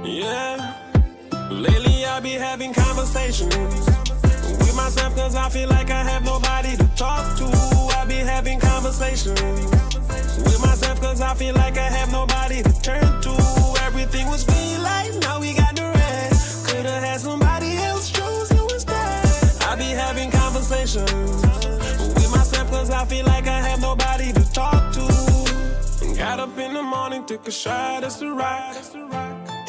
Yeah, lately I be having conversations with myself cause I feel like I have nobody to talk to. I be having conversations with myself cause I feel like I have nobody to turn to. Everything was green light, now we got the red. Could've had somebody else, chose you instead. I be having conversations with myself cause I feel like I have nobody to talk to. Got up in the morning, took a shot of Ciroc.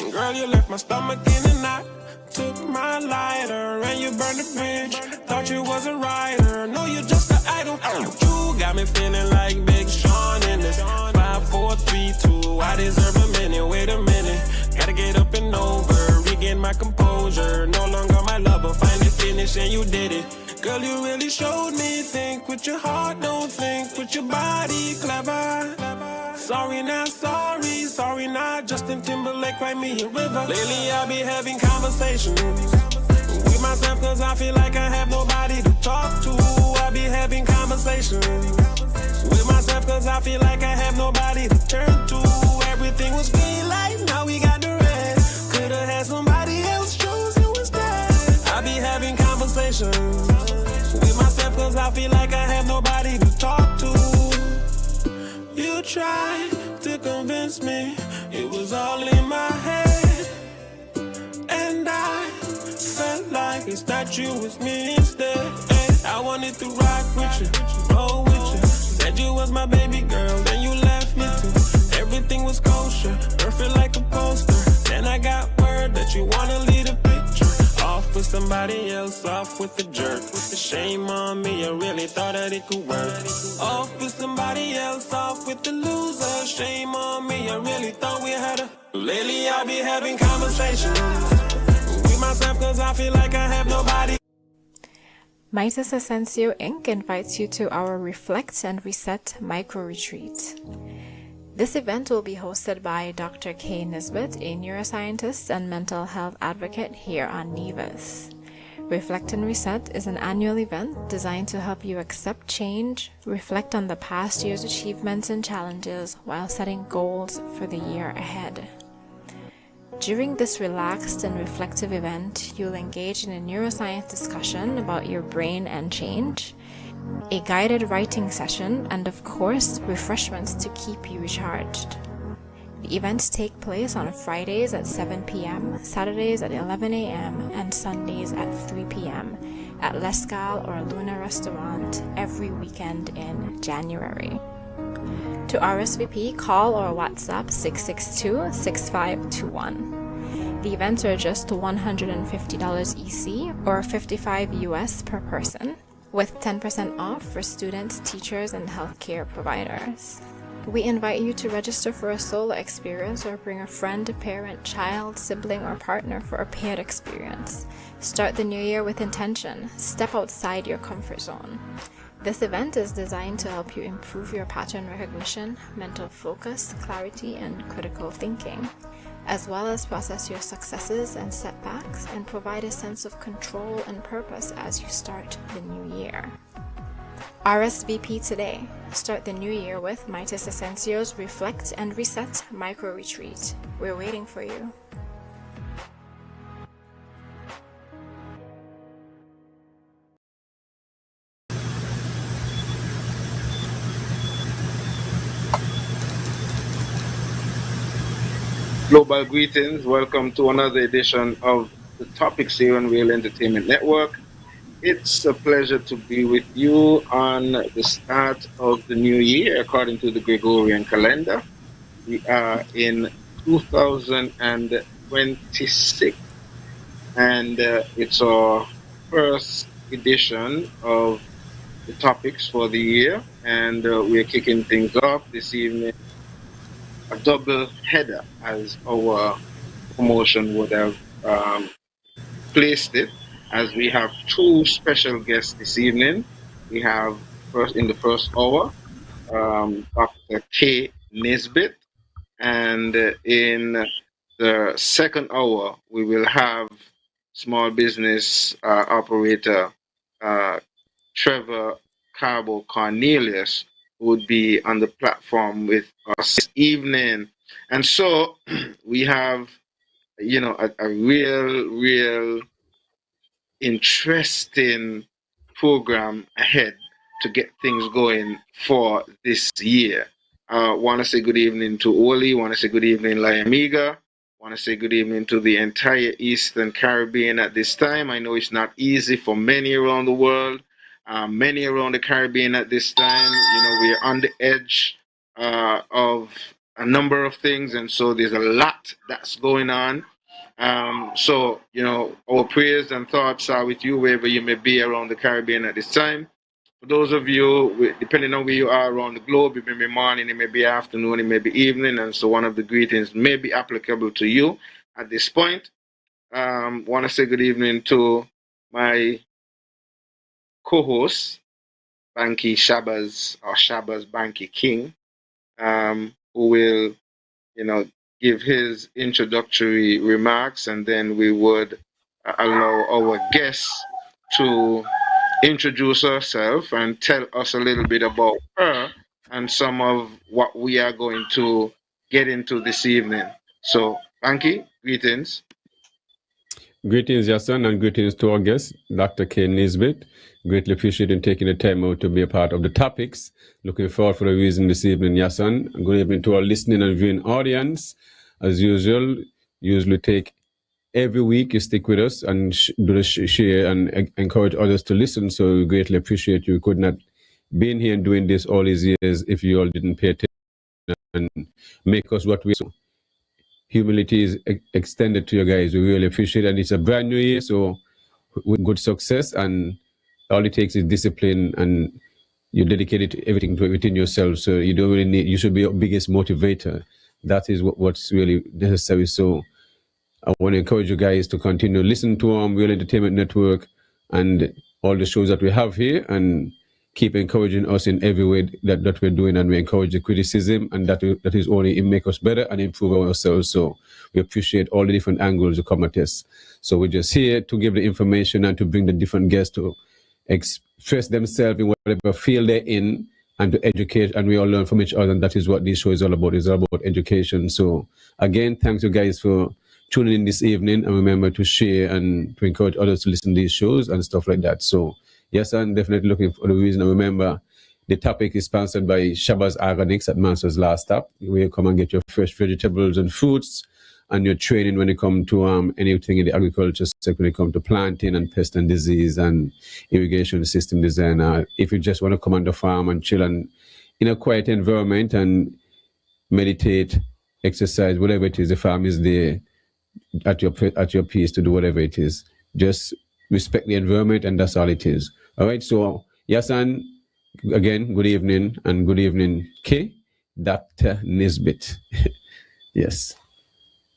And girl, you left my stomach in a knot. Took my lighter and you burned the bridge. Thought you was a writer, no, you're just an idol. You got me feeling like Big Sean in this 5, 4, 3, 2. I deserve a minute, wait a minute. Gotta get up and over, regain my composure. No longer my lover, finally finished and you did it. Girl, you really showed me, think with your heart, don't think with your body, clever. Sorry not sorry, sorry not Justin Timberlake, write me a river. Lately I be having conversations with myself cause I feel like I have nobody to talk to. I be having conversations with myself cause I feel like I have nobody to turn to. Everything was green light, now we got the red. Could've had somebody else, chose you instead. I be having conversations with myself cause I feel like I have nobody to talk to. You tried to convince me it was all in my head, and I felt like it's not you, it's me instead. I wanted to rock with you, roll with you. Said you was my baby girl, then you left me too. Everything was kosher, perfect like a poster. Then I got word that you wanna leave a picture. Off with somebody else, off with the jerk. With the shame on me, I really thought that it could work. Off with somebody else, off with the loser. Shame on me, I really thought we had a... Lately I be having conversations with myself cause I feel like I have nobody. Mites Asensio Inc. invites you to our Reflect and Reset Micro Retreat. This event will be hosted by Dr. K. Nisbett, a neuroscientist and mental health advocate here on Nevis. Reflect and Reset is an annual event designed to help you accept change, reflect on the past year's achievements and challenges while setting goals for the year ahead. During this relaxed and reflective event, you'll engage in a neuroscience discussion about your brain and change, a guided writing session, and of course, refreshments to keep you recharged. The events take place on Fridays at 7 p.m., Saturdays at 11 a.m., and Sundays at 3 p.m. at L'Escale or Luna Restaurant every weekend in January. To RSVP, call or WhatsApp 662-6521. The events are just $150 EC or $55 US per person, with 10% off for students, teachers, and healthcare providers. We invite you to register for a solo experience or bring a friend, parent, child, sibling, or partner for a paired experience. Start the new year with intention. Step outside your comfort zone. This event is designed to help you improve your pattern recognition, mental focus, clarity, and critical thinking, as well as process your successes and setbacks and provide a sense of control and purpose as you start the new year. RSVP today. Start the new year with Mites Asensio's Reflect and Reset Micro Retreat. We're waiting for you. Global greetings. Welcome to another edition of the Topiks here on Real Entertainment Network. It's a pleasure to be with you on the start of the new year according to the Gregorian calendar. We are in 2026 and it's our first edition of the Topiks for the year, and we're kicking things off this evening. A double header, as our promotion would have placed it, as we have two special guests this evening. We have first in the first hour, Dr. K. Nisbett, and in the second hour, we will have small business operator Trevor Carbo Cornelius, who would be on the platform with us this evening. And so we have a real interesting program ahead to get things going for this year. Want to say good evening to Oli. Want to say good evening, Amiga. Want to say good evening to the entire Eastern Caribbean at this time. I know it's not easy for many around the world, many around the Caribbean at this time. We're on the edge of a number of things, and so there's a lot that's going on. So, our prayers and thoughts are with you wherever you may be around the Caribbean at this time. For those of you, depending on where you are around the globe, it may be morning, it may be afternoon, it may be evening, and so one of the greetings may be applicable to you at this point. Want to say good evening to my co-host, Bankie Shabazz Bankie King, who will, give his introductory remarks, and then we would allow our guests to introduce herself and tell us a little bit about her and some of what we are going to get into this evening. So, Bankie, greetings. Greetings, Yahsonn, and greetings to our guest, Dr. K. Nisbett. Greatly appreciate him taking the time out to be a part of the topics. Looking forward for the reason this evening, Yahsonn. Good evening to our listening and viewing audience. As usual, usually take every week you stick with us and do the share and encourage others to listen. So we greatly appreciate you. We could not been here and doing this all these years if you all didn't pay attention and make us what we are. Humility is extended to you guys. We really appreciate it. And it's a brand new year, so with good success. And all it takes is discipline, and you dedicate it to everything within yourself. So you don't really need, you should be your biggest motivator. That is what's really necessary. So I want to encourage you guys to continue listening to Real Entertainment Network and all the shows that we have here, and keep encouraging us in every way that we're doing, and we encourage the criticism, and that is only make us better and improve ourselves. So we appreciate all the different angles you come at us. So we're just here to give the information and to bring the different guests to express themselves in whatever field they're in, and to educate, and we all learn from each other, and that is what this show is all about. It's all about education. So again, thanks you guys for tuning in this evening, and remember to share and to encourage others to listen to these shows and stuff like that. So yes, I'm definitely looking for the reason. And remember, the topic is sponsored by Shabazz Organics at Master's Last Stop, where you come and get your fresh vegetables and fruits, and your training when it comes to anything in the agriculture sector, when it comes to planting and pest and disease and irrigation system design. If you just want to come on the farm and chill and in a quiet environment and meditate, exercise, whatever it is, the farm is there at your pace to do whatever it is. Just respect the environment, and that's all it is. All right, so Yahsonn, again, good evening, and good evening, K. Dr. Nisbett. Yes.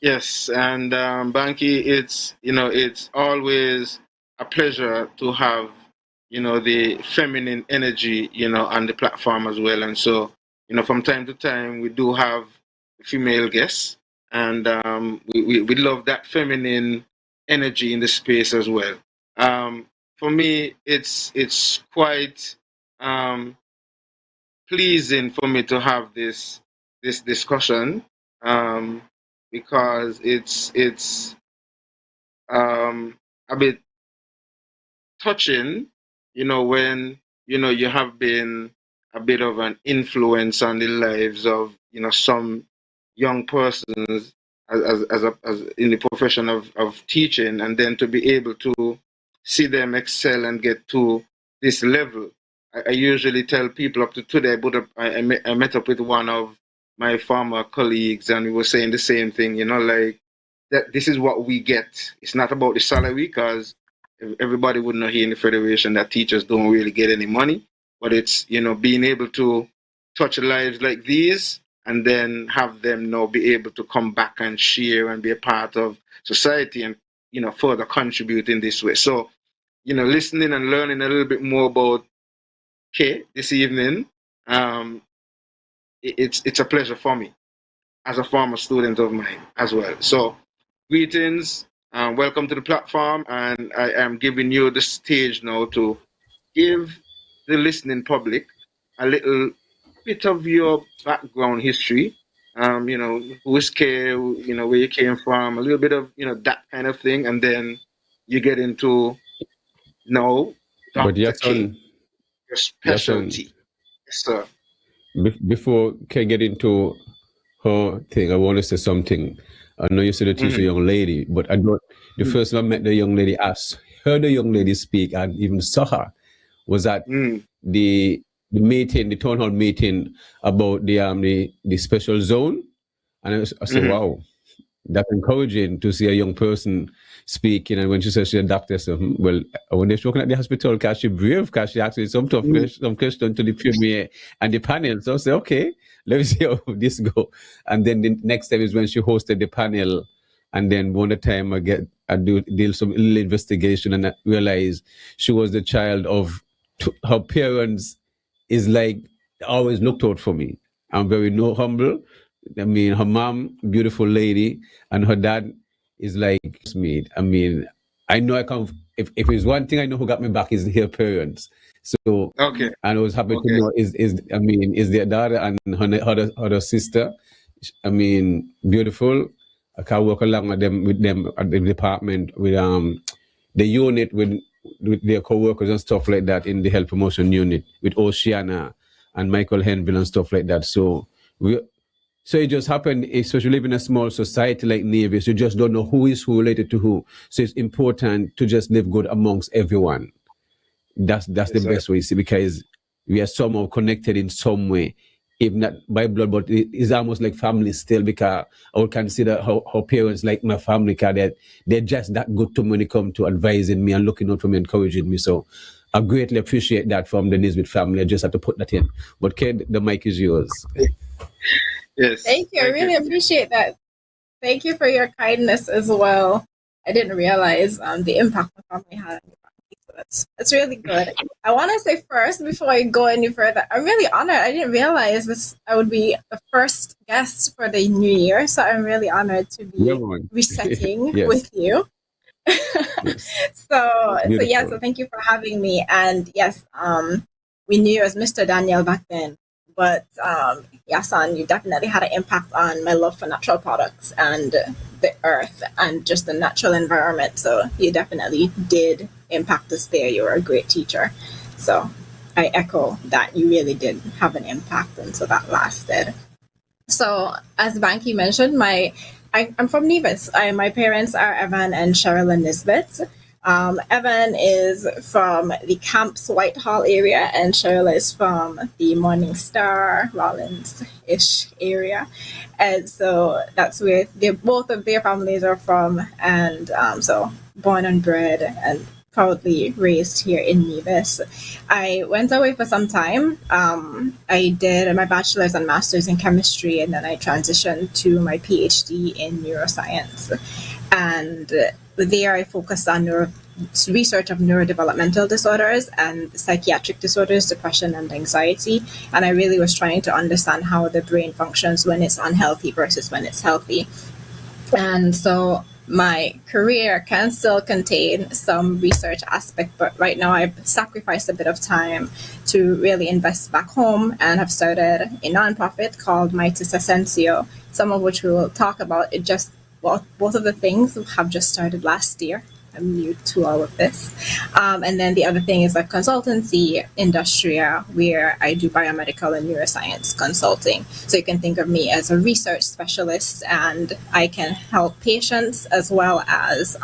Yes, and Bankie, it's always a pleasure to have the feminine energy on the platform as well, and so from time to time we do have female guests, and we love that feminine energy in the space as well. For me, it's quite pleasing for me to have this discussion, because it's a bit touching, when you have been a bit of an influence on the lives of some young persons as in the profession of teaching, and then to be able to see them excel and get to this level. I usually tell people up to today, but I met up with one of my former colleagues, and we were saying the same thing, like that this is what we get. It's not about the salary, because everybody would know here in the Federation that teachers don't really get any money, but it's, being able to touch lives like these, and then have them now be able to come back and share and be a part of society, and further contribute in this way. So listening and learning a little bit more about Kay this evening, it's a pleasure for me as a former student of mine as well. So greetings, welcome to the platform, and I am giving you the stage now to give the listening public a little bit of your background history, who's care, where you came from, a little bit of, that kind of thing. And then you get into, no, But Dr. K, Yahsonn, your Yahsonn, specialty. Yes, sir. before Kay get into her thing, I want to say something. I know you said that she's a Mm-hmm. young lady, but I don't. The first time I met the young lady, heard the young lady speak, and even saw her, was at Mm-hmm. the meeting, the town hall meeting about the special zone, and I said, Mm-hmm. wow, that's encouraging to see a young person speaking. And when she said she's a doctor, so well, when they're working at the hospital, because she brave, because she asked me some question to the premier and the panel. So I said, okay, let me see how this go. And then the next time is when she hosted the panel. And then one of the time I do some little investigation, and I realized she was the child of her parents is like always looked out for me. I'm very no humble. I mean, her mom, beautiful lady, and her dad is like me. I mean, I know I come. If it's one thing I know who got me back is her parents. So, Okay. and I was happy to Okay. know is their daughter and her other sister. I mean, beautiful. I can work along with them at the department with the unit with their co-workers and stuff like that in the health promotion unit with Oceana and Michael Henville and stuff like that. So it just happened, especially live in a small society like Nevis, you just don't know who is who related to who. So it's important to just live good amongst everyone. That's the Yes, sir. best way, see, because we are somehow connected in some way, if not by blood, but it is almost like family still, because I would consider her parents like my family, because they're just that good to me when it comes to advising me and looking out for me, encouraging me. So I greatly appreciate that from the Nisbett family. I just had to put that in. But Ked, the mic is yours. Yes. Thank you. I really appreciate that. Thank you for your kindness as well. I didn't realize the impact my family had on your family. So that's really good. I want to say first, before I go any further, I'm really honored. I didn't realize I would be the first guest for the new year. So I'm really honored to be resetting Yes. with you. Yes. So Beautiful. so thank you for having me. And yes, we knew you as Mr. Daniel back then. But Yahsonn, you definitely had an impact on my love for natural products and the earth and just the natural environment. So you definitely did impact us there. You were a great teacher. So I echo that you really did have an impact, and so that lasted. So as Bankie mentioned, I'm from Nevis. My parents are Evan and Sherilyn Nisbett. Evan is from the Camps Whitehall area, and Cheryl is from the Morning Star, Rollins-ish area. And so that's where both of their families are from. And so born and bred and proudly raised here in Nevis. I went away for some time. I did my bachelor's and master's in chemistry, and then I transitioned to my PhD in neuroscience. And there I focused on research of neurodevelopmental disorders and psychiatric disorders, depression and anxiety. And I really was trying to understand how the brain functions when it's unhealthy versus when it's healthy. And so my career can still contain some research aspect, but right now I've sacrificed a bit of time to really invest back home and have started a nonprofit called Mighty Sensio, some of which we will talk about. Both of the things have just started last year. I'm new to all of this. And then the other thing is a consultancy industria where I do biomedical and neuroscience consulting. So you can think of me as a research specialist, and I can help patients as well as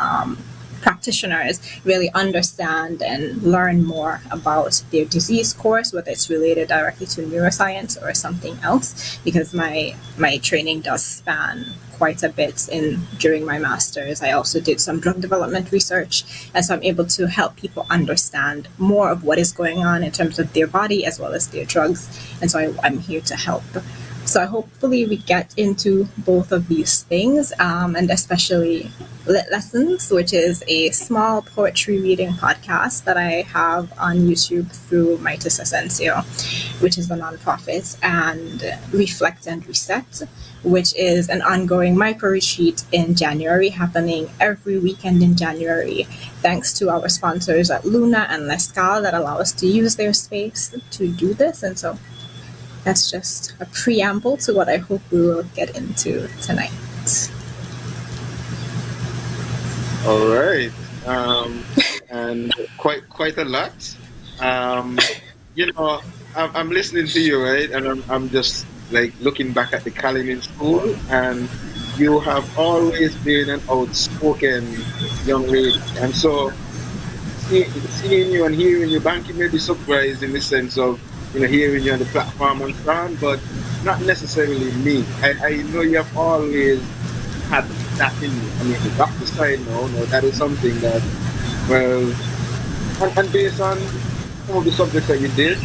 practitioners really understand and learn more about their disease course, whether it's related directly to neuroscience or something else, because my training does span quite a bit. During my master's, I also did some drug development research, and so I'm able to help people understand more of what is going on in terms of their body as well as their drugs, and so I'm here to help. So hopefully we get into both of these things, and especially Lit Lessons, which is a small poetry reading podcast that I have on YouTube through Mighty Sensio, which is a nonprofit, and Reflect and Reset, which is an ongoing micro retreat in January, happening every weekend in January, thanks to our sponsors at Luna and Lescal that allow us to use their space to do this. And so that's just a preamble to what I hope we will get into tonight. All right. And quite a lot. Um, I'm listening to you, right? And I'm just like looking back at the Colin in school, and you have always been an outspoken young lady. And so seeing you and hearing you, Bankie may be surprised in the sense of, hearing you on the platform and so on, but not necessarily me. I know you have always had that in you. I mean, the doctor side, no, that is something that, well, and based on some of the subjects that you did,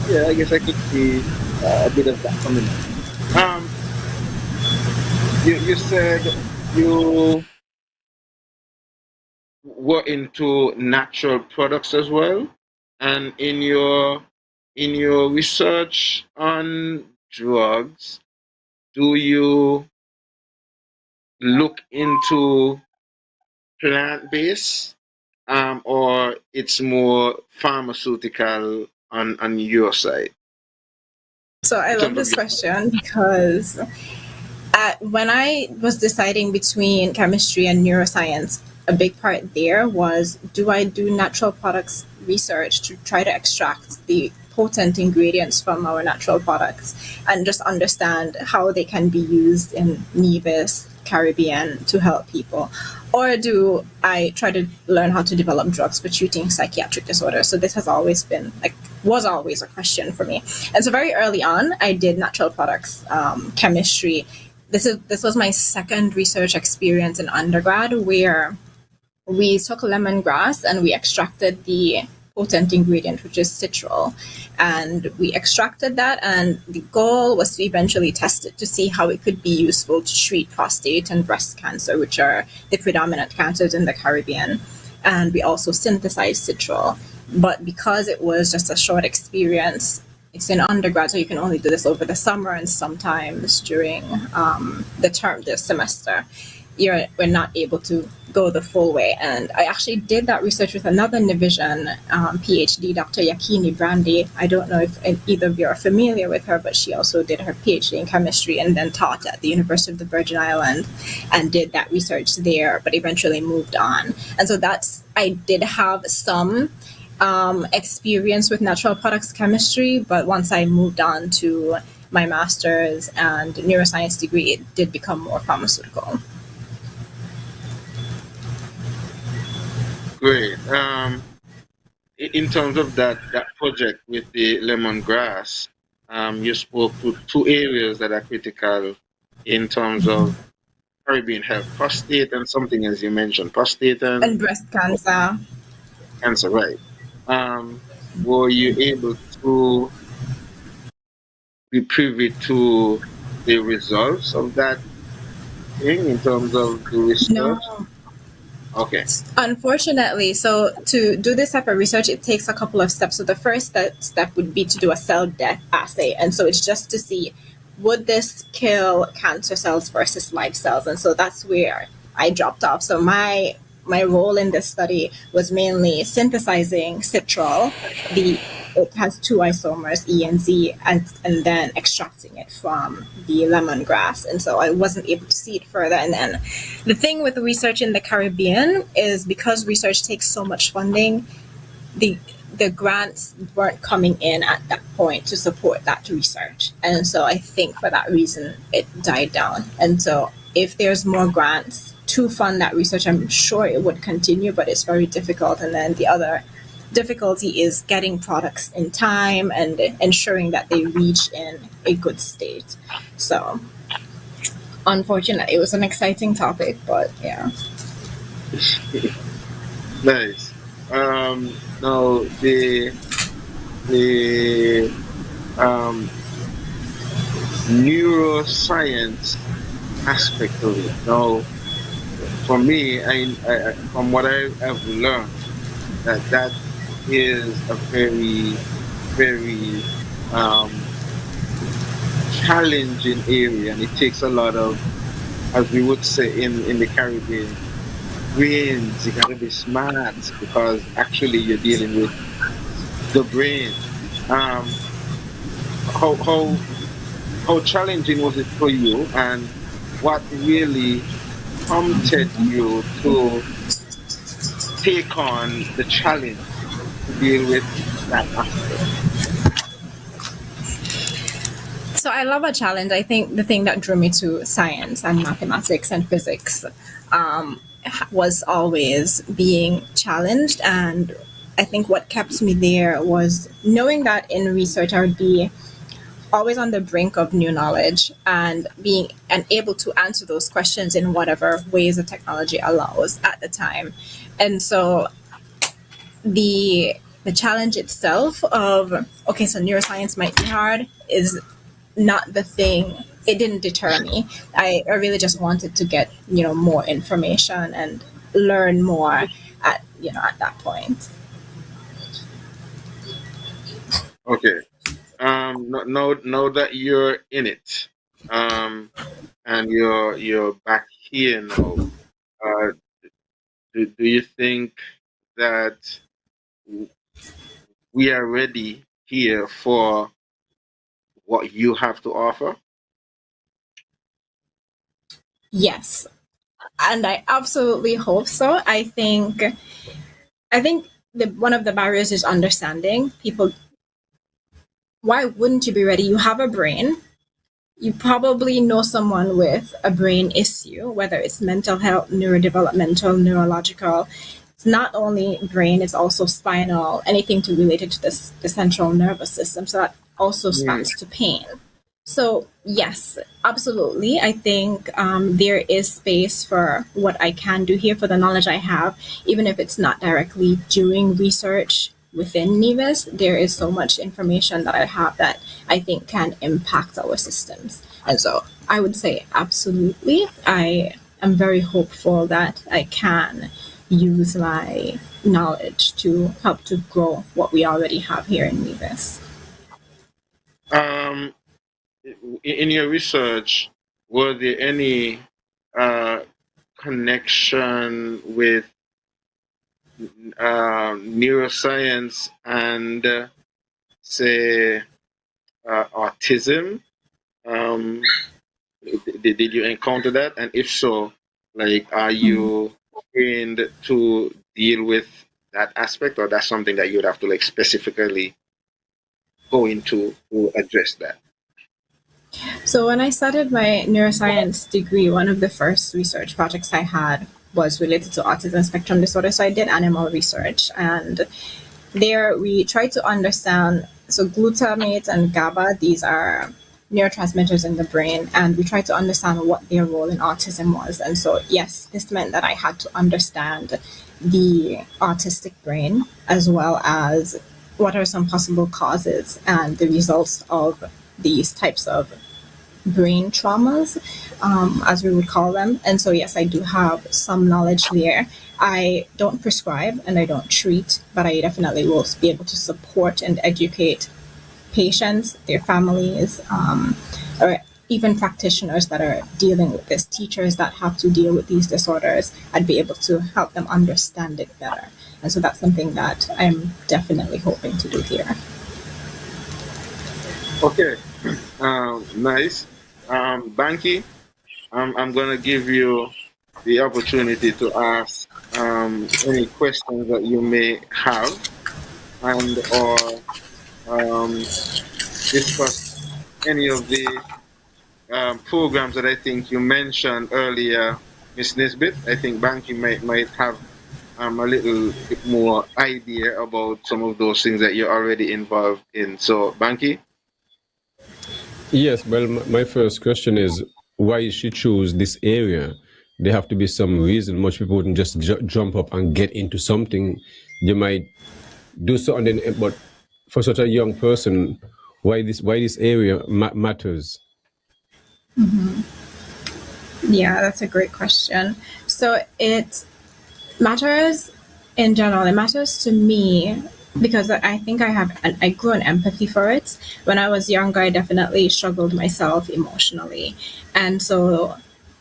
yeah, I guess I could see a bit of that coming up. You said you were into natural products as well, and in your research on drugs, do you look into plant-based, or it's more pharmaceutical on your side So I in love terms of this question because when I was deciding between chemistry and neuroscience, a big part there was, do I do natural products research to try to extract the potent ingredients from our natural products and just understand how they can be used in Nevis, Caribbean to help people? Or do I try to learn how to develop drugs for treating psychiatric disorders? So this has always been was always a question for me. And so very early on, I did natural products chemistry. This was my second research experience in undergrad, where we took lemongrass and we extracted the potent ingredient, which is citral, and we extracted that, and the goal was to eventually test it to see how it could be useful to treat prostate and breast cancer, which are the predominant cancers in the Caribbean. And we also synthesized citral, but because it was just a short experience, it's in undergrad, so you can only do this over the summer and sometimes during the semester. We're not able to go the full way. And I actually did that research with another Nivision PhD, Dr. Yakini Brandy. I don't know if either of you are familiar with her, but she also did her PhD in chemistry and then taught at the University of the Virgin Islands and did that research there, but eventually moved on. And so I did have some experience with natural products chemistry, but once I moved on to my master's and neuroscience degree, it did become more pharmaceutical. Great. In terms of that project with the lemongrass, you spoke to two areas that are critical in terms of Caribbean health: prostate and something, as you mentioned, prostate And breast cancer. cancer, right? Were you able to be privy to the results of that thing in terms of the research? No. Okay. Unfortunately, so to do this type of research, it takes a couple of steps. So the first step would be to do a cell death assay. And so it's just to see, would this kill cancer cells versus live cells? And so that's where I dropped off. So my role in this study was mainly synthesizing citral. It has two isomers, E and Z, and then extracting it from the lemongrass. And so I wasn't able to see it further. And then the thing with research in the Caribbean is, because research takes so much funding, the grants weren't coming in at that point to support that research. And so I think for that reason, it died down. And so if there's more grants to fund that research, I'm sure it would continue, but it's very difficult. And then the other difficulty is getting products in time and ensuring that they reach in a good state. So unfortunately, it was an exciting topic, but yeah. Nice. Now the neuroscience aspect of it. Now, for me, I from what I have learned, that is a very, very challenging area, and it takes a lot of, as we would say in the Caribbean, brains. You gotta be smart, because actually you're dealing with the brain. how challenging was it for you, and what really prompted you to take on the challenge to deal with that aspect? So I love a challenge. I think the thing that drew me to science and mathematics and physics was always being challenged. And I think what kept me there was knowing that in research I would be always on the brink of new knowledge and being and able to answer those questions in whatever ways the technology allows at the time. And so the challenge itself of, okay, so neuroscience might be hard is not the thing. It didn't deter me. I really just wanted to get, more information and learn more at that point. Okay. Now that you're in it, and you're back here now, do you think that we are ready here for what you have to offer? Yes, and I absolutely hope so. I think one of the barriers is understanding. People, why wouldn't you be ready? You have a brain. You probably know someone with a brain issue, whether it's mental health, neurodevelopmental, neurological. It's not only brain, it's also spinal, anything related to the central nervous system. So that also spans to pain. So yes, absolutely. I think there is space for what I can do here, for the knowledge I have, even if it's not directly doing research within Nevis. There is so much information that I have that I think can impact our systems. And so I would say absolutely. I am very hopeful that I can use my knowledge to help to grow what we already have here in Nevis. In your research, were there any connection with neuroscience and say autism? Did you encounter that? And if so, are you trained to deal with that aspect, or that's something that you would have to specifically go into to address that? So when I started my neuroscience degree, one of the first research projects I had was related to autism spectrum disorder. So I did animal research, and there we tried to understand, so glutamate and GABA, these are neurotransmitters in the brain, and we tried to understand what their role in autism was. And so, yes, this meant that I had to understand the autistic brain, as well as what are some possible causes and the results of these types of brain traumas, as we would call them. And so, yes, I do have some knowledge there. I don't prescribe and I don't treat, but I definitely will be able to support and educate patients, their families, or even practitioners that are dealing with this, teachers that have to deal with these disorders. I'd be able to help them understand it better. And so that's something that I'm definitely hoping to do here. Okay, nice. Bankie, I'm going to give you the opportunity to ask any questions that you may have, and or discuss any of the programs that I think you mentioned earlier, Ms. Nisbett. I think Bankie might have a little bit more idea about some of those things that you're already involved in. So, Bankie? Yes, well, my first question is, why she choose this area? There have to be some reason. Most people wouldn't just jump up and get into something. You might do something, but for such a young person, why this area matters? Mm-hmm. Yeah, that's a great question. So it matters in general. It matters to me because I think I grew an empathy for it. When I was younger, I definitely struggled myself emotionally. And so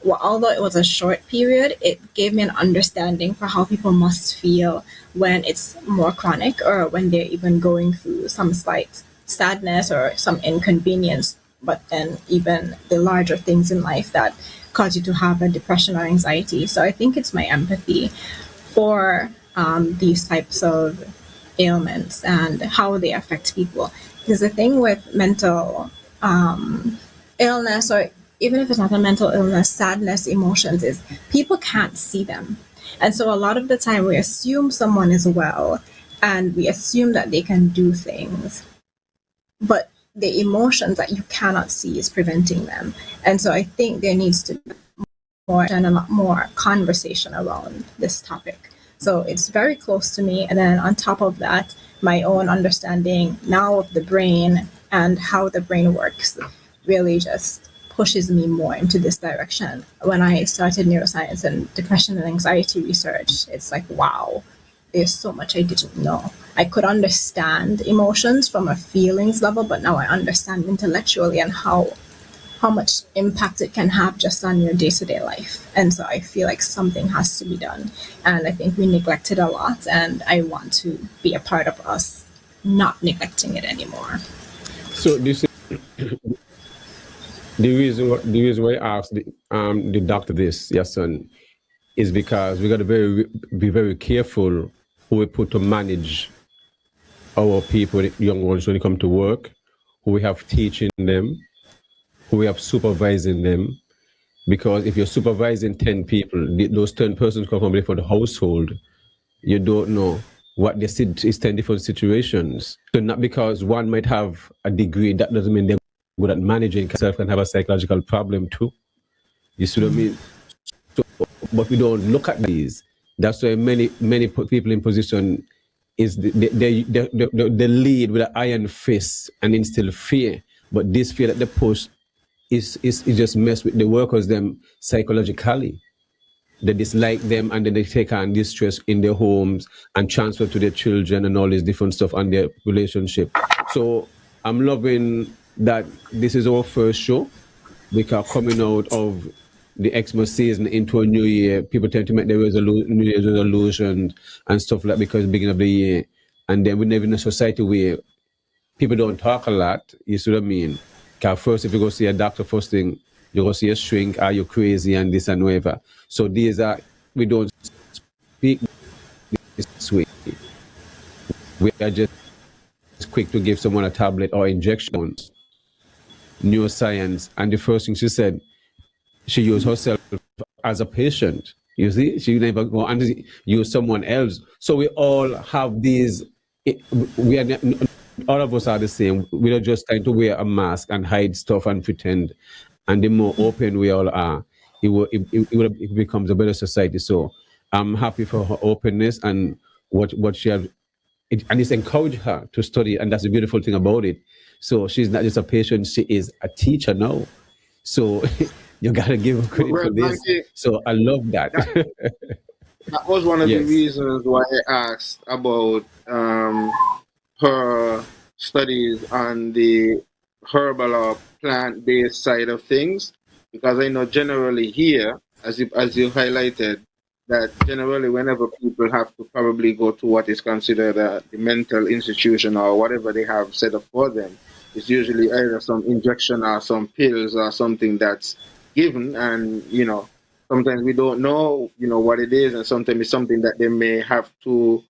although it was a short period, it gave me an understanding for how people must feel when it's more chronic, or when they're even going through some slight sadness or some inconvenience, but then even the larger things in life that cause you to have a depression or anxiety. So I think it's my empathy for these types of ailments and how they affect people. Because the thing with mental illness, or even if it's not a mental illness, sadness, emotions, is people can't see them. And so a lot of the time we assume someone is well and we assume that they can do things, but the emotions that you cannot see is preventing them. And so I think there needs to be more and a lot more conversation around this topic. So it's very close to me. And then on top of that, my own understanding now of the brain and how the brain works really just pushes me more into this direction. When I started neuroscience and depression and anxiety research, it's like, wow, there's so much I didn't know. I could understand emotions from a feelings level, but now I understand intellectually and how much impact it can have just on your day-to-day life. And so I feel like something has to be done. And I think we neglect it a lot, and I want to be a part of us not neglecting it anymore. So this the reason why I asked the doctor this, Yahsonn, is because we got to be very careful who we put to manage our people, the young ones, when they come to work, who we have teaching them, who we have supervising them. Because if you're supervising 10 people, those 10 persons come from a different household, you don't know what they see is 10 different situations. So not because one might have a degree, that doesn't mean they're good at managing. Self can have a psychological problem too. You see what I mean? So, but we don't look at these. That's why many people in position is they lead with an iron fist and instill fear. But this fear that they push is just mess with the workers them psychologically. They dislike them, and then they take on this stress in their homes and transfer to their children and all this different stuff on their relationship. So I'm loving that this is our first show. We are coming out of the Xmas season into a new year. People tend to make their New Year's resolutions and stuff like that because it's the beginning of the year. And then we live in a society where people don't talk a lot. You see what I mean? Because first, if you go see a doctor, first thing, you go see a shrink, are you crazy, and this and whatever. So these are, we don't speak this way. We are just quick to give someone a tablet or injections. Neuroscience. And the first thing she said, she used herself as a patient. You see, she never go and use someone else. So we all have these, we are all of us are the same. We're not just trying to wear a mask and hide stuff and pretend. And the more open we all are, it becomes a better society. So I'm happy for her openness and what she has, and it's encouraged her to study. And that's the beautiful thing about it. So she's not just a patient, she is a teacher now. So you got to give her credit for this. Bankie, So I love that. that was one of Yes. the reasons why I asked about her studies on the herbal or plant-based side of things, because I know generally here, as you highlighted, that generally whenever people have to probably go to what is considered the mental institution or whatever they have set up for them, it's usually either some injection or some pills or something that's given, and sometimes we don't know what it is, and sometimes it's something that they may have to,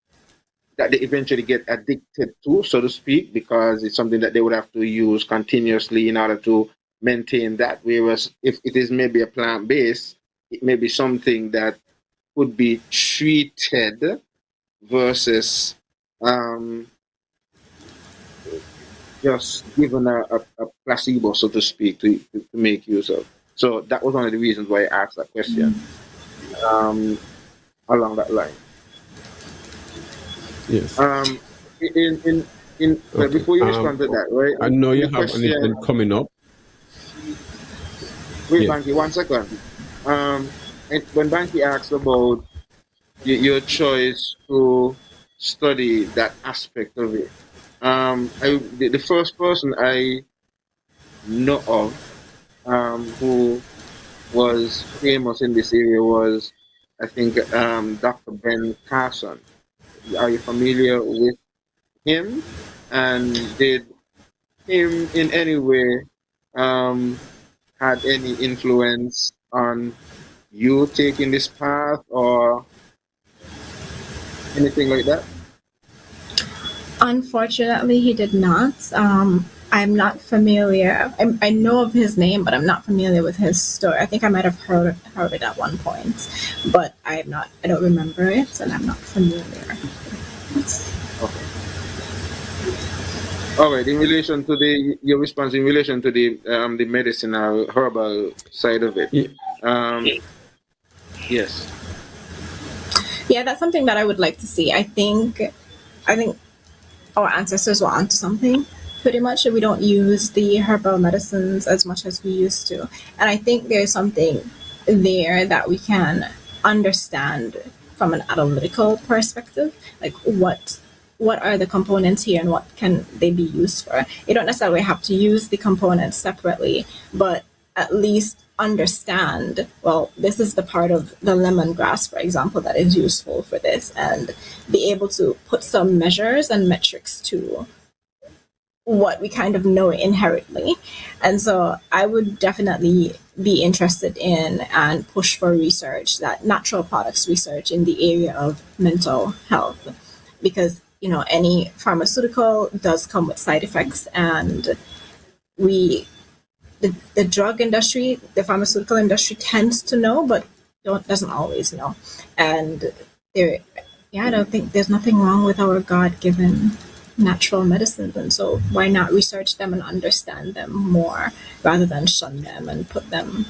that they eventually get addicted to, so to speak, because it's something that they would have to use continuously in order to maintain that. Whereas if it is maybe a plant-based, it may be something that could be treated versus just given a placebo, so to speak, to make use of. So that was one of the reasons why I asked that question along that line. Yes. Okay. Before you respond to that, right? I know you the have anything coming up. Wait, Yeah. Bankie, 1 second. When Bankie asked about your choice to study that aspect of it, the first person I know of who was famous in this area was, I think, Dr. Ben Carson. Are you familiar with him? And did him in any way had any influence on you taking this path or anything like that? Unfortunately, he did not. I'm not familiar. I know of his name, but I'm not familiar with his story. I think I might have heard it at one point, but I'm not. I don't remember it, and I'm not familiar with it. Okay. All right. In relation to your response, in relation to the medicinal herbal side of it, yes. Yeah, that's something that I would like to see. I think our ancestors were onto something. Pretty much, we don't use the herbal medicines as much as we used to, and I think there's something there that we can understand from an analytical perspective, like what are the components here and what can they be used for. You don't necessarily have to use the components separately, but at least understand, well, this is the part of the lemongrass, for example, that is useful for this, and be able to put some measures and metrics to what we kind of know inherently. And so I would definitely be interested in and push for research, that natural products research in the area of mental health, because any pharmaceutical does come with side effects, and the drug industry, the pharmaceutical industry tends to know, but doesn't always know. And I don't think there's nothing wrong with our God-given natural medicines, and so why not research them and understand them more rather than shun them and put them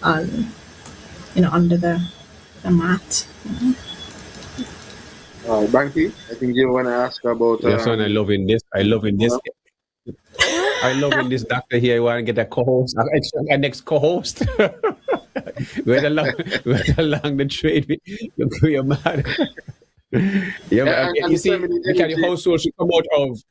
on, under the mat. Bankie, I think you want to ask about. Yes, and I love in this. I love in this doctor here. I want to get a co-host, a next co-host. We're along the trade. You're mad. Yeah, you see, the household should come out of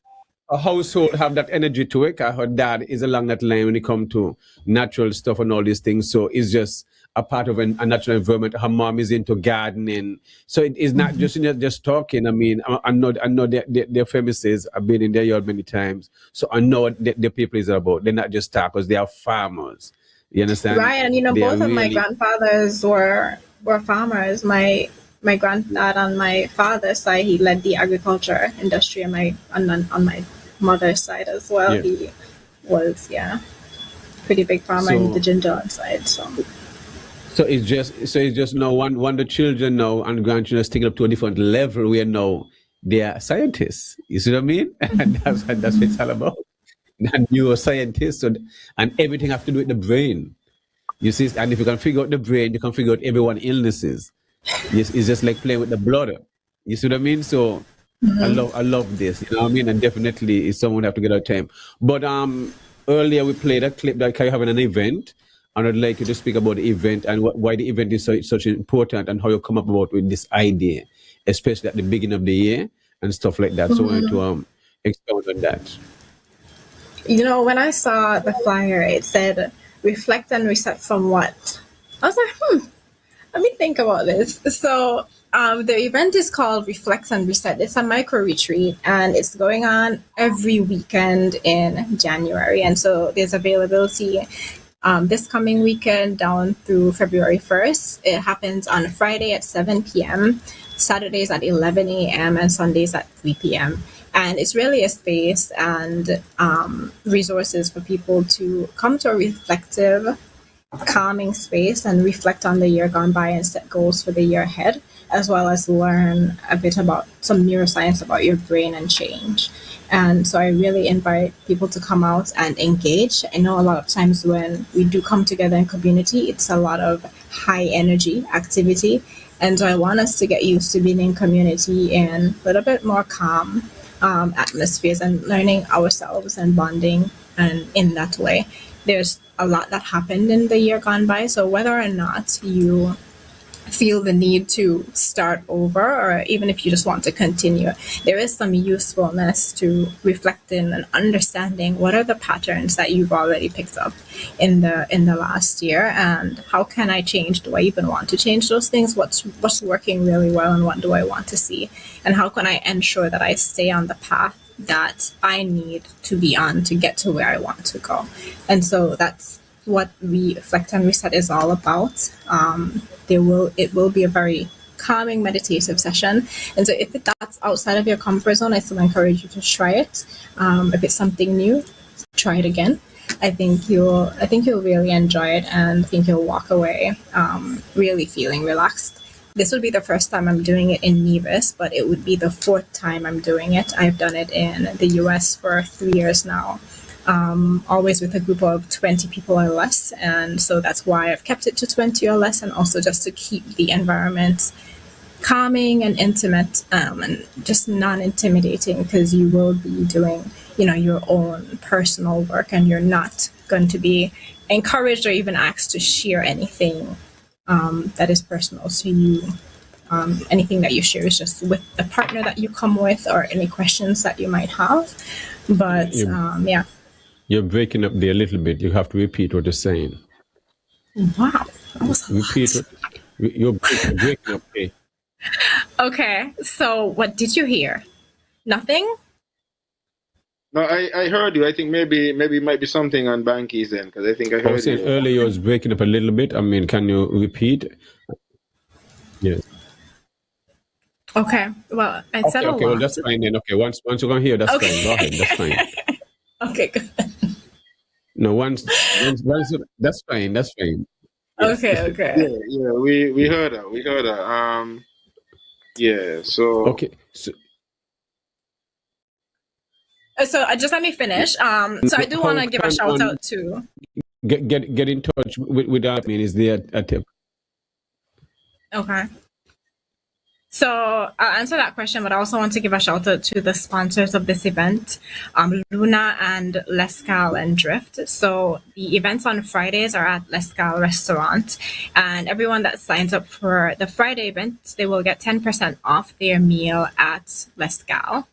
a household, have that energy to it. Her dad is along that line when it comes to natural stuff and all these things. So it's just a part of a natural environment. Her mom is into gardening, so it is not just talking. I mean, I know their premises. I've been in their yard many times, so I know what the people is about. They're not just talkers; they are farmers. You understand? Right, and both of my grandfathers were farmers. My granddad on my father's side, he led the agriculture industry, and on my mother's side as well, he was pretty big farmer in the ginger side. So it's just now one the children now and grandchildren is taking up to a different level where now they are scientists. You see what I mean? And that's what it's all about. And neuroscientists and everything have to do with the brain. You see, and if you can figure out the brain, you can figure out everyone's illnesses. Yes, it's just like playing with the blood. You see what I mean? So I love this. You know what I mean? And definitely it's someone have to get out time. But earlier we played a clip that you're having an event, and I'd like you to speak about the event and why the event is such important and how you come up with this idea, especially at the beginning of the year and stuff like that. So I want to expound on that. When I saw the flyer, it said reflect and reset from what? I was like, let me think about this. So the event is called Reflect and Reset. It's a micro retreat, and it's going on every weekend in January. And so there's availability this coming weekend down through February 1st. It happens on Friday at 7 p.m., Saturdays at 11 a.m., and Sundays at 3 p.m. And it's really a space and resources for people to come to a reflective, calming space and reflect on the year gone by and set goals for the year ahead, as well as learn a bit about some neuroscience about your brain and change. And so I really invite people to come out and engage. I know a lot of times when we do come together in community, it's a lot of high energy activity. And so I want us to get used to being in community in a little bit more calm atmospheres and learning ourselves and bonding. And in that way, there's a lot that happened in the year gone by. So whether or not you feel the need to start over, or even if you just want to continue, there is some usefulness to reflecting and understanding what are the patterns that you've already picked up in the last year, and how can I change? Do I even want to change those things? What's working really well, and what do I want to see? And how can I ensure that I stay on the path that I need to be on to get to where I want to go. And so that's what Reflect and Reset is all about. It will be a very calming meditative session. And so if that's outside of your comfort zone, I still encourage you to try it. If it's something new, try it again. I think you'll really enjoy it, and I think you'll walk away really feeling relaxed. This would be the first time I'm doing it in Nevis, but it would be the 4th time I'm doing it. I've done it in the US for 3 years now, always with a group of 20 people or less. And so that's why I've kept it to 20 or less, and also just to keep the environment calming and intimate, and just non-intimidating, because you will be doing, your own personal work, and you're not going to be encouraged or even asked to share anything that is personal to you. Anything that you share is just with the partner that you come with, or any questions that you might have. But yeah. You're breaking up there a little bit. You have to repeat what you're saying. Wow. Repeat what you're breaking up. Okay. Okay. So what did you hear? Nothing? No, I heard you. I think maybe it might be something on Bankie's end, because I think I heard I was saying earlier you was breaking up a little bit. I mean, can you repeat? Yes. Okay. Well, I said a lot. Okay, well, that's fine then. Okay, once you're going to hear, that's fine. Go ahead. That's fine. Okay, good. No, once that's fine. That's fine. Yes. Okay. Yeah, we heard her. Yeah, so... Okay, So just let me finish. So I do want to give a shout out to... Get in touch with that. I mean, is there a tip? Okay. So I'll answer that question, but I also want to give a shout out to the sponsors of this event, Luna and Lescal and Drift. So the events on Fridays are at Lescal Restaurant, and everyone that signs up for the Friday event, they will get 10% off their meal at Lescal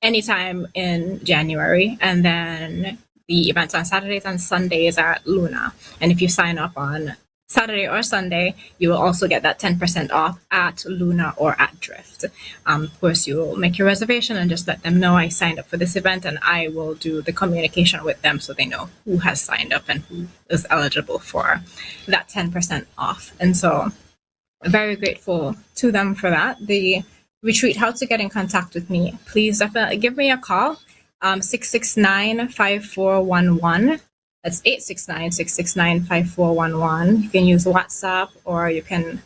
anytime in January. And then the events on Saturdays and Sundays are at Luna. And if you sign up on Saturday or Sunday, you will also get that 10% off at Luna or at Drift. Of course, you will make your reservation and just let them know I signed up for this event, and I will do the communication with them so they know who has signed up and who is eligible for that 10% off. And so I'm very grateful to them for that. The retreat, how to get in contact with me, please definitely give me a call, 669-5411. That's 869-669-5411. You can use WhatsApp, or you can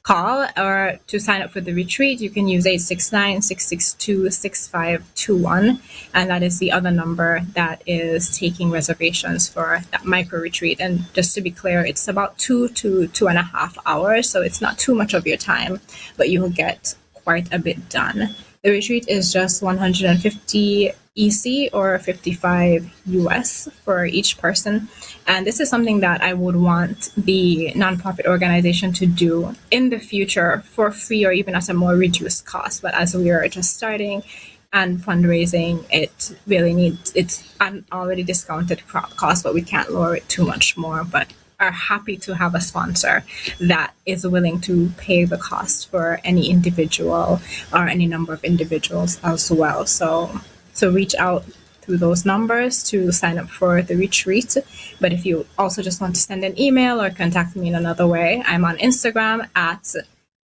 call, or to sign up for the retreat, you can use 869-662-6521. And that is the other number that is taking reservations for that micro retreat. And just to be clear, it's about 2 to 2.5 hours. So it's not too much of your time, but you will get quite a bit done. The retreat is just $150 EC or $55 US for each person. And this is something that I would want the nonprofit organization to do in the future for free, or even at a more reduced cost. But as we are just starting and fundraising, it really it's an already discounted cost, but we can't lower it too much more. But are happy to have a sponsor that is willing to pay the cost for any individual or any number of individuals as well. So reach out through those numbers to sign up for the retreat. But if you also just want to send an email or contact me in another way, I'm on Instagram at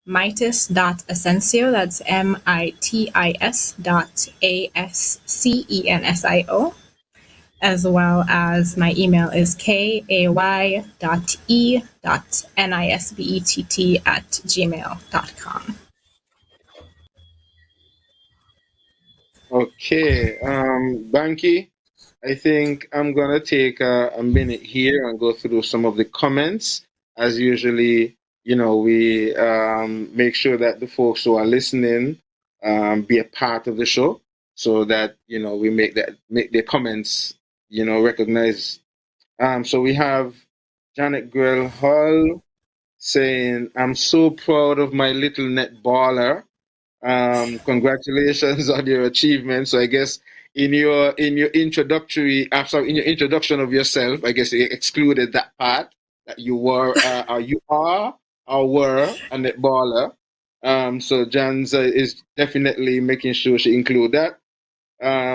mitis.ascensio. That's mitis.ascensio. As well as my email is kay.e.nisbett@gmail.com. Okay, Bankie, I think I'm gonna take a minute here and go through some of the comments. As usually, we make sure that the folks who are listening be a part of the show, so that we make their comments recognized. So we have Janet Grell Hall saying, "I'm so proud of my little netballer. Congratulations on your achievement." So I guess in your introduction of yourself, I guess you excluded that part that you were or you are or were a netballer. So Jan's is definitely making sure she include that.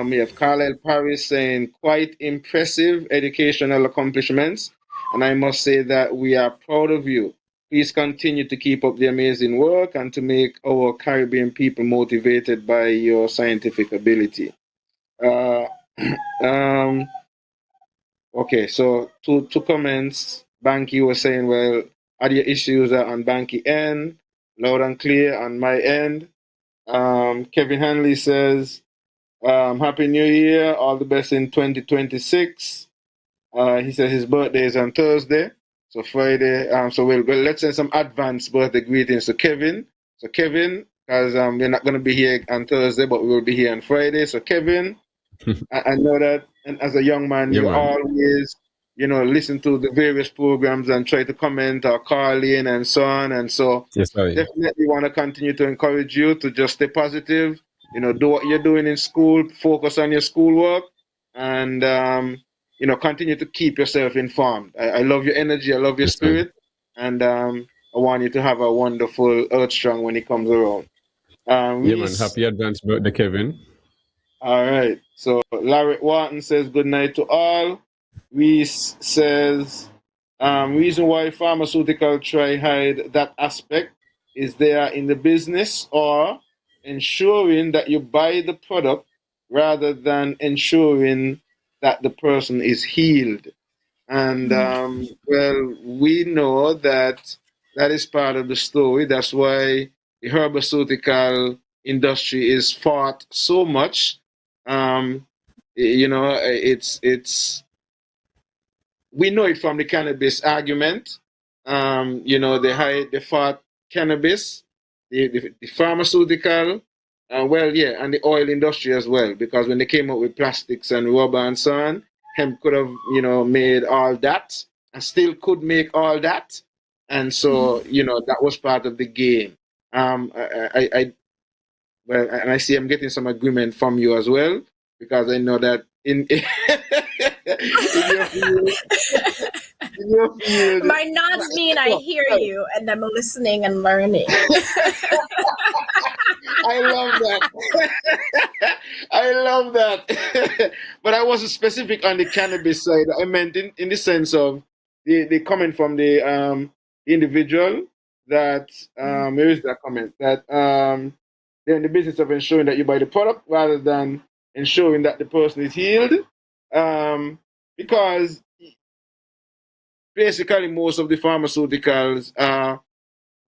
We have Carlisle Paris saying quite impressive educational accomplishments, and I must say that we are proud of you. Please continue to keep up the amazing work and to make our Caribbean people motivated by your scientific ability. Uh, um, okay, so two comments. Bankie was saying, well, audio issues are on Bankie end, loud and clear on my end. Kevin Hanley says, Happy New Year, all the best in 2026. He says his birthday is on Thursday, so Friday. So let's send some advance birthday greetings to Kevin. So Kevin, because we're not going to be here on Thursday, but we will be here on Friday. So Kevin, I know that, and as a young man, Yeah, you man. always, listen to the various programs and try to comment or call in and so on. And so Yes, sorry. definitely want to continue to encourage you to just stay positive, do what you're doing in school, focus on your schoolwork, and, continue to keep yourself informed. I love your energy, I love your Yes, man. spirit, and I want you to have a wonderful Earth Strong when it comes around. Yeah, man. Happy advance birthday, Kevin. All right. So Larry Wharton says good night to all. Reese says reason why pharmaceutical try hide that aspect is they are in the business or ensuring that you buy the product rather than ensuring that the person is healed. And well, we know that that is part of the story. That's why the pharmaceutical industry is fought so much. It's we know it from the cannabis argument. They fought cannabis, the pharmaceutical, and the oil industry as well. Because when they came up with plastics and rubber and so on, hemp could have, made all that and still could make all that. And so, that was part of the game. And I see I'm getting some agreement from you as well, because I know that in in your field, By nods mean I hear you and I'm listening and learning. I love that. I love that. But I wasn't specific on the cannabis side. I meant in the sense of the comment from the individual that where is that comment? That they're in the business of ensuring that you buy the product rather than ensuring that the person is healed. Because basically most of the pharmaceuticals are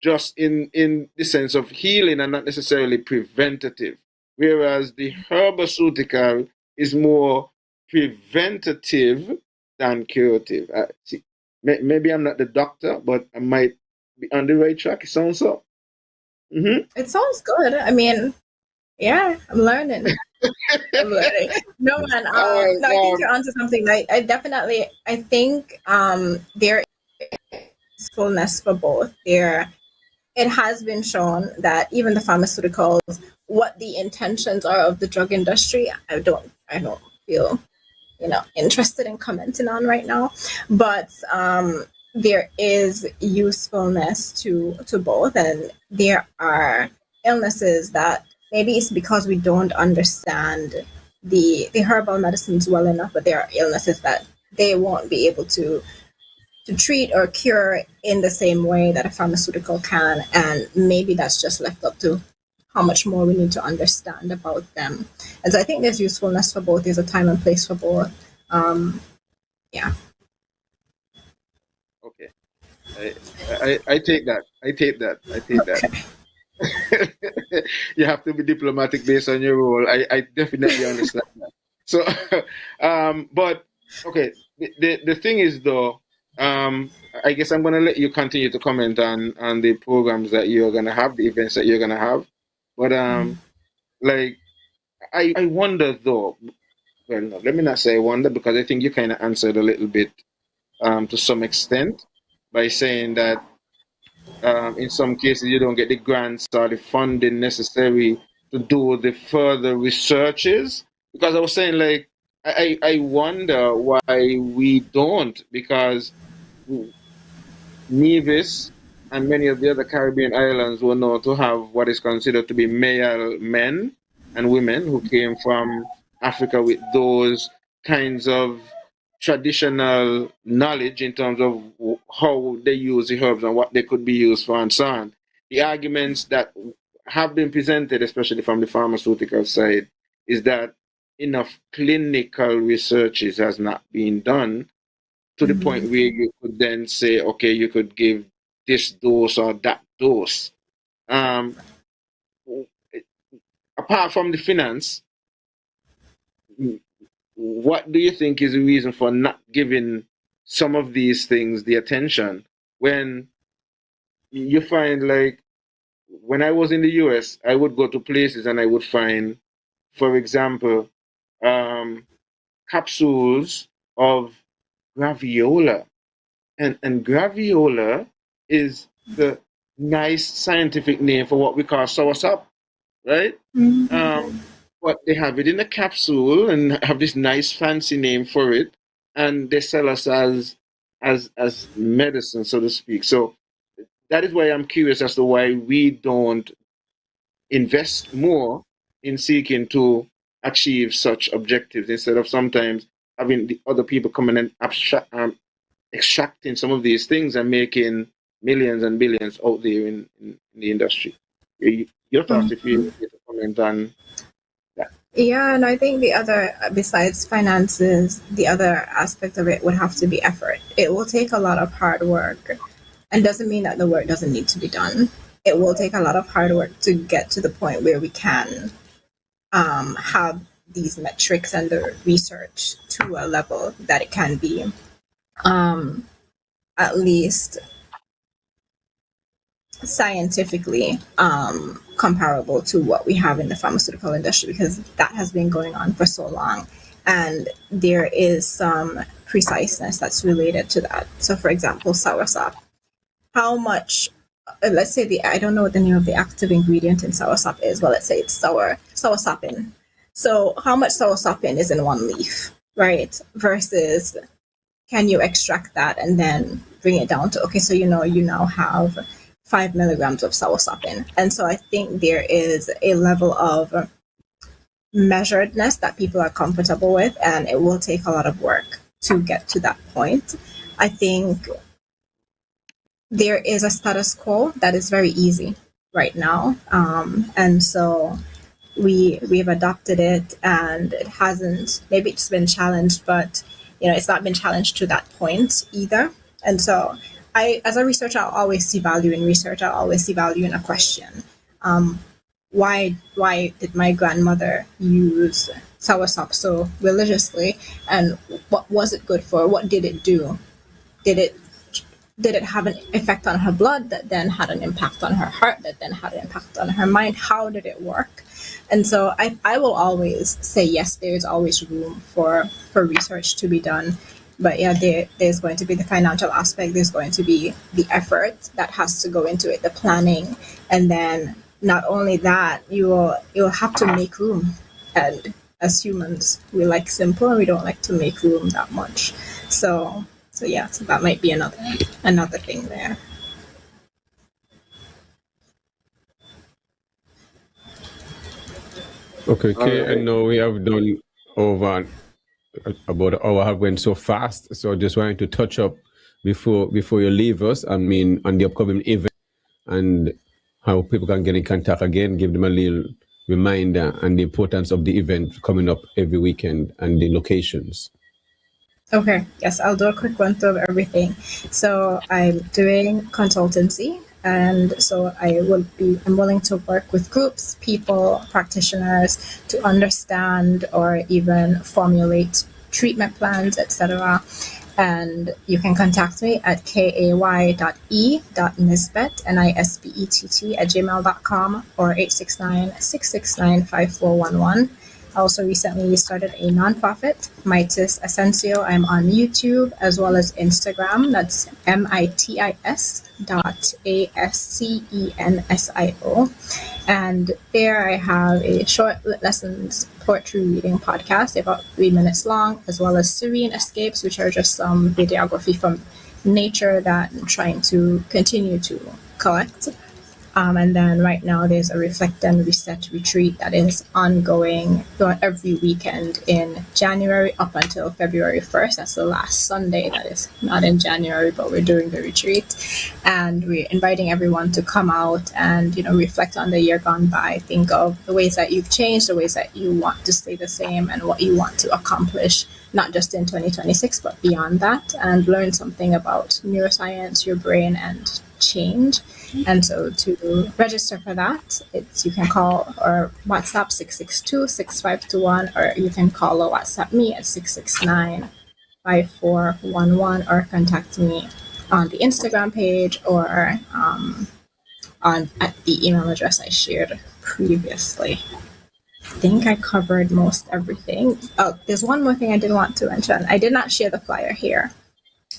just in the sense of healing and not necessarily preventative. Whereas the herbaceutical is more preventative than curative. Maybe I'm not the doctor, but I might be on the right track. It sounds so. Mm-hmm. It sounds good. I mean, yeah, I'm learning. I'm learning. No, man. I think you're onto something. I think there is fullness for both. It has been shown that even the pharmaceuticals, what the intentions are of the drug industry, I don't feel interested in commenting on right now. But there is usefulness to both, and there are illnesses that maybe it's because we don't understand the herbal medicines well enough, but there are illnesses that they won't be able to treat or cure in the same way that a pharmaceutical can, and maybe that's just left up to how much more we need to understand about them. And so I think there's usefulness for both. There's a time and place for both. Yeah. Okay. I take that. I take that. You have to be diplomatic based on your role. I definitely understand that. So, but okay, the thing is though, I guess I'm gonna let you continue to comment on the programs that you're gonna have, the events that you're gonna have. But like I wonder though. Well, no, let me not say I wonder, because I think you kind of answered a little bit to some extent by saying that in some cases you don't get the grants or the funding necessary to do the further researches. Because I was saying, like, I wonder why we don't, because Nevis and many of the other Caribbean islands were known to have what is considered to be male men and women who came from Africa with those kinds of traditional knowledge in terms of how they use the herbs and what they could be used for and so on. The arguments that have been presented, especially from the pharmaceutical side, is that enough clinical researches has not been done to the point where you could then say, okay, you could give this dose or that dose. Apart from the finance, what do you think is the reason for not giving some of these things the attention when you find, like, when I was in the US, I would go to places and I would find, for example, capsules of graviola. And graviola is the nice scientific name for what we call soursop, right? But they have it in a capsule and have this nice fancy name for it, and they sell us as medicine, so to speak. So that is why I'm curious as to why we don't invest more in seeking to achieve such objectives instead of sometimes having the other people coming and extracting some of these things and making millions and billions out there in the industry. Your thoughts, if you get a comment on that? Yeah, and I think the other, besides finances, the other aspect of it would have to be effort. It will take a lot of hard work, and doesn't mean that the work doesn't need to be done. It will take a lot of hard work to get to the point where we can have these metrics and the research to a level that it can be at least scientifically comparable to what we have in the pharmaceutical industry, because that has been going on for so long, and there is some preciseness that's related to that. So, for example, soursop. How much? Let's say I don't know what the name of the active ingredient in soursop is. Well, let's say it's soursopin. So, how much soursopin is in one leaf, right? Versus, can you extract that and then bring it down to, okay, so you now have 5 milligrams of soursopin. And so I think there is a level of measuredness that people are comfortable with, and it will take a lot of work to get to that point. I think there is a status quo that is very easy right now. And so we've adopted it, and it hasn't, maybe it's been challenged, but it's not been challenged to that point either. And so as a researcher, I'll always see value in research. I'll always see value in a question. Why did my grandmother use soursop so religiously, and what was it good for? What did it do? Did it have an effect on her blood that then had an impact on her heart, that then had an impact on her mind? How did it work? And so I will always say yes, there's always room for research to be done. But yeah, there's going to be the financial aspect, there's going to be the effort that has to go into it, the planning. And then not only that, you'll have to make room. And as humans, we like simple, and we don't like to make room that much. So that might be another thing there. Okay, and now we have done over about an hour. Have went so fast, so just wanted to touch up before you leave us. I mean, on the upcoming event and how people can get in contact again. Give them a little reminder and the importance of the event coming up every weekend and the locations. Okay, yes, I'll do a quick run through of everything. So I'm doing consultancy, and so I'm willing to work with groups, people, practitioners to understand or even formulate treatment plans, etc. And you can contact me at kay.e.nisbett, nisbett @gmail.com, or 869-669-5411. I also recently started a nonprofit, Mitis Ascensio. I'm on YouTube as well as Instagram. That's MITIS.ASCENSIO. And there I have a short lessons poetry reading podcast, about 3 minutes long, as well as Serene Escapes, which are just some videography from nature that I'm trying to continue to collect. And then right now there's a Reflect and Reset retreat that is ongoing every weekend in January up until February 1st. That's the last Sunday that is not in January, but we're doing the retreat. And we're inviting everyone to come out and, reflect on the year gone by. Think of the ways that you've changed, the ways that you want to stay the same, and what you want to accomplish, not just in 2026, but beyond that, and learn something about neuroscience, your brain, and change. And so to register for that, you can call or WhatsApp 662-6521, or you can call or WhatsApp me at 669-5411, or contact me on the Instagram page or at the email address I shared previously. I think I covered most everything. Oh, there's one more thing I did want to mention. I did not share the flyer here,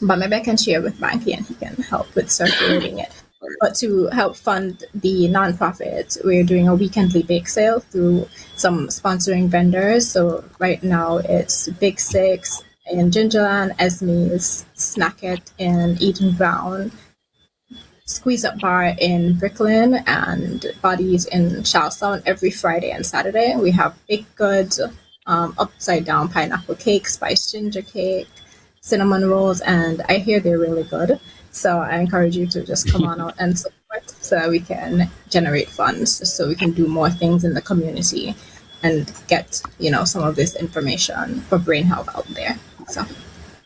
but maybe I can share with Bankie and he can help with circulating it. But to help fund the nonprofit, we're doing a weekendly bake sale through some sponsoring vendors. So right now it's Big Six in Gingerland, Esme's Snacket in Eden Brown, Squeeze Up Bar in Brooklyn, and Bodies in Charlestown every Friday and Saturday. We have baked goods, upside down pineapple cake, spiced ginger cake, cinnamon rolls, and I hear they're really good. So I encourage you to just come on out and support so that we can generate funds, so we can do more things in the community and get, some of this information for brain health out there. So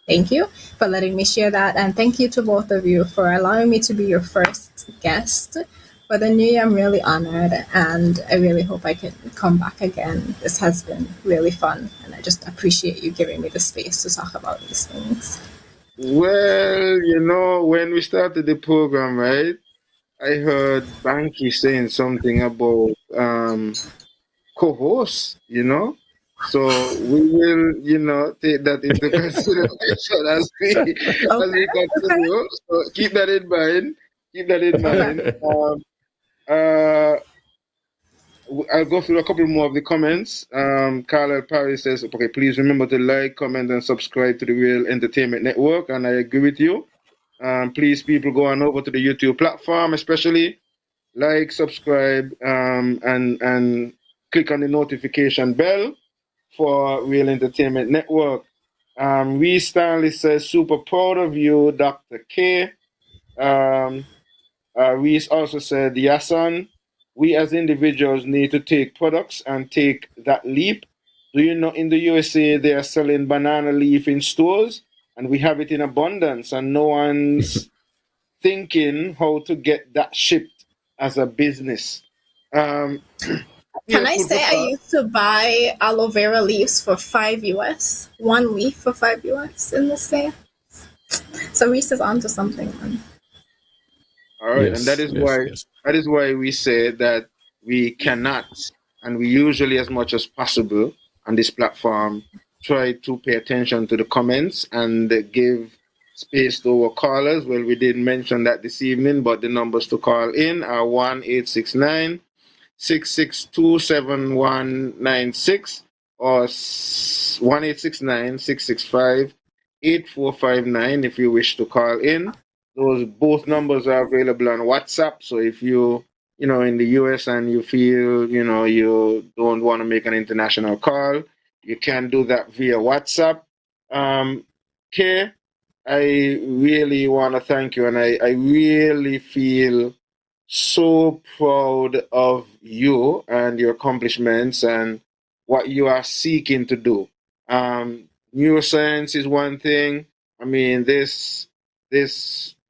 thank you for letting me share that. And thank you to both of you for allowing me to be your first guest for the new year. I'm really honored, and I really hope I can come back again. This has been really fun, and I just appreciate you giving me the space to talk about these things. Well, when we started the program, right, I heard Bankie saying something about co-hosts, so we will, take that into consideration as we continue. So keep that in mind. I'll go through a couple more of the comments. Carl Paris says, okay, please remember to like, comment, and subscribe to the Real Entertainment Network. And I agree with you. Please, people, go on over to the YouTube platform, especially like, subscribe, and click on the notification bell for Real Entertainment Network. Reese Stanley says, super proud of you, Dr. K. Reese also said, Yahsonn, we as individuals need to take products and take that leap. Do you know in the USA they are selling banana leaf in stores, and we have it in abundance, and no one's thinking how to get that shipped as a business. Can I say I used to buy aloe vera leaves for $5 US, one leaf for $5 US in the States. So Reese is onto something. All right, yes, and that is why we say that we cannot, and we usually, as much as possible on this platform, try to pay attention to the comments and give space to our callers. Well, we didn't mention that this evening, but the numbers to call in are 1-869-662-7196 or 1-869-665-8459 if you wish to call in. Both numbers are available on WhatsApp. So if you in the US and you feel, you don't want to make an international call, you can do that via WhatsApp. Kay, I really want to thank you, and I really feel so proud of you and your accomplishments and what you are seeking to do. Neuroscience is one thing. I mean, this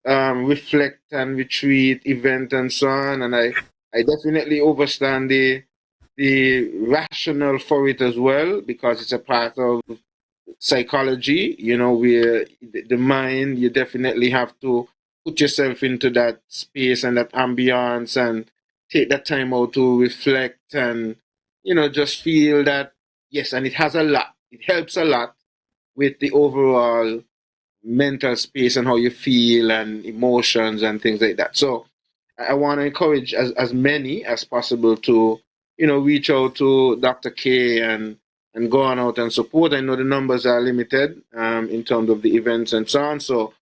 reflect and retreat event and so on, and I definitely understand the rationale for it as well, because it's a part of psychology. Where the mind, you definitely have to put yourself into that space and that ambiance and take that time out to reflect and just feel that, yes, and it helps a lot with the overall mental space and how you feel and emotions and things like that. So I want to encourage as many as possible to reach out to Dr. K and go on out and support. I know the numbers are limited in terms of the events and so on. So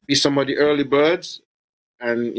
be some of the early birds and,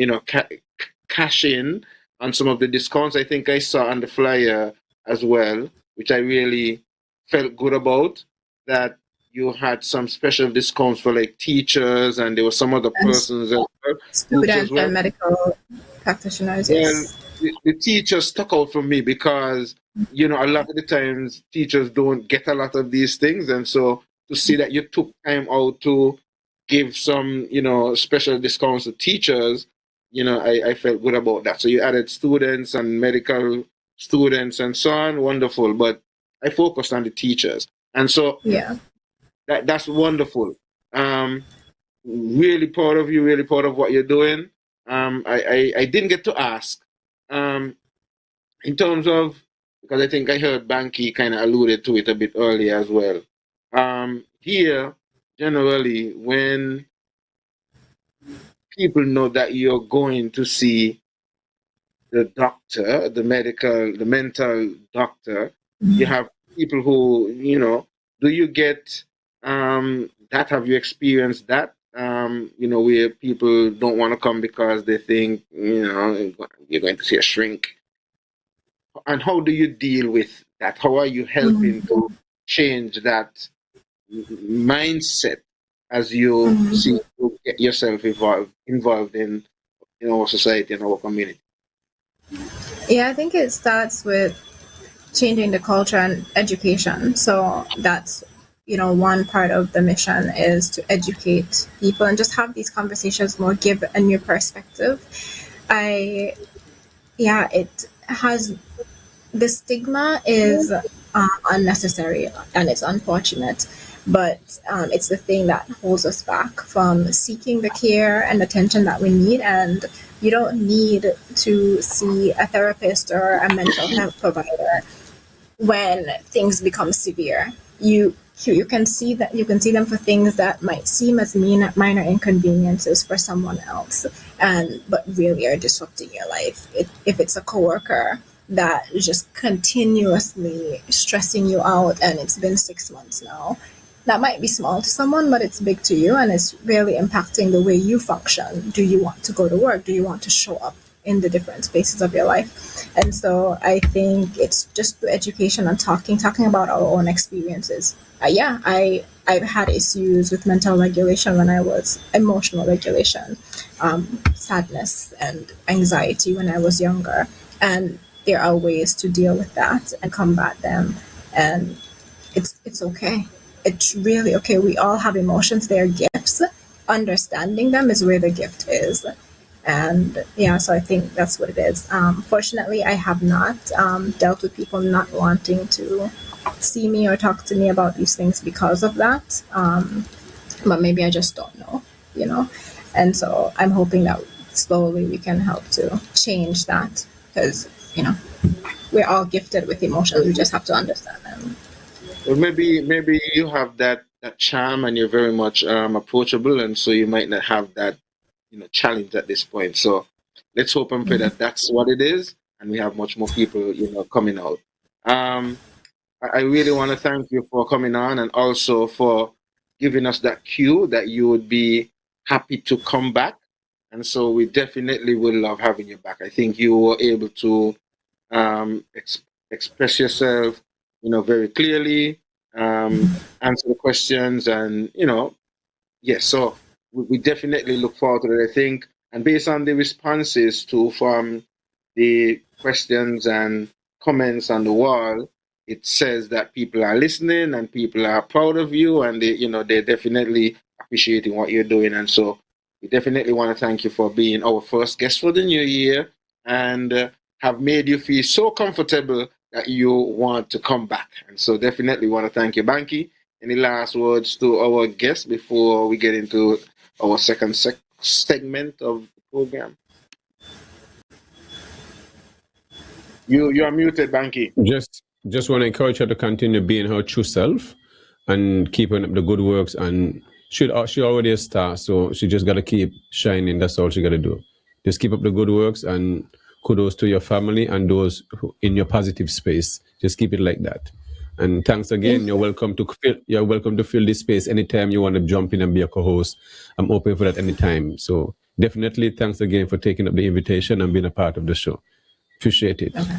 cash in on some of the discounts I think I saw on the flyer as well, which I really felt good about, that you had some special discounts for like teachers, and there were some other persons as well. Students and medical practitioners, yes. Well, the teachers stuck out for me because, a lot of the times teachers don't get a lot of these things. And so to see that you took time out to give some, special discounts to teachers, I felt good about that. So you added students and medical students and so on, wonderful. But I focused on the teachers. And so that's wonderful. Really proud of you, really proud of what you're doing. I didn't get to ask, in terms of, because I think I heard Bankie kind of alluded to it a bit earlier as well. Here, generally, when people know that you're going to see the doctor, the mental doctor, you have people who, do you get that? Have you experienced that? Where people don't want to come because they think, you're going to see a shrink. And how do you deal with that? How are you helping to change that mindset as you see to get yourself involved in our society and our community? Yeah, I think it starts with changing the culture and education. So that's one part of the mission is to educate people and just have these conversations more, give a new perspective. It has, the stigma is unnecessary and it's unfortunate, but it's the thing that holds us back from seeking the care and attention that we need. And you don't need to see a therapist or a mental health provider when things become severe. You can see them for things that might seem as minor inconveniences for someone else, but really are disrupting your life. If it's a coworker that is just continuously stressing you out, and it's been 6 months now, that might be small to someone, but it's big to you, and it's really impacting the way you function. Do you want to go to work? Do you want to show up in the different spaces of your life? And so I think it's just the education and talking about our own experiences. I've had issues with mental regulation when I was emotional regulation, sadness and anxiety when I was younger. And there are ways to deal with that and combat them. And it's okay. It's really okay. We all have emotions. They are gifts. Understanding them is where the gift is. And so I think that's what it is. Fortunately, I have not dealt with people not wanting to see me or talk to me about these things because of that. But maybe I just don't know, And so I'm hoping that slowly we can help to change that, because, we're all gifted with emotions. We just have to understand them. Well, maybe you have that charm and you're very much approachable, and so you might not have that challenge at this point. So let's hope and pray that that's what it is, and we have much more people coming out. I really want to thank you for coming on, and also for giving us that cue that you would be happy to come back. And so we definitely will love having you back. I think you were able to express yourself very clearly, answer the questions, and yes, so we definitely look forward to it, I think. And based on the responses from the questions and comments on the wall, it says that people are listening and people are proud of you, and they're definitely appreciating what you're doing. And so we definitely want to thank you for being our first guest for the new year, and have made you feel so comfortable that you want to come back. And so definitely want to thank you. Bankie, any last words to our guests before we get into our second segment of the program? You are muted, Bankie. Just want to encourage her to continue being her true self and keeping up the good works. And she already a star, so she just got to keep shining. That's all she got to do. Just keep up the good works, and kudos to your family and those in your positive space. Just keep it like that. And thanks again. You're welcome to fill this space anytime you want to jump in and be a co-host. I'm open for that anytime. So definitely thanks again for taking up the invitation and being a part of the show. Appreciate it. Okay.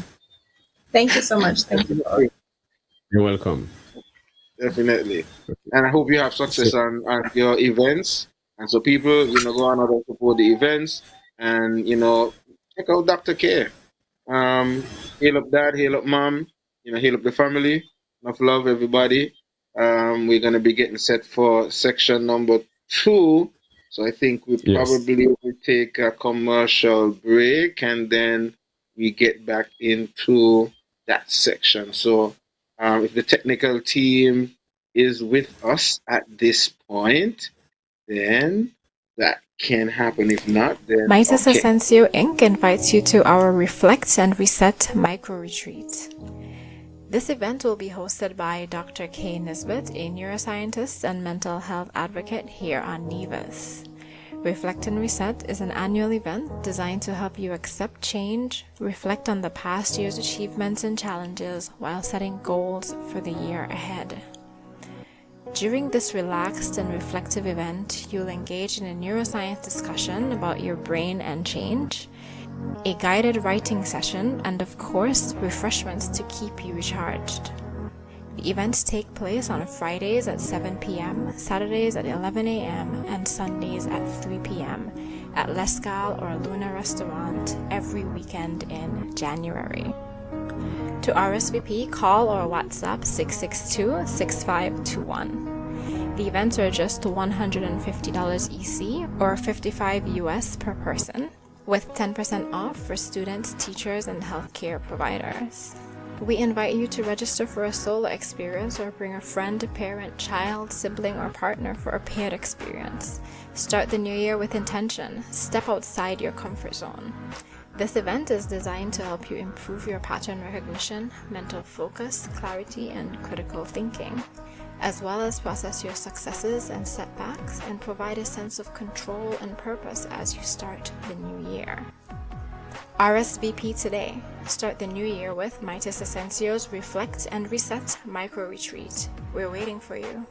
Thank you so much. Thank you both. You're welcome. Definitely. And I hope you have success on your events. And so people, go on and support the events and, check out Dr. K. Hail up dad, hail up mom, hail up the family. Enough love, everybody. We're going to be getting set for section number 2. So I think we probably will take a commercial break and then we get back into that section. So if the technical team is with us at this point, then that can happen. If not, then Mises Asensio Inc. invites you to our Reflect and Reset micro retreat. This event will be hosted by Dr. K. Nisbett, a neuroscientist and mental health advocate here on Nevis. Reflect and Reset is an annual event designed to help you accept change, reflect on the past year's achievements and challenges while setting goals for the year ahead. During this relaxed and reflective event, you'll engage in a neuroscience discussion about your brain and change, a guided writing session, and of course, refreshments to keep you recharged. The events take place on Fridays at 7 p.m., Saturdays at 11 a.m., and Sundays at 3 p.m. at L'Escale or Luna Restaurant every weekend in January. To RSVP, call or WhatsApp 662-6521. The events are just $150 EC or $55 US per person, with 10% off for students, teachers, and healthcare providers. We invite you to register for a solo experience or bring a friend, parent, child, sibling, or partner for a paired experience. Start the new year with intention. Step outside your comfort zone. This event is designed to help you improve your pattern recognition, mental focus, clarity, and critical thinking, as well as process your successes and setbacks and provide a sense of control and purpose as you start the new year. RSVP today. Start the new year with Mitis Asensio's Reflect and Reset micro retreat. We're waiting for you.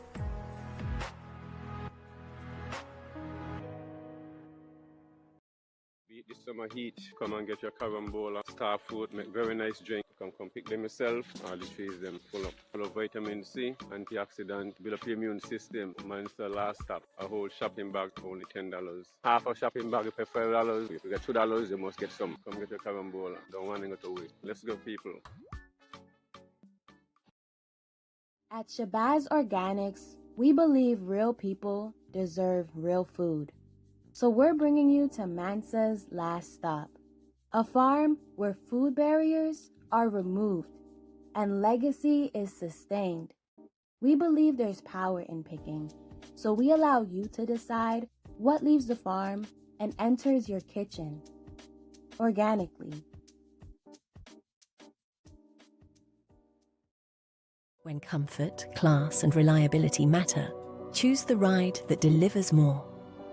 Beat the summer heat. Come and get your carambola, star fruit, make very nice drink. Come pick them yourself. All the trees them full of vitamin C, antioxidant, build up your immune system. Mine's the last stop. A whole shopping bag only $10. Half a shopping bag you pay $5. If you get $2, you must get some. Come get your carambola. Don't want to go to wait. Let's go, people. At Shabazz Organics, we believe real people deserve real food. So we're bringing you to Mansa's Last Stop, a farm where food barriers are removed and legacy is sustained. We believe there's power in picking, so we allow you to decide what leaves the farm and enters your kitchen organically. When comfort, class, and reliability matter, choose the ride that delivers more.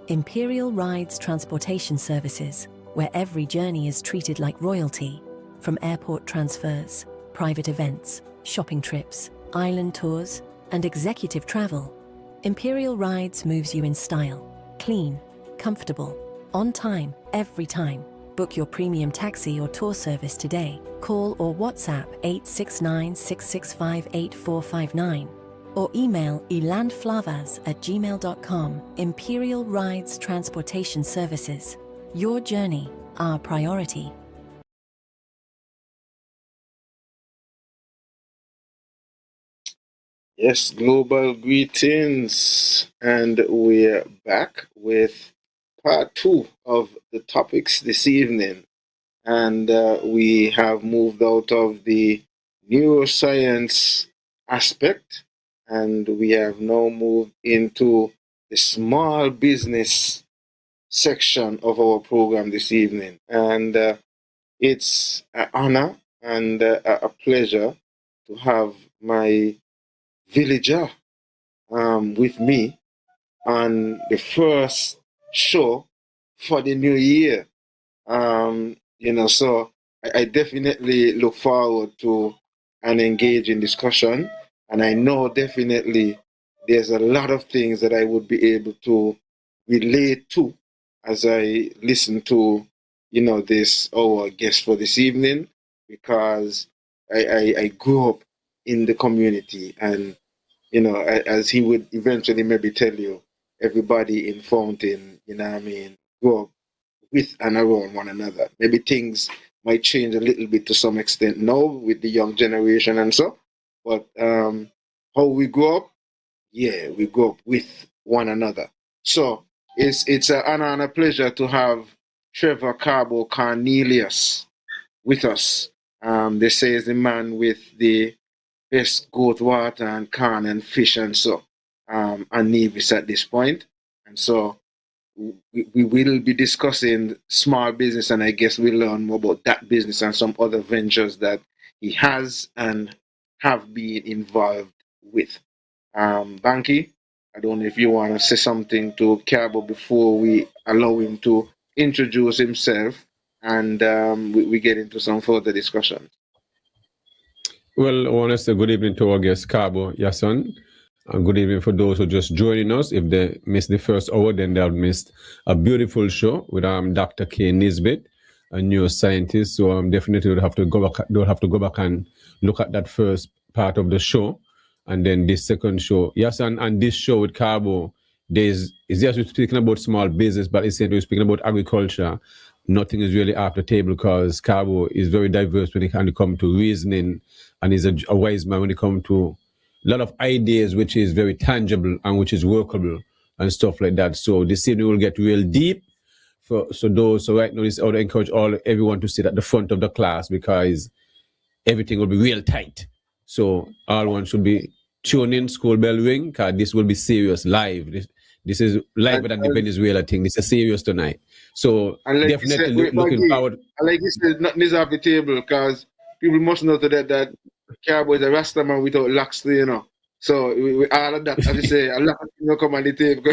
Imperial Rides Transportation Services, where every journey is treated like royalty, from airport transfers, private events, shopping trips, island tours, and executive travel. Imperial Rides moves you in style, clean, comfortable, on time, every time. Book your premium taxi or tour service today. Call or WhatsApp 869-665-8459 or email elandflavas@gmail.com. Imperial Rides Transportation Services. Your journey, our priority. Yes, global greetings. And we're back with part 2 of the topics this evening. And we have moved out of the neuroscience aspect, and we have now moved into the small business section of our program this evening. And it's an honor and a pleasure to have my villager with me on the first show for the new year. So I definitely look forward to an engaging discussion. And I know definitely there's a lot of things that I would be able to relate to as I listen to, this our guest for this evening, because I grew up in the community, and as he would eventually maybe tell you, everybody in Fountain, grew up with and around one another. Maybe things might change a little bit to some extent now with the young generation and so, but how we grew up, yeah, we grew up with one another. So it's an honor and a pleasure to have Trevor Carbo Cornelius with us. They say he's the man with the best goat water and corn and fish and so, and Nevis at this point. And so we will be discussing small business, and I guess we'll learn more about that business and some other ventures that he has and have been involved with. Bankie, I don't know if you want to say something to Carbo before we allow him to introduce himself, and we get into some further discussion. Well, I want to say good evening to our guest, Carbo, Yahsonn. And good evening for those who are just joining us. If they missed the first hour, then they have missed a beautiful show with Dr. K. Nisbett, a neuroscientist. So definitely would have to go back and look at that first part of the show, and then this second show. Yahsonn, and this show with Carbo, is just speaking about small business, but it's we're speaking about agriculture. Nothing is really off the table because Carbo is very diverse when it comes to reasoning, and is a wise man when it comes to a lot of ideas, which is very tangible and which is workable and stuff like that. So this evening we'll get real deep. So right now, I would encourage everyone to sit at the front of the class because everything will be real tight. So all one should be tune in, school bell ring, because this will be serious live. This is live than the Venezuela thing. This is serious tonight. So definitely looking forward. I like you said, nothing is off the table because people must know that Carbo is a Rasta man without locks, So we all of that, as you say, a lot of things will come on the table.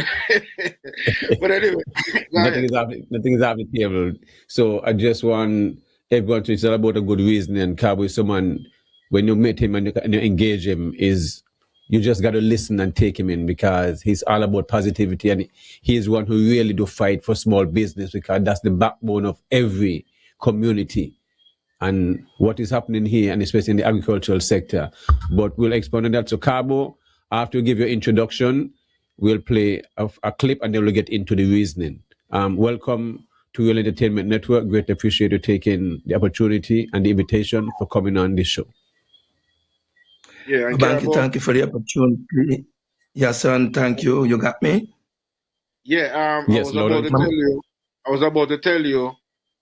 But anyway, nothing is off the table. So I just want everyone to, it's all about a good reason. And Carbo is someone, when you meet him and you engage him, you just got to listen and take him in because he's all about positivity, and he's one who really do fight for small business because that's the backbone of every community. And what is happening here, and especially in the agricultural sector. But we'll expand on that. So Carbo, after you give your introduction, we'll play a clip and then we'll get into the reasoning. Welcome to Real Entertainment Network. Great appreciate you taking the opportunity and the invitation for coming on this show. Yeah, Bankie, thank you for the opportunity. Yahsonn, thank you. You got me? Yeah, yes, I was about to tell you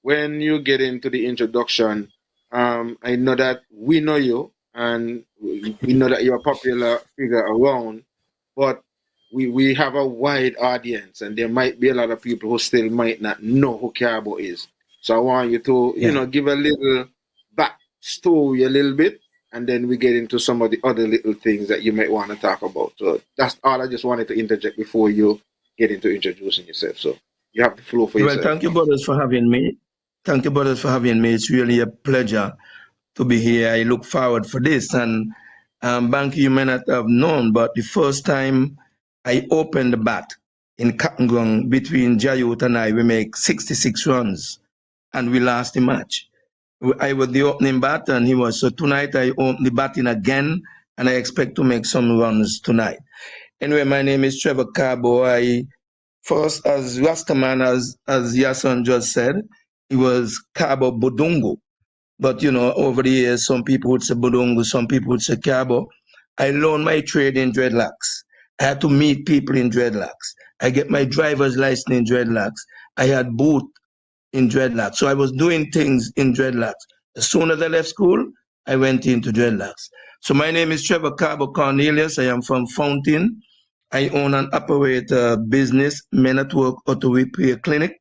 when you get into the introduction, I know that we know you and we know that you're a popular figure around, but we have a wide audience and there might be a lot of people who still might not know who Carbo is. So I want you to, give a little backstory a little bit, and then we get into some of the other little things that you might want to talk about. So that's all I just wanted to interject before you get into introducing yourself. So you have the floor for yourself. Well, thank you, brothers, for having me. Thank you, brothers, for having me. It's really a pleasure to be here. I look forward for this. And Bankie, you may not have known, but the first time I opened the bat in Kattengong between Jayut and I, we make 66 runs, and we lost the match. I was the opening bat, and he was. So tonight I open the batting again, and I expect to make some runs tonight. Anyway, my name is Trevor Carbo. I first, as Rastaman, as Yahsonn just said, it was Carbo Budungu. But, over the years, some people would say Budungu, some people would say Carbo. I learned my trade in dreadlocks. I had to meet people in dreadlocks. I get my driver's license in dreadlocks. I had boot in dreadlocks. So I was doing things in dreadlocks. As soon as I left school, I went into dreadlocks. So my name is Trevor Carbo Cornelius. I am from Fountain. I own and operate a business, Men at Work Auto Repair Clinic.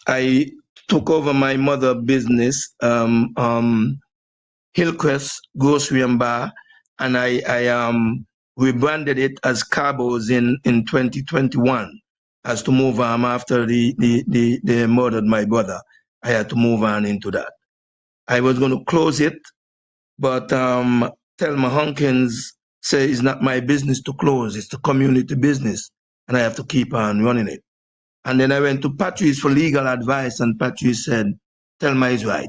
I took over my mother's business, Hillcrest Grocery and Bar, and I rebranded it as Carbo's in 2021. As to move on after they murdered my brother. I had to move on into that. I was going to close it, but 10 Thelma Hunkins say it's not my business to close, it's the community business, and I have to keep on running it. And then I went to Patrice for legal advice, and Patrice said, Thelma is right.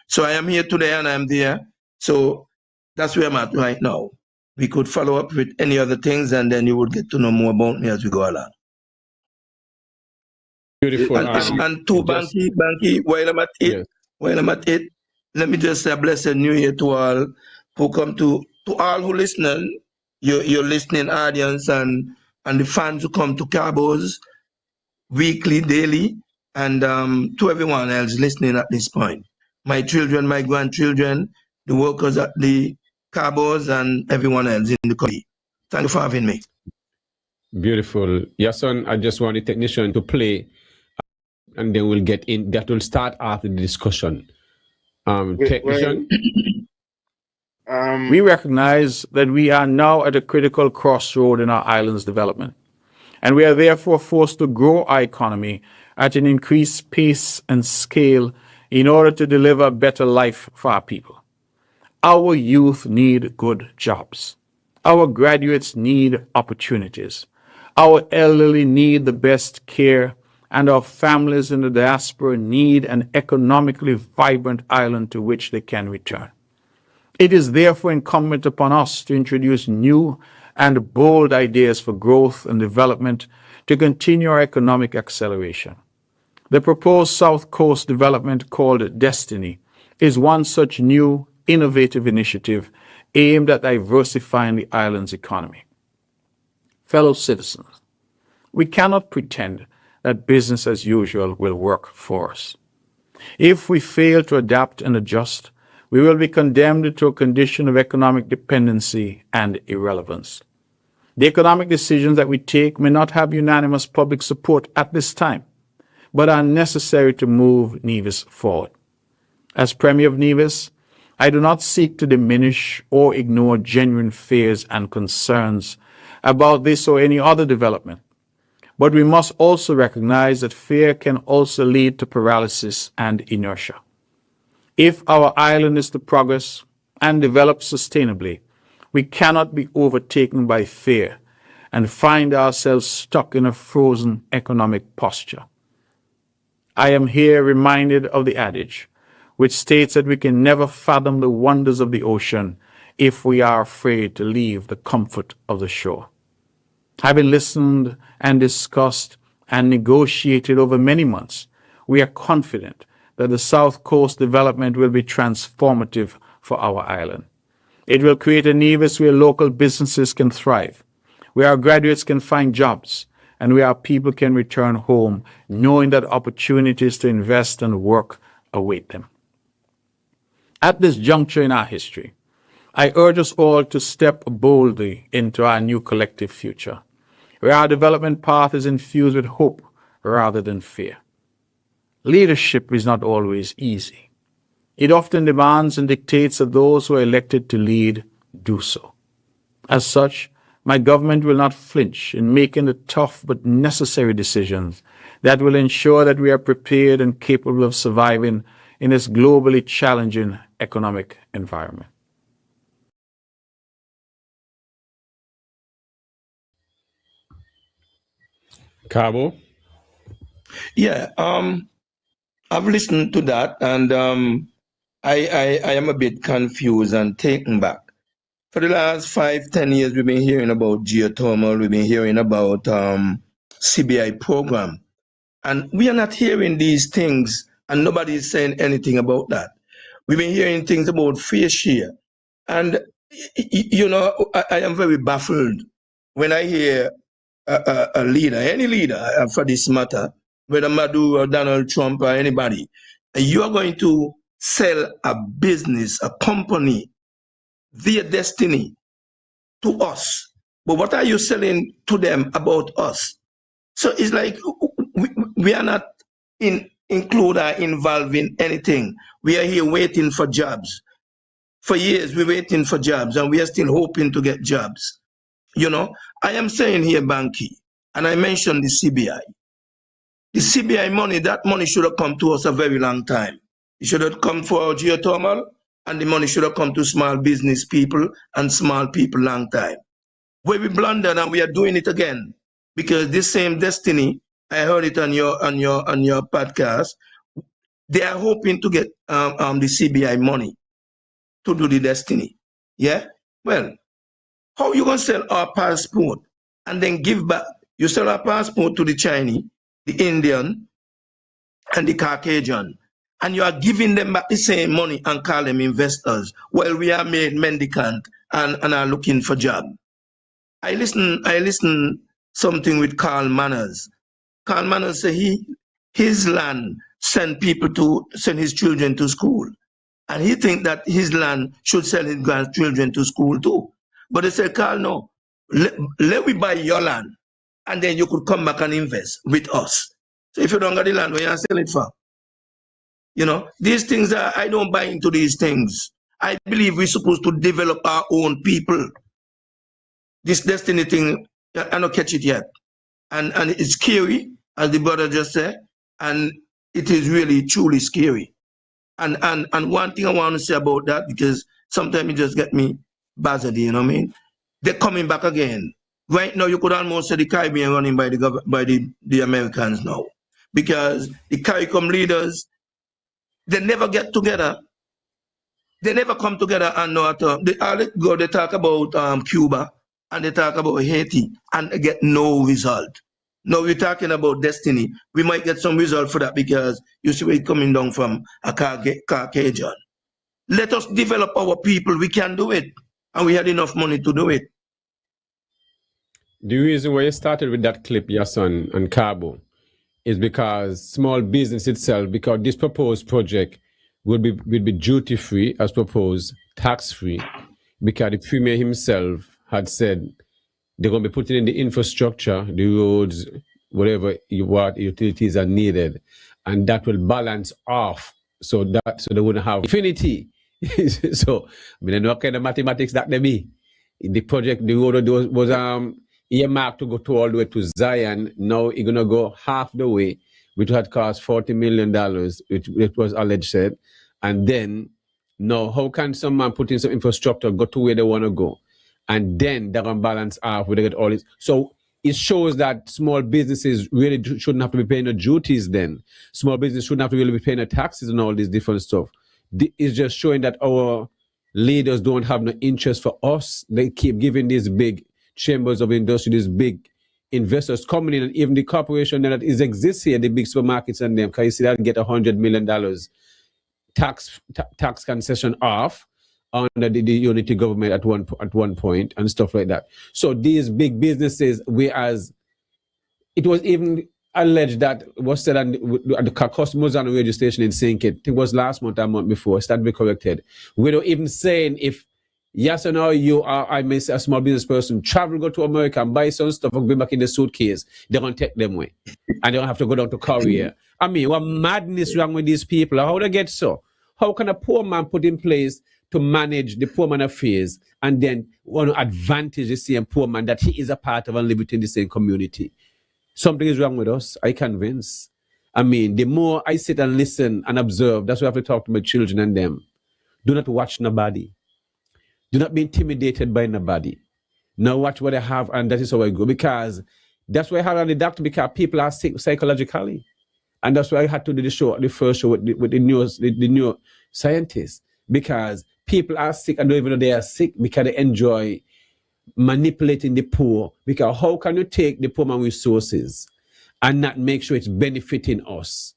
So I am here today and I'm there. So that's where I'm at right now. We could follow up with any other things, and then you would get to know more about me as we go along. Beautiful. And to Bankie, while I'm at it, let me just say a blessed new year to all who come to all who listening, your listening audience and the fans who come to Carbo's weekly, daily, and to everyone else listening at this point. My children, my grandchildren, the workers at the Carbo's, and everyone else in the community. Thank you for having me. Beautiful. Yahsonn, I just want the technician to play, and then we'll get in. That will start after the discussion. Technician? We recognize that we are now at a critical crossroad in our island's development, and we are therefore forced to grow our economy at an increased pace and scale in order to deliver a better life for our people. Our youth need good jobs. Our graduates need opportunities. Our elderly need the best care, and our families in the diaspora need an economically vibrant island to which they can return. It is therefore incumbent upon us to introduce new and bold ideas for growth and development to continue our economic acceleration. The proposed South Coast development, called Destiny, is one such new, innovative initiative aimed at diversifying the island's economy. Fellow citizens, we cannot pretend that business as usual will work for us. If we fail to adapt and adjust, we will be condemned to a condition of economic dependency and irrelevance. The economic decisions that we take may not have unanimous public support at this time, but are necessary to move Nevis forward. As Premier of Nevis, I do not seek to diminish or ignore genuine fears and concerns about this or any other development, but we must also recognize that fear can also lead to paralysis and inertia. If our island is to progress and develop sustainably, we cannot be overtaken by fear and find ourselves stuck in a frozen economic posture. I am here reminded of the adage, which states that we can never fathom the wonders of the ocean if we are afraid to leave the comfort of the shore. Having listened and discussed and negotiated over many months, we are confident that the South Coast development will be transformative for our island. It will create a Nevis where local businesses can thrive, where our graduates can find jobs, and where our people can return home knowing that opportunities to invest and work await them. At this juncture in our history, I urge us all to step boldly into our new collective future, where our development path is infused with hope rather than fear. Leadership is not always easy. It often demands and dictates that those who are elected to lead do so. As such, my government will not flinch in making the tough but necessary decisions that will ensure that we are prepared and capable of surviving in this globally challenging economic environment. Carbo? Yeah, I've listened to that, and I am a bit confused and taken back. For the last 5-10 years, we've been hearing about geothermal, we've been hearing about CBI program, and we are not hearing these things, and nobody is saying anything about that. We've been hearing things about fair share, and you know, I am very baffled when I hear a leader, any leader for this matter, whether Maduro or Donald Trump or anybody, you are going to sell a business, a company, their destiny to us. But what are you selling to them about us? So it's like we are not include or involved in anything. We are here waiting for jobs. For years, we're waiting for jobs, and we are still hoping to get jobs. You know, I am saying here, Bankie, and I mentioned the CBI. The CBI money, that money should have come to us a very long time. It should have come for our geothermal. and the money should have come to small business people and small people long time. Where we blundered and we are doing it again because this same destiny, I heard it on your podcast. They are hoping to get the CBI money to do the destiny. Yeah. Well, how you gonna sell our passport and then give back? You sell our passport to the Chinese, the Indian, and the Caucasian, and you are giving them back the same money and call them investors while we are made mendicant and are looking for job. I listen something with Karl Manners. Karl Manners say his land send his children to school. And he think that his land should send his grandchildren to school too. But they say, Carl, no, let we buy your land and then you could come back and invest with us. So if you don't got the land, where you sell it for? You know, these things I don't buy into these things. I believe we're supposed to develop our own people. This destiny thing, I don't catch it yet. And it's scary, as the brother just said, and it is really, truly scary. And one thing I want to say about that, because sometimes it just get me buzzed, you know what I mean? They're coming back again. Right now, you could almost say the Caribbean running by the Americans now. Because the CARICOM leaders, they never get together. They never come together and know how to. They talk about Cuba and they talk about Haiti and they get no result. Now we're talking about destiny. We might get some result for that because you see we're coming down from a Caucasian. Let us develop our people. We can do it. And we had enough money to do it. The reason why you started with that clip, Yahsonn and Carbo, is because small business itself, because this proposed project will be duty-free as proposed, tax-free, because the Premier himself had said they're going to be putting in the infrastructure, the roads, whatever utilities are needed, and that will balance off so they wouldn't have infinity. So, I mean, I know what kind of mathematics that they be. The project, the road was earmarked to go to all the way to Zion. Now it's going to go half the way, which had cost $40 million, which was alleged said. And then, now, how can someone put in some infrastructure, go to where they want to go? And then they're going to balance off where they get all this. So it shows that small businesses really shouldn't have to be paying the duties then. Small business shouldn't have to really be paying the taxes and all this different stuff. It's just showing that our leaders don't have no interest for us. They keep giving these big chambers of industry, these big investors coming in, and even the corporation that exists here, the big supermarkets and them, because you see that get $100 million tax concession off under the unity government at one point and stuff like that. So these big businesses, it was even alleged that was said at the customers on the radio station in St. Kitts, it was last month or month before, it's that be corrected. We don't even saying if Yahsonn or you are, I may say, a small business person, travel, go to America and buy some stuff and bring back in the suitcase, they're going to take them away. And they don't have to go down to Korea. I mean, what madness wrong with these people? How do they get so? How can a poor man put in place to manage the poor man affairs and then want to advantage the same poor man that he is a part of and live within the same community? Something is wrong with us, I convince. I mean, the more I sit and listen and observe, that's why I have to talk to my children and them. Do not watch nobody. Do not be intimidated by nobody. Now watch what I have, and that is how I go. Because that's why I had on the doctor, because people are sick psychologically. And that's why I had to do the first show with the new scientists. Because people are sick and don't even know they are sick because they enjoy manipulating the poor. Because how can you take the poor man's resources and not make sure it's benefiting us?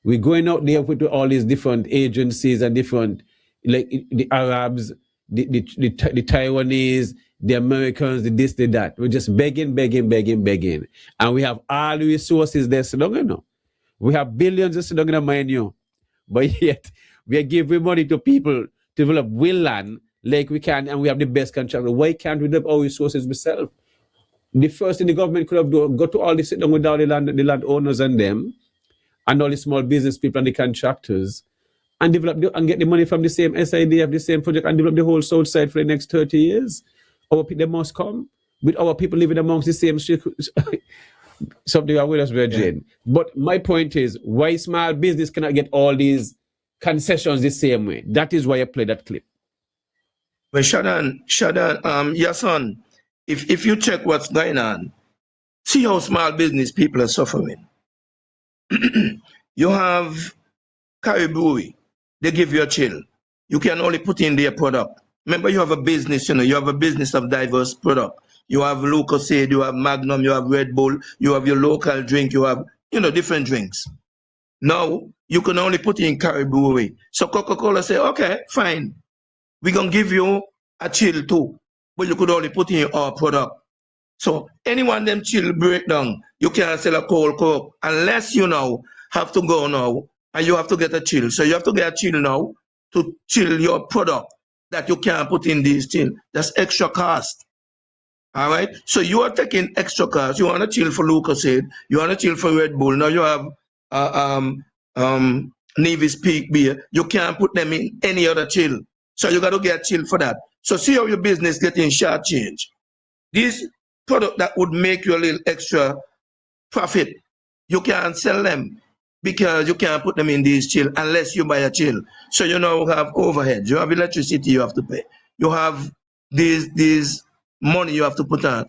We're going out there with all these different agencies and different, like the Arabs, the Taiwanese, the Americans, the this, the that. We're just begging. And we have all the resources there. So don't know. We have billions of don't know, mind you. But yet, we are giving money to people to develop will land like we can, and we have the best contractor. Why can't we develop our resources ourselves? The first thing the government could have done, go to all the sit down with all the landowners and them, and all the small business people and the contractors, and develop and get the money from the same SIDF, the same project, and develop the whole south side for the next 30 years. Our people must come with our people living amongst the same street. Something with us, Virgin. Yeah. But my point is, why small business cannot get all these concessions the same way. That is why you play that clip. Well, Shadan, Yahsonn, if you check what's going on, see how small business people are suffering. You have Carbo, they give you a chill. You can only put in their product. Remember, you have a business, you have a business of diverse product. You have Lucozade, you have Magnum, you have Red Bull, you have your local drink, you have, different drinks. Now, you can only put in Carbo. So Coca-Cola say, okay, fine. We're going to give you a chill too, but you could only put in our product. So anyone them chill break down, you can't sell a cold Coke unless you now have to go now and you have to get a chill. So you have to get a chill now to chill your product that you can't put in this chill. That's extra cost. All right. So you are taking extra cost. You want to chill for Lucozade, you want to chill for Red Bull. Now you have Nevis Peak beer. You can't put them in any other chill. So you got to get chill for that. So see how your business getting short change. These products that would make you a little extra profit, you can't sell them because you can't put them in these chill unless you buy a chill. So you now have overhead. You have electricity you have to pay. You have these money you have to put on.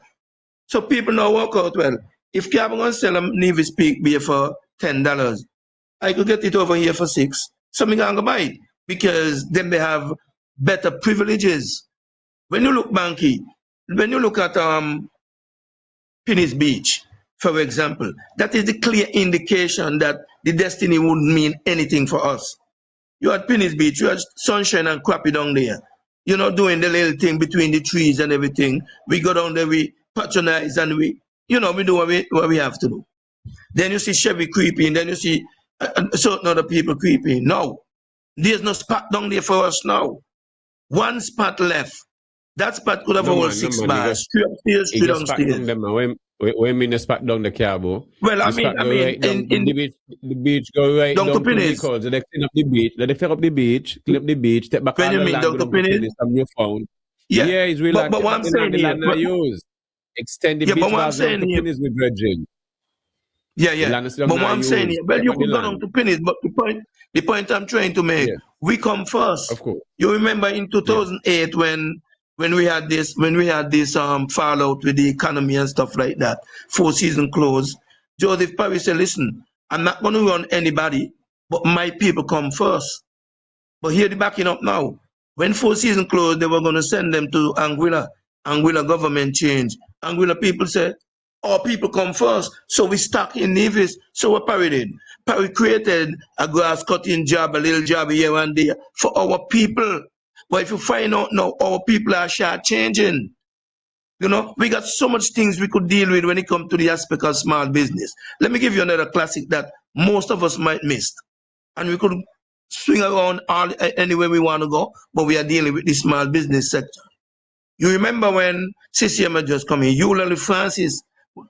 So people now work out, well, if Carbo going to sell a Nevis Peak beer for $10, I could get it over here for $6. So I'm going to buy it because then they have better privileges. When you look, Bankie, when you look at Penny's Beach, for example, that is the clear indication that the destiny wouldn't mean anything for us. You had Penny's Beach, you had sunshine and crappy down there. You know, doing the little thing between the trees and everything. We go down there, we patronize and we do what we have to do. Then you see Chevy creeping, then you see certain other people creeping. No, there's no spot down there for us now. One spot left. That spot could have all 6 bars. Straight upstairs, straight downstairs. When mean the spot down the Carbo? Well, I mean, the beach go right down to Penny's. So they clean up the beach, let they fill up the beach, clean up the beach, step back on the land down to Penny's from your phone. Yeah, it's really but what I'm saying here, extend the beach down to Penny's with dredging. Yeah. But what I'm saying here, well, you could go down to Penny's, but the point I'm trying to make, we come first. Of course. You remember in 2008 when we had this fallout with the economy and stuff like that, 4 seasons closed, Joseph Parry said, listen, I'm not going to run anybody, but my people come first. But here the backing up now. When 4 seasons closed, they were going to send them to Anguilla. Anguilla government change. Anguilla people said, our people come first. So we stuck in Nevis. So what Parry did? Parry created a grass cutting job, a little job here and there for our people. But if you find out now, our people are short changing. We got so much things we could deal with when it comes to the aspect of small business. Let me give you another classic that most of us might miss. And we could swing around anywhere we want to go, but we are dealing with the small business sector. You remember when CCM had just come in, Eulalie Francis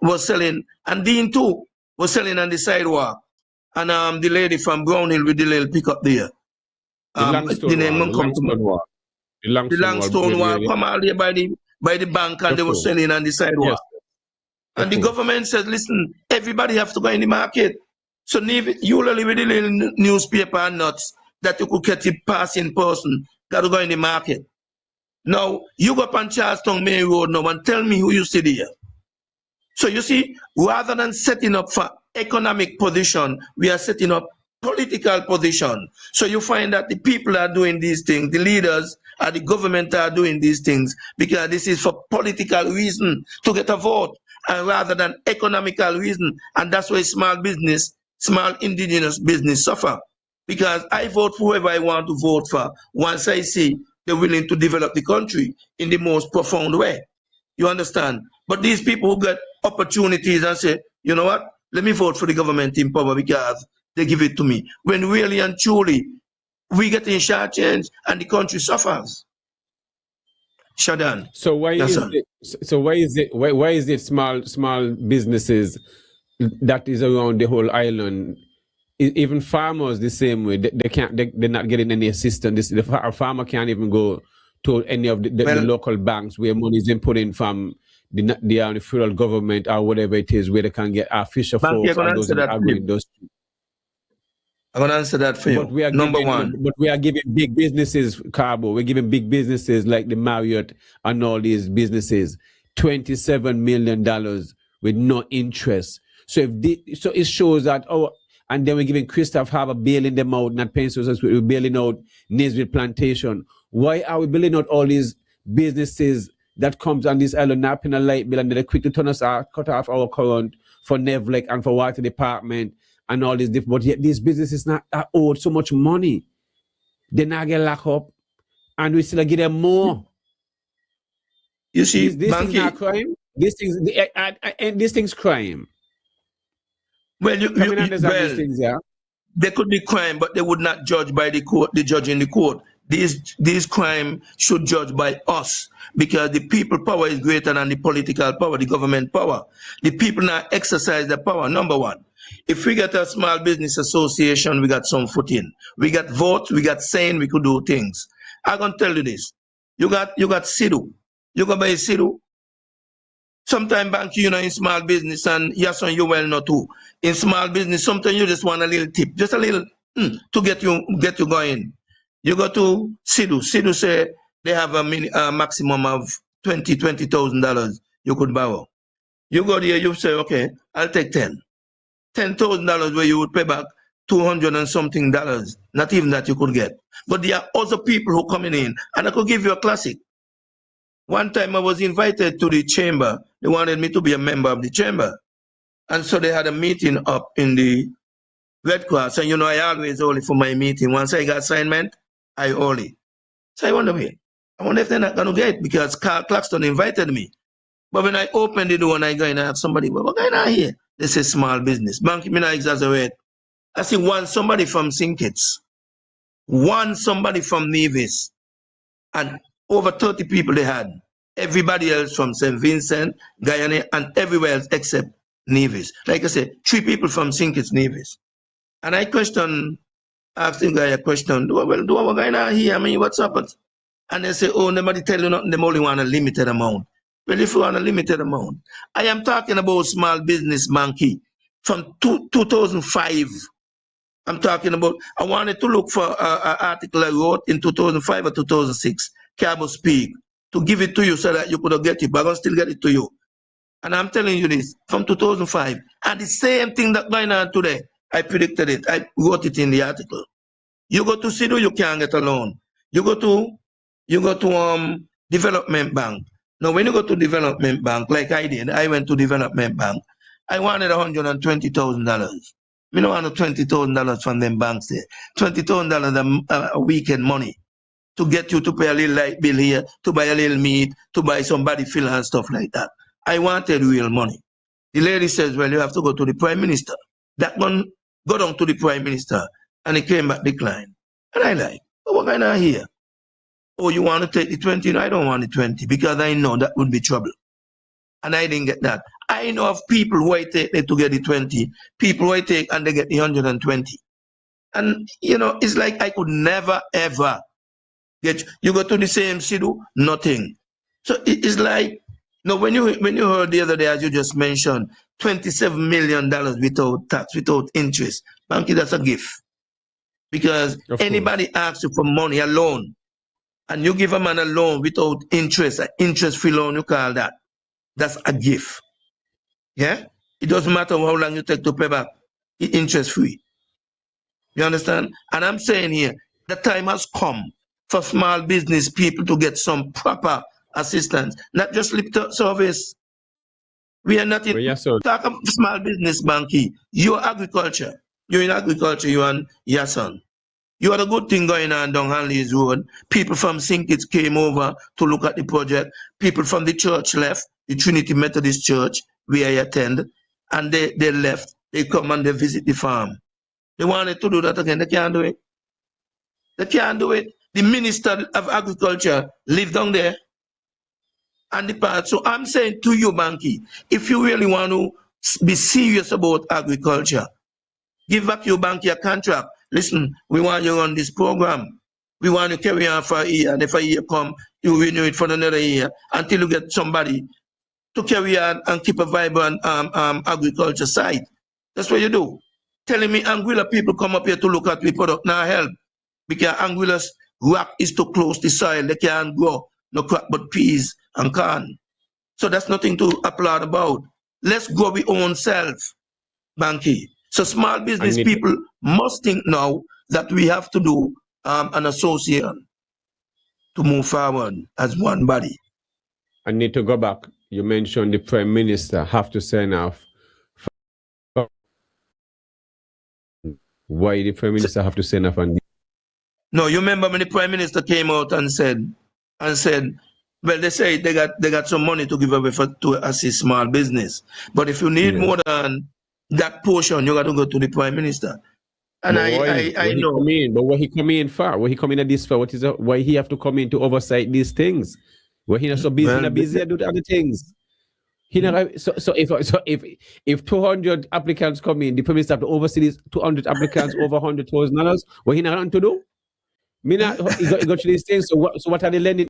was selling, and Dean too was selling on the sidewalk. And the lady from Brown Hill with the little pickup there. The Langstone Wall come out there by the bank and they were selling on the sidewalk. Yes. And the government said, listen, everybody have to go in the market. So you only with the little newspaper and nuts that you could get it pass in person, got to go in the market. Now, you go up on Charlestown Main Road now and tell me who you see there. So you see, rather than setting up for economic position, we are setting up political position. So you find that the people are doing these things, the leaders and the government are doing these things because this is for political reason to get a vote and rather than economical reason. And that's why small indigenous business suffer. Because I vote for whoever I want to vote for once I see they're willing to develop the country in the most profound way. You understand? But these people who get opportunities and say, you know what, let me vote for the government in power because they give it to me. When really and truly, we get in short change and the country suffers. Shadan. So why is it small businesses that is around the whole island, even farmers the same way, they're not getting any assistance. The farmer can't even go to any of the local banks where money is input in from the federal government or whatever it is, where they can get our fisher folks and those. I'm going to answer that for But you. we are Number giving, one, but we are giving big businesses, Carbo. We're giving big businesses like the Marriott and all these businesses $27 million with no interest. So so it shows that and then we're giving Christoph Harbour bailing them out, not paying so we're bailing out Nisbett Plantation. Why are we bailing out all these businesses that comes on this island, not paying a light bill, and they're quick to turn us out, cut off our current for Nevlec and for water department and all this, but yet these businesses not are owed so much money. They not get locked up, and we still give them more. you see, This is Bankie, not crime. This thing's crime. well, Can we understand these things, yeah? they could be crime, but they would not judge by the court, the judge in the court. These crime should judge by us, because the people power is greater than the political power, the government power. The people now exercise the power, number one. If we get a small business association, we got some footing. We got votes, we got saying we could do things. I'm gonna tell you this. You got Sidu. You go buy Sidu. Sometimes, Bankie, in small business, and Yahsonn, you well know too. In small business, sometimes you just want a little tip, just a little to get you going. You go to Sidu. Sidu say they have a maximum of $20,000 you could borrow. You go there, you say, okay, I'll take $10,000 where you would pay back 200 and something dollars. Not even that you could get. But there are other people who coming in, and I could give you a classic. One time I was invited to the chamber. They wanted me to be a member of the chamber. And so they had a meeting up in the Red Cross. And I always only for my meeting. Once I got assignment, I only. So I wonder if they're not going to get it, because Carl Claxton invited me. But when I opened the door and I go in, I have somebody, well, what going on here? They say small business. Bankie, me not exaggerate. I see somebody from St. Kitts, somebody from Nevis, and over 30 people they had. Everybody else from St. Vincent, Guyana, and everywhere else except Nevis. Like I said, 3 people from St. Kitts, Nevis. And I asked the guy a question, do what going on here? I mean, what's up? And they say, oh, nobody tell you nothing, they only want a limited amount. Well, if you want a limited amount, I am talking about small business, Bankie, from 2005. I'm talking about, I wanted to look for an article I wrote in 2005 or 2006, Carbo Speak, to give it to you so that you could get it, but I'm going to still get it to you. And I'm telling you this, from 2005. And the same thing that's going on today, I predicted it. I wrote it in the article. You go to Sidu, you can't get a loan. You go to Development Bank. Now, when you go to Development Bank, like I did, I went to Development Bank. I wanted $120,000. Me don't want $20,000 from them banks there. $20,000 a weekend money to get you to pay a little light bill here, to buy a little meat, to buy some body filler and stuff like that. I wanted real money. The lady says, well, you have to go to the Prime Minister. That one go down to the Prime Minister, and he came back declined. And I like, oh, what kind of here? Oh, you want to take the 20? No, I don't want the 20, because I know that would be trouble. And I didn't get that. I know of people who I take to get the 20, people who I take and they get the 120. And, it's like I could never, ever get, you go to the same Sidu, nothing. So it's like, when you heard the other day, as you just mentioned, $27 million without tax, without interest, Bankie, that's a gift. Because anybody asks you for money, a loan, and you give a man a loan without interest, an interest-free loan, you call that. That's a gift. Yeah? It doesn't matter how long you take to pay back. It's interest-free. You understand? And I'm saying here, the time has come for small business people to get some proper assistance, not just lip service. We are not in talk about small business, Bankie. You're agriculture. You're in agriculture, you and Yahsonn. You had a good thing going on down Hanley's Road. People from St. Kitts came over to look at the project. People from the church left, the Trinity Methodist Church, where I attend, and they left. They come and they visit the farm. They wanted to do that again. They can't do it. They can't do it. The Minister of Agriculture lives down there. And the part. So I'm saying to you, Bankie, if you really want to be serious about agriculture, give back your Bankie a contract. Listen, we want you on this program. We want you to carry on for a year, and if a year come, you renew it for another year until you get somebody to carry on and keep a vibrant agriculture site. That's what you do. telling me Anguilla people come up here to look at we product now help. Because Anguilla's rock is too close to soil. They can't grow no crop but peas and corn. So that's nothing to applaud about. Let's grow our own self, Bankie. So small business people must think now that we have to do an association to move forward as one body. I need to go back. You mentioned the Prime Minister have to sign off. Why the Prime Minister have to sign off on this? No, you remember when the Prime Minister came out and said, well, they say they got some money to give away to assist small business. But if you need more than that portion, you got to go to the Prime Minister. And I know. But what he come in for? What he come in at this for? Why he have to come in to oversight these things? Why he not so busy, busy do other things? He not, so if 200 applicants come in, the Prime Minister have to oversee these 200 applicants over $100,000. What he not going to do? Me not he got to these things. So what are they lending?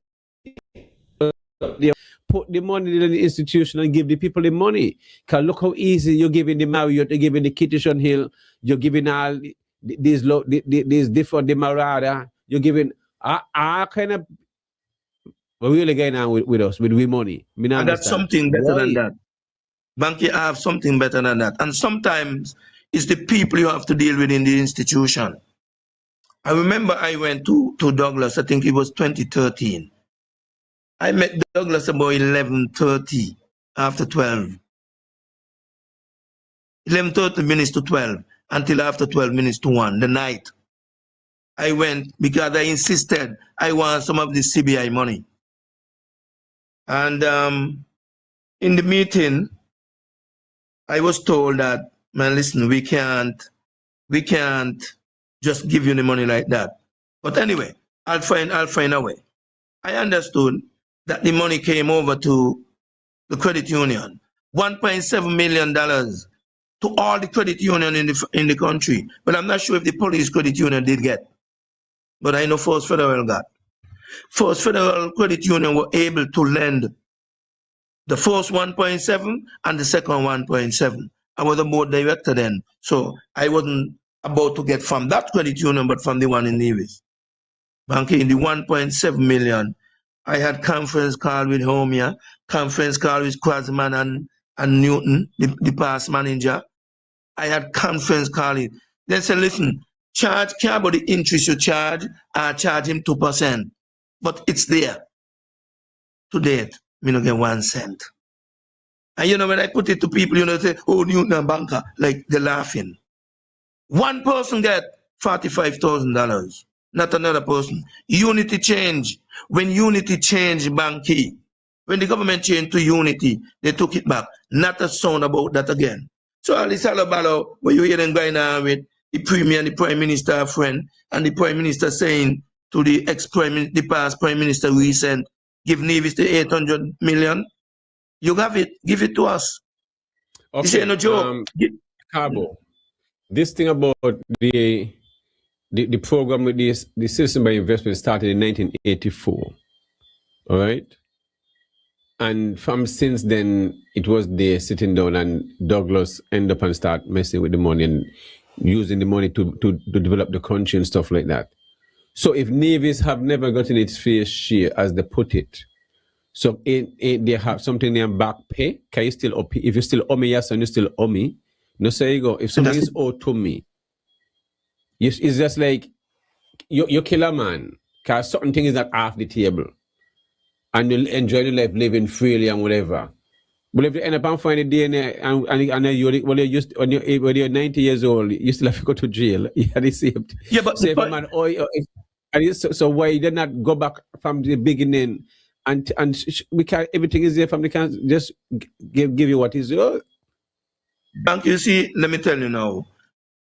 They put the money in the institution and give the people the money. Cause look how easy you're giving the Marriott, you're giving the Kittison Hill, you're giving all these different the Marada, you're giving all kind of really going on with us with we money. I got something better than that. Bankie, I have something better than that. And sometimes it's the people you have to deal with in the institution. I remember I went to Douglas, I think it was 2013. I met Douglas about 11:30 after 12. 11:30 minutes to 12 until after 12 minutes to 1, the night. I went because I insisted I want some of the CBI money. And in the meeting, I was told that, man, listen, we can't just give you the money like that. But anyway, I'll find a way. I understood that the money came over to the credit union, $1.7 million to all the credit union in the country. But I'm not sure if the police credit union did get. But I know First Federal got. First Federal Credit Union were able to lend the first 1.7 and the second 1.7. I was the board director then, so I wasn't about to get from that credit union, but from the one in Nevis. Bankie, in the 1.7 million, I had conference call with Homia, conference call with Quasman and Newton, the past manager. I had conference calling. They said, listen, charge Carbo the interest you charge, I charge him 2%. But it's there. To date, me not get 1 cent. And you know, when I put it to people, you know, they say, oh, Newton and banker, like they're laughing. One person get $45,000, not another person. Unity change. When unity changed, Bankie, when the government changed to unity, they took it back. Not a sound about that again. So all this all about what you hear them going on with the Premier and the Prime Minister friend, and the Prime Minister saying to the the past Prime Minister recent, give Nevis the 800 million. You have it, give it to us. Okay. This ain't no joke. Carbo. This thing about the program with the Citizen by Investment started in 1984. All right. And from since then, it was there sitting down, and Douglas end up and start messing with the money and using the money to develop the country and stuff like that. So if Nevis have never gotten its fair share, as they put it, so they have something in back pay. Can you still owe? If you still owe me, yes, and you still owe me. No, so you go. If something is owed to me, it's just like you kill a man because certain thing is not off the table, and you enjoy your life living freely and whatever. But if you end up and find a DNA and you're when you're 90 years old, you still have to go to jail. Yeah, they say. Yeah, but so if a man so why did not go back from the beginning and we can everything is there from the can just give you what is yours. Bank, you see, let me tell you now,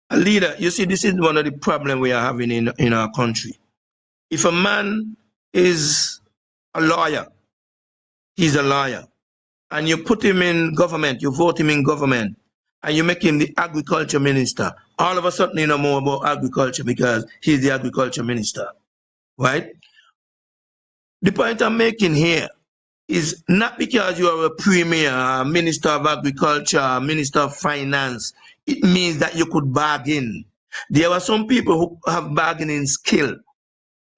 a leader, you see, this is one of the problems we are having in our country. If a man is a lawyer, he's a lawyer, and you put him in government, you vote him in government, and you make him the agriculture minister, all of a sudden you know more about agriculture because he's the agriculture minister, right? The point I'm making here is not because you are a premier, minister of agriculture, minister of finance, it means that you could bargain. There are some people who have bargaining skill.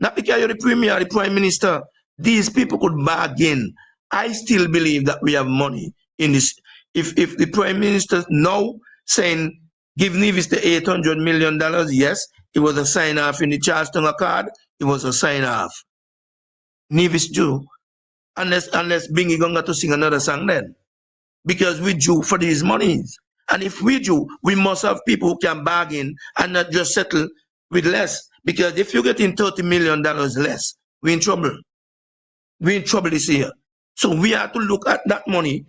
Not because you're the premier or the prime minister. These people could bargain. I still believe that we have money in this. If the prime minister now saying give Nevis the $800 million, yes, it was a sign off in the Charleston Accord. It was a sign off. Nevis due. Unless Bingy gonna to sing another song then. Because we due for these monies. And if we do, we must have people who can bargain and not just settle with less. Because if you're getting $30 million less, we're in trouble. We're in trouble this year. So we have to look at that money,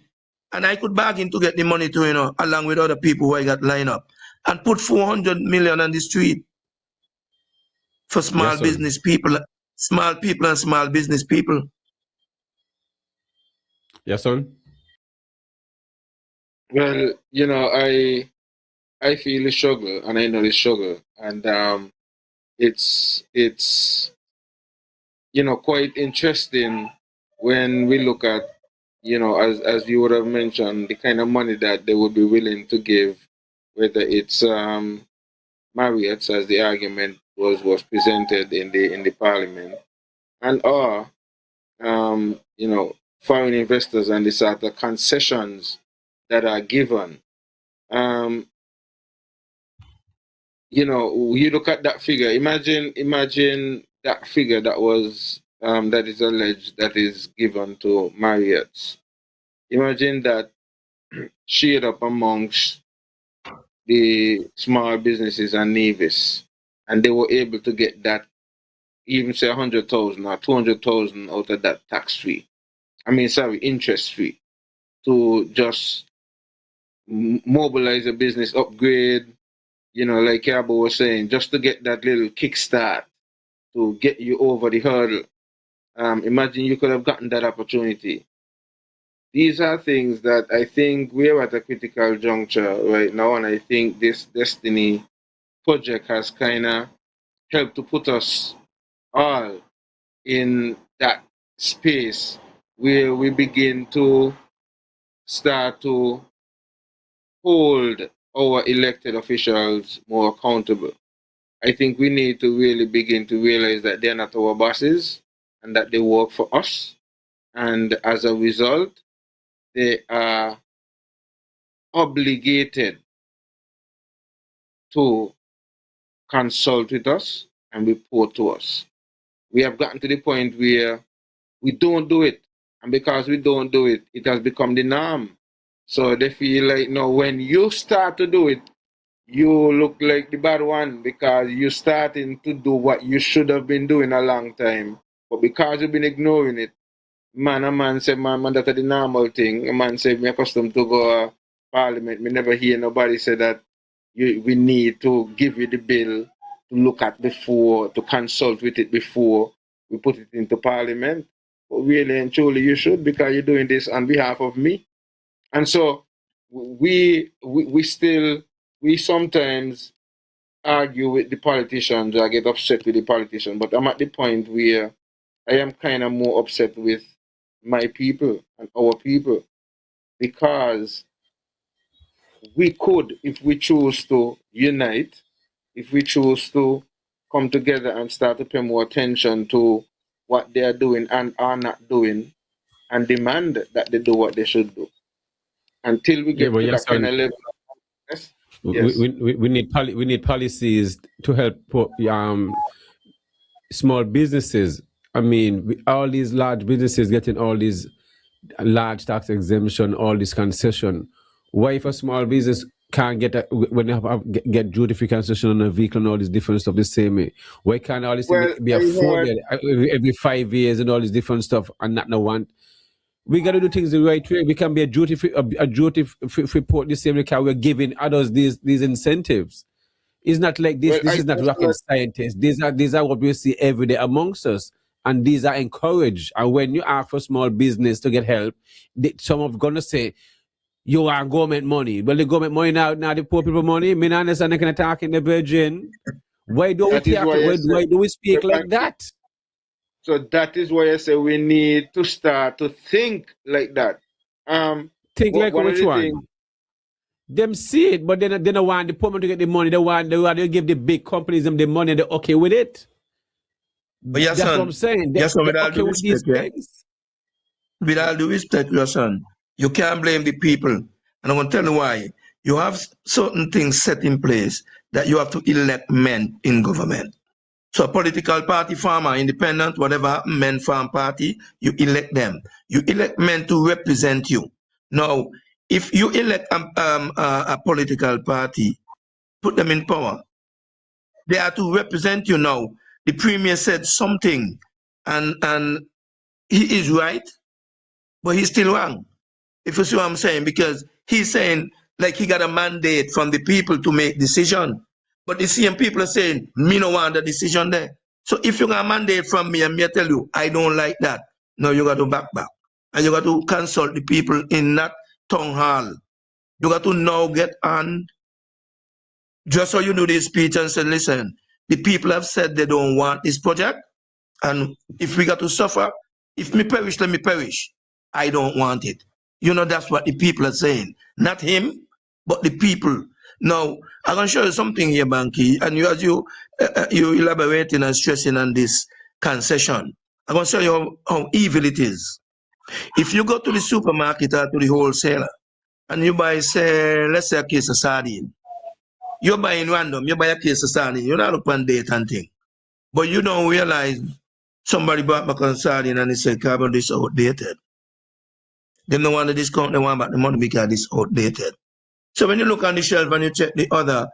and I could bargain to get the money to, along with other people who I got lined up, and put 400 million on the street for small Yahsonn. business people, and small business people. Yahsonn. Well, I feel the struggle, and I know the struggle, and it's quite interesting when we look at, as you would have mentioned, the kind of money that they would be willing to give, whether it's Marriott's, as the argument was presented in the parliament, and foreign investors and the sort of concessions that are given. You look at that figure. Imagine that figure that is alleged that is given to Marriott's. Imagine that shared up amongst the small businesses and Nevis, and they were able to get that, even say 100,000 or 200,000 out of that interest free, to just mobilize a business, upgrade, like Carbo was saying, just to get that little kickstart to get you over the hurdle. Imagine you could have gotten that opportunity. These are things that I think we're at a critical juncture right now, and I think this Destiny project has kind of helped to put us all in that space where we begin to start to hold our elected officials more accountable. I think we need to really begin to realize that they're not our bosses and that they work for us. And as a result, they are obligated to consult with us and report to us. We have gotten to the point where we don't do it. And because we don't do it, it has become the norm. So they feel like, no, when you start to do it, you look like the bad one because you're starting to do what you should have been doing a long time. But because you've been ignoring it, a man say, man, that's the normal thing. A man say, me accustomed to go to parliament. Me never hear nobody say that we need to give you the bill to look at before, to consult with it before we put it into parliament. But really and truly you should, because you're doing this on behalf of me. And so we sometimes argue with the politicians. I get upset with the politicians, but I'm at the point where I am kind of more upset with my people and our people, because we could, if we choose to unite, if we choose to come together and start to pay more attention to what they are doing and are not doing, and demand that they do what they should do. Until we get but to that kind of level of yes. we need policies to help small businesses. I mean, all these large businesses getting all these large tax exemption, all this concession. Why if a small business can't get when they get duty-free concession on a vehicle and all this different stuff the same way? Why can't all this be afforded every 5 years and all this different stuff and not no one? We got to do things the right way. We can be a duty-free port the same way because we're giving others these incentives. It's not like this. This is not rocket scientists. These are what we see every day amongst us, and these are encouraged. And when you ask for small business to get help, some of gonna say, "You are government money." Well, the government money now the poor people money. Me not understand they can attack in the Virgin. Why do we talk? Why do we speak like that? So that is why I say we need to start to think like that. Think like which one? Them see it, but they don't want the poor man to get the money. They want to give the big companies them the money and they're okay with it. But That's what I'm saying. yes, They're with all okay due with these respect, yeah? things. With all due respect, your son, you can't blame the people. And I'm going to tell you why. You have certain things set in place that you have to elect men in government. So a political party, farmer, independent, whatever, men farm party, you elect them. You elect men to represent you. Now, if you elect a political party, put them in power, they are to represent you now. The premier said something, and he is right, but he's still wrong. If you see what I'm saying, because he's saying like he got a mandate from the people to make decision, but the same people are saying me no want the decision there. So if you got a mandate from me and me I tell you I don't like that, no, you got to back, and you got to consult the people in that town hall. You got to now get on. Just so you do this speech and say, listen, the people have said they don't want this project, and if we got to suffer, if me perish, let me perish. I don't want it. You know, that's what the people are saying. Not him, but the people. Now, I'm going to show you something here, Bankie, and as you elaborating and stressing on this concession, I'm going to show you how evil it is. If you go to the supermarket or to the wholesaler, and you buy, say, let's say a case of sardine, you're buying random, you buy a case of sardine, you're not looking on date and thing. But you don't realize somebody bought back on sardine and they said, Carbo, this outdated. They don't want the discount, they want back the money because it's outdated. So when you look on the shelf and you check the other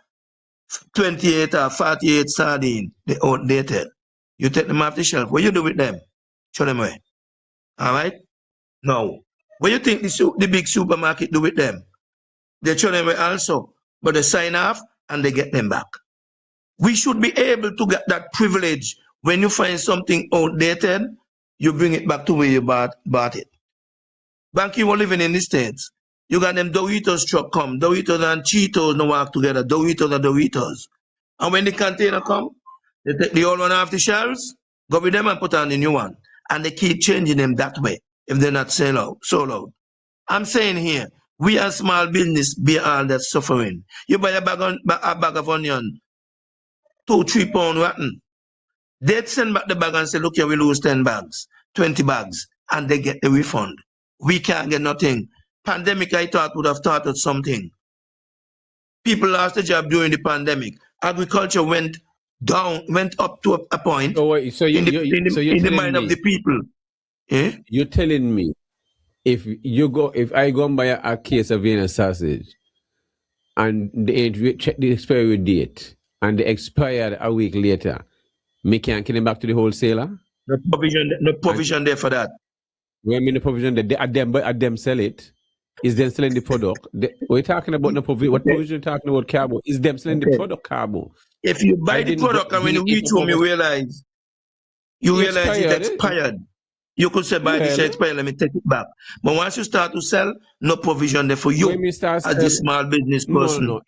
28 or 48 sardine, they outdated. You take them off the shelf. What you do with them? Show them away. All right? Now, what you think the big supermarket do with them? They throw them away also, but they sign off and they get them back. We should be able to get that privilege. When you find something outdated, you bring it back to where you bought it. Bankie was living in the States. You got them Doritos truck come. Doritos and Cheetos no work together. Doritos and Doritos. And when the container come, they take the old one off the shelves, go with them and put on the new one. And they keep changing them that way if they're not sold out. I'm saying here, we are small business be all that suffering. You buy a bag of onion, 2-3 pound rotten. They'd send back the bag and say, look here, we lose 10 bags, 20 bags, and they get the refund. We can't get nothing. Pandemic, I thought, would have taught us something. People lost their job during the pandemic. Agriculture went up to a point in the mind of the people. Eh? You're telling me if I go and buy a case of Vienna sausage and they check the expiry date and they expired a week later, me can't get them back to the wholesaler? No provision there for that. When I mean the provision that at them sell it, is them selling the product. We're talking about no provision. What provision talking about Carbo? Is them selling the product Carbo? If you buy the product and when you reach home, you realize it's expired. You could say, buy this expired, let me take it back. But once you start to sell, no provision there for you as a small business person. No.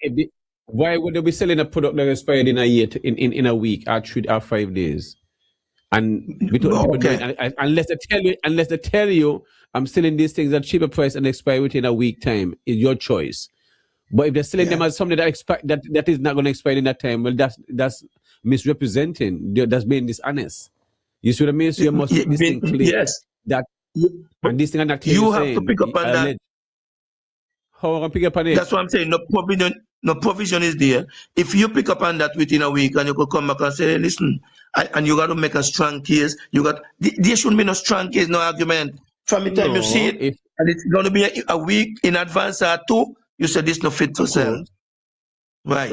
Why would they be selling a product that expired in a year, in a week, or 3 or 5 days? And unless they tell you, I'm selling these things at cheaper price and expire within a week time, is your choice. But if they're selling them as something that is not going to expire in that time, well, that's misrepresenting. That's being dishonest. You see what I mean? So you must make this thing clear. Yes. And this thing are not you have to pick up on that. How am I pick up on it? That's what I'm saying. No provision is there. If you pick up on that within a week and you could come back and say, hey, listen, and you got to make a strong case, there shouldn't be no strong case, no argument. From the time you see it, and it's going to be a week in advance or 2, you say this no fit for sale. Right.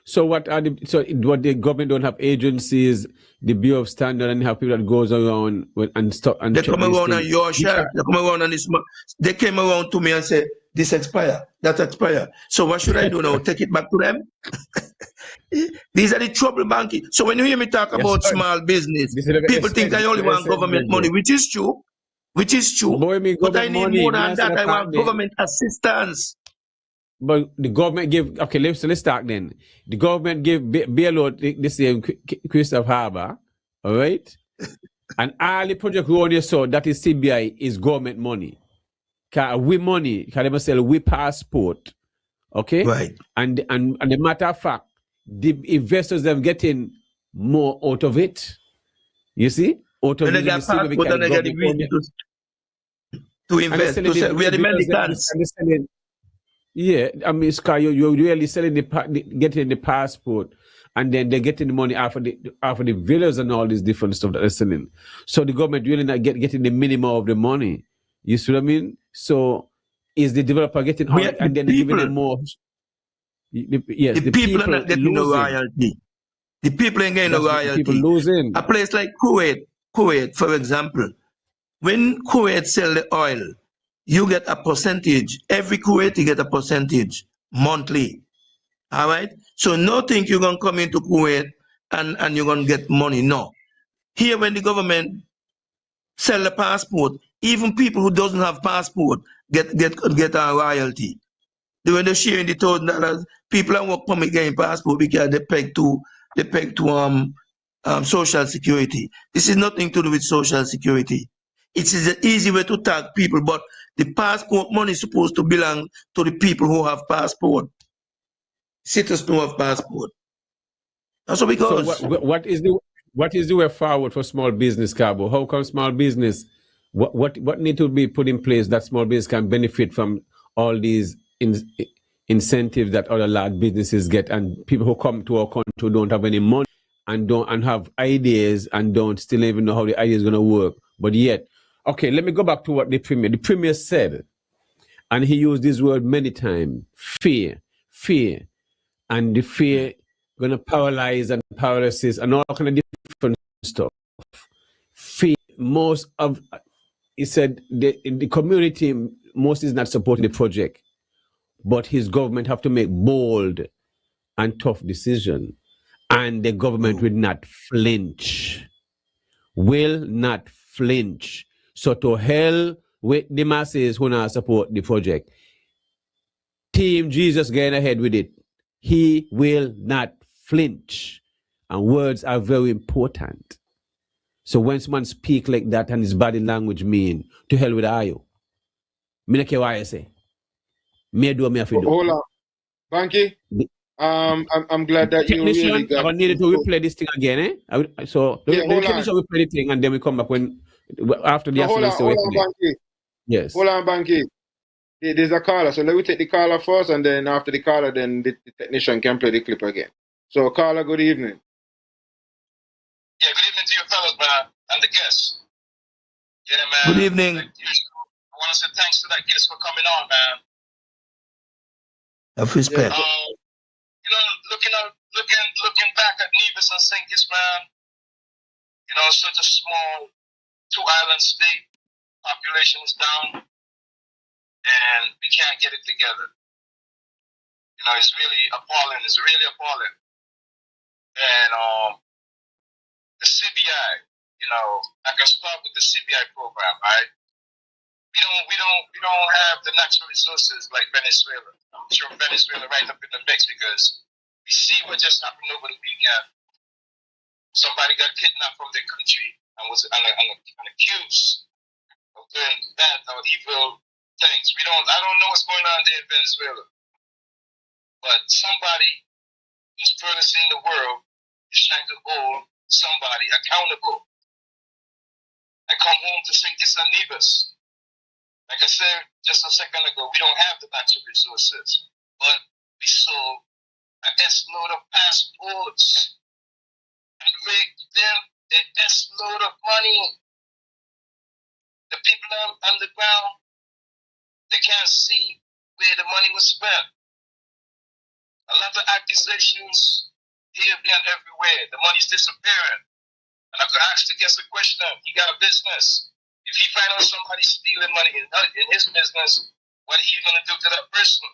So what the government don't have agencies, the Bureau of Standard, and have people that goes around and stop and they come around on your shelf. They come around on this. They came around to me and said, this expire, that expire. So what should I do now? Take it back to them? These are the trouble, Bankie. So when you hear me talk about small business, people think I only want government money, which is true. But I need more than that. I want government assistance. But the government give, okay, let's start then. The government give bailout the same Christopher Harbour, all right? And all the project we only saw, that is CBI, is government money. Because we money, because they must sell we passport Okay? Right. And the matter of fact, the investors are getting more out of it. You see? Out of When they using the get same way we passport can, the and they get the government own reason it. to And they're invest, selling to sell. We the are the villas and Mexicans. they're selling. Yeah, I mean, Sky, you're really selling getting the passport, and then they're getting the money after the villas and all this different stuff that they're selling. So the government really not getting the minimum of the money. You see what I mean? So is the developer getting We all, are and the then they're giving them people. more? Yes, The the people are people not getting no losing. royalty. The people ain't getting no That's what the people royalty. losing. A place like Kuwait, for example, when Kuwait sell the oil, you get a percentage. Every Kuwaiti get a percentage monthly. All right? So no think you're gonna come into Kuwait and you're gonna get money. No. Here when the government sell the passport, even people who doesn't have passport get a royalty. When they're sharing the $1,000, people that work permit getting passport because they peg to social security. This is nothing to do with social security. It is an easy way to tag people, but the passport money is supposed to belong to the people who have passport, citizens who have passport. That's what it So goes. what is the way forward for small business, Carbo? How come small business? What need to be put in place that small business can benefit from all these incentives that other large businesses get, and people who come to our country don't have any money and have ideas and don't still even know how the idea is going to work, but yet, okay, let me go back to what the premier said, and he used this word many times: fear, and the fear gonna paralyze and paralysis and all kind of different stuff. Fear, most of, he said, the community most is not supporting the project, but his government have to make bold and tough decision, and the government will not flinch. So to hell with the masses who not support the project. Team Jesus getting ahead with it. He will not flinch. And words are very important. So when someone speak like that and his body language mean, to hell with you. Me not care what I say. Me do what me have to do. Hold on, Bankie. I'm glad that you really Technician, I got. needed to replay this thing again, eh? So the Yeah, hold on. technician will play the thing and then we come back when after the No, hold Yahsonn on, Bankie. Yes. Hold on, Bankie. There's a caller, so let me take the caller first, and then after the caller, then the technician can play the clip again. So, caller, good evening. Yeah, good evening to you fellas, man, and the guests. Yeah, man. Good evening. Like usual, I want to say thanks to that guest for coming on, man. Of respect. You know, looking back at Nevis and Sinkis, man. You know, such a small two-island state, population is down, and we can't get it together. You know, it's really appalling. It's really appalling. And the CBI, you know, I can start with the CBI program, right? We don't have the natural resources like Venezuela. I'm sure Venezuela right up in the mix because we see what just happened over the weekend. Somebody got kidnapped from their country and was accused of doing bad or evil things. I don't know what's going on there in Venezuela, but somebody who's furthest in the world is trying to hold somebody accountable and come home to Sanctus and Nevis. Like I said just a second ago, we don't have the natural resources, but we sold an S-load of passports and rigged them an S-load of money. The people on the ground, they can't see where the money was spent. A lot of accusations here, there, and everywhere. The money's disappearing. And I could ask the guest a question. He got a business. If he find out somebody stealing money in his business, what he's going to do to that person?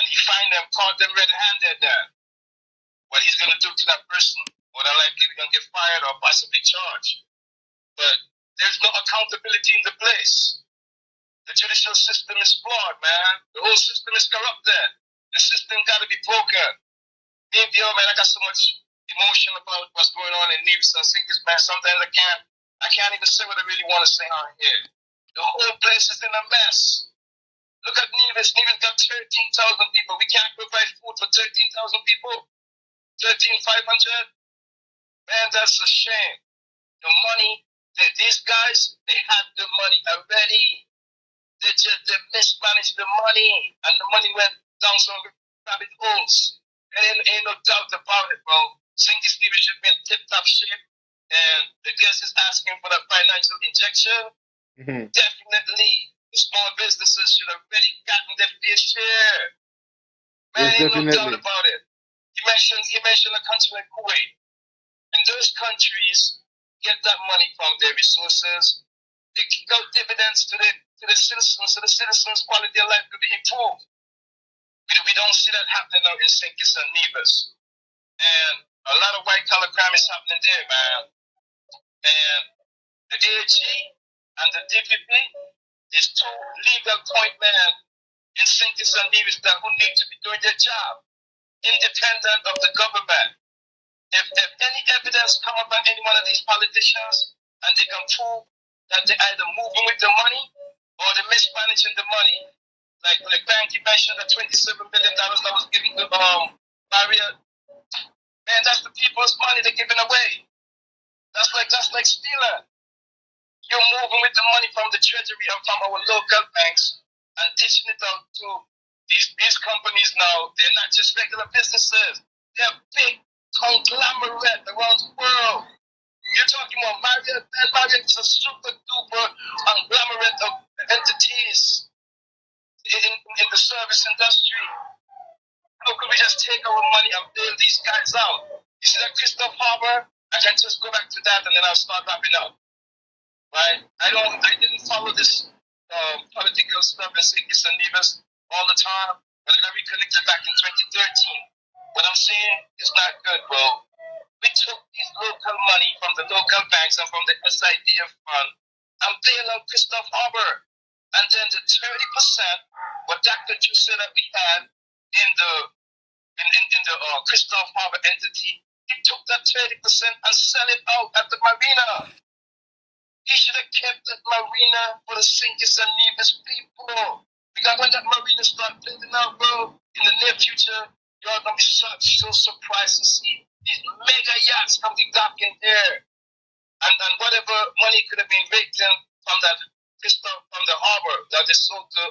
And he find them, caught them red-handed there. What he's going to do to that person? More than likely they're going to get fired or possibly charged. But there's no accountability in the place. The judicial system is flawed, man. The whole system is corrupted. The system got to be broken. Me, yo, man, I got so much emotion about what's going on in Nevis and Sinkers, man. Sometimes I can't even say what I really want to say on here. The whole place is in a mess. Look at Nevis. Nevis got 13,000 people. We can't provide food for 13,000 people. 13,500. Man, that's a shame. The money, these guys, they had the money already. They mismanaged the money, and the money went down some rabbit holes. And ain't no doubt about it, bro. Sinky Stevie should be in tip-top shape, and the guest is asking for that financial injection. Definitely, the small businesses should have already gotten their fair share. Man, Yes, ain't no definitely. doubt about it. He mentioned a country like Kuwait. And those countries get that money from their resources. They kick out dividends to the citizens, so the citizens' quality of life could be improved. We don't see that happening now in St. Kitts and Nevis. And a lot of white collar crime is happening there, man. And the AG and the DPP is two legal point men in St. Kitts and Nevis that who need to be doing their job, independent of the government. If any evidence come up on any one of these politicians and they can prove that they're either moving with the money or they're mismanaging the money, like Bankie mentioned, the $27 billion that was given to Barrier, man, that's the people's money they're giving away. That's like stealing. You're moving with the money from the treasury and from our local banks and dishing it out to these companies now. They're not just regular businesses. They're big conglomerate around the world. You're talking about Marriott, and Marriott is a super duper conglomerate of entities in the service industry. How could we just take our money and bail these guys out? You see that Christoph Harbor? I can just go back to that and then I'll start wrapping up. Right? I didn't follow this political stuff in St. Kitts and Nevis all the time, but I got reconnected back in 2013. What I'm saying is not good, bro. We took these local money from the local banks and from the SIDF fund and bailed out Christoph Harbor. And then the 30%, what Dr. Drew said that we had in the Christoph Harbor entity, he took that 30% and sell it out at the marina. He should have kept that marina for the St. Kitts and Nevis people. Because when that marina start building out, bro, in the near future, you're gonna be so surprised to see these mega yachts come to dock in there. And whatever money could have been raked in from that from the harbor that they sold to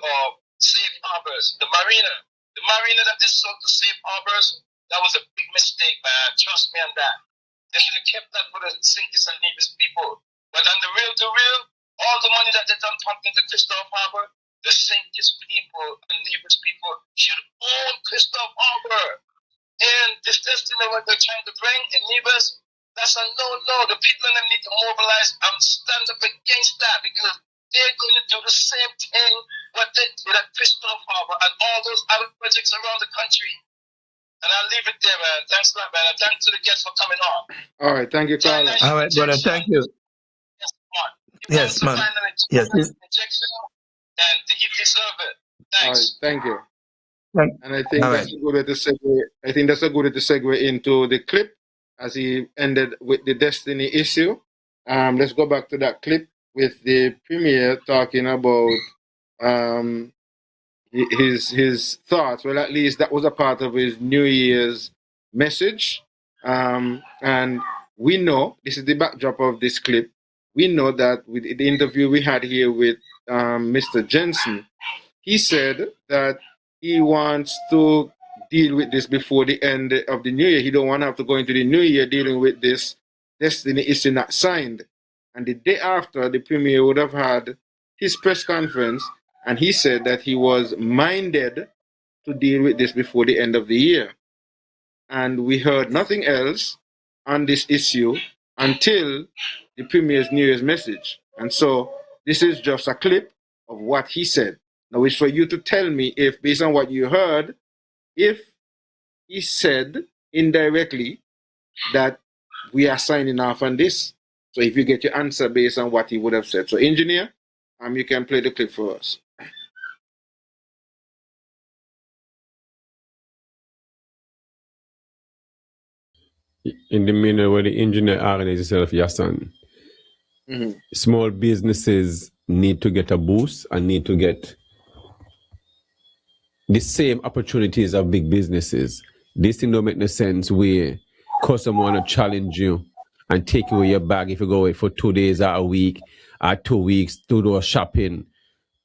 Safe Harbors, the marina that they sold to Safe Harbors, that was a big mistake, man. Trust me on that. They should have kept that for the St. Kitts and Nevis people. But on the real, all the money that they done pumped into Christoph Harbor, the St. Kitts people and Nevis people should own Christoph Harbor. And this destiny what they're trying to bring in Nevis, that's a no. The people in them need to mobilize and stand up against that because they're going to do the same thing what they did at Christoph Harbor and all those other projects around the country. And I'll leave it there, man. Thanks a lot, man. And thanks to the guests for coming on. All right, thank you, Carlos. All right, brother. Thank you. Yes, man. Yes. Injection, and you deserve it. Thanks. All right, thank you. Thank- And I think All that's a good way to segue. I think that's a good way to segue into the clip as he ended with the Destiny issue. Let's go back to that clip with the premier talking about his thoughts. Well, at least that was a part of his New Year's message. And we know, this is the backdrop of this clip, we know that with the interview we had here with Mr. Jensen, he said that he wants to deal with this before the end of the new year. He don't want to have to go into the new year dealing with this Destiny issue not signed. And the day after, the premier would have had his press conference, and he said that he was minded to deal with this before the end of the year. And we heard nothing else on this issue until the premier's New Year's message. And so this is just a clip of what he said. Now it's for you to tell me if, based on what you heard, if he said indirectly that we are signing off on this. So if you get your answer based on what he would have said. So engineer, you can play the clip for us. In the manner where the engineer organizes himself, Yahsonn, small businesses need to get a boost and need to get the same opportunities of big businesses. This thing don't make no sense where customer want to challenge you and take away your bag if you go away for 2 days or a week or 2 weeks to do a shopping.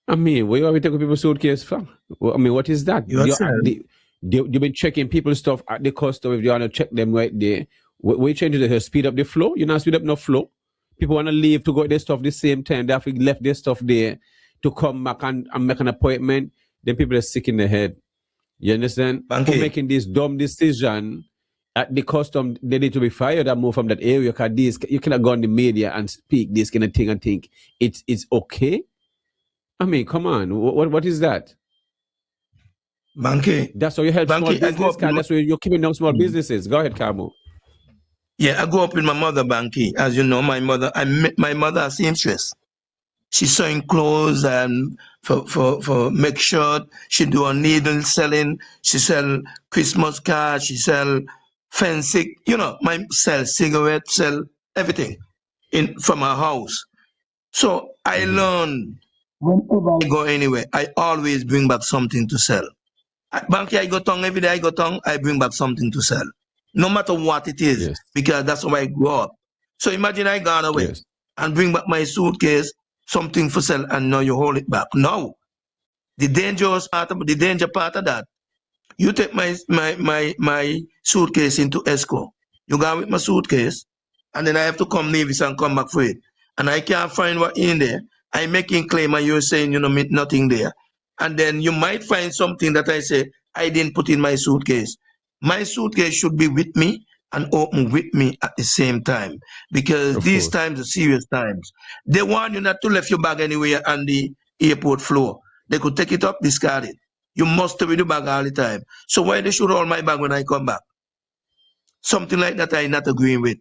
I mean, what you want to take people's suitcase for? Well, I mean, what is that? You've been checking people's stuff at the customer. If you want to check them right there, what you trying to do? Speed up the flow? You're not speed up no flow. People want to leave to go their stuff the same time. They have to left their stuff there to come back and make an appointment. Then people are sick in the head. You understand? Bankie. For making this dumb decision at the custom, they need to be fired and move from that area. Because this, you cannot go on the media and speak this kind of thing and think it's okay. I mean, come on. What is that? Bankie. That's how you help small business. That's why you're keeping down small businesses. Go ahead, Carbo. Yeah, I grew up with my mother, Bankie. As you know, my mother, I met my mother as seamstress. She's sewing clothes and for make shirt. She do a needle selling. She sell Christmas cards. She sell fancy, sell cigarettes, sell everything from her house. So I learned whenever I go anywhere, I always bring back something to sell. Bankie, I go tongue every day. I bring back something to sell, no matter what it is, because that's how I grew up. So imagine I gone away and bring back my suitcase, something for sale, and now you hold it back. No, the danger part of that, you take my suitcase into Esco. You go with my suitcase, and then I have to come Nevis and come back for it, and I can't find what in there. I making claim, and you're saying nothing there. And then you might find something that I say, I didn't put in my suitcase. My suitcase should be with me and open with me at the same time. Because these times are serious times. They want you not to leave your bag anywhere on the airport floor. They could take it up, discard it. You must stay with the bag all the time. So why they should hold my bag when I come back? Something like that I'm not agreeing with.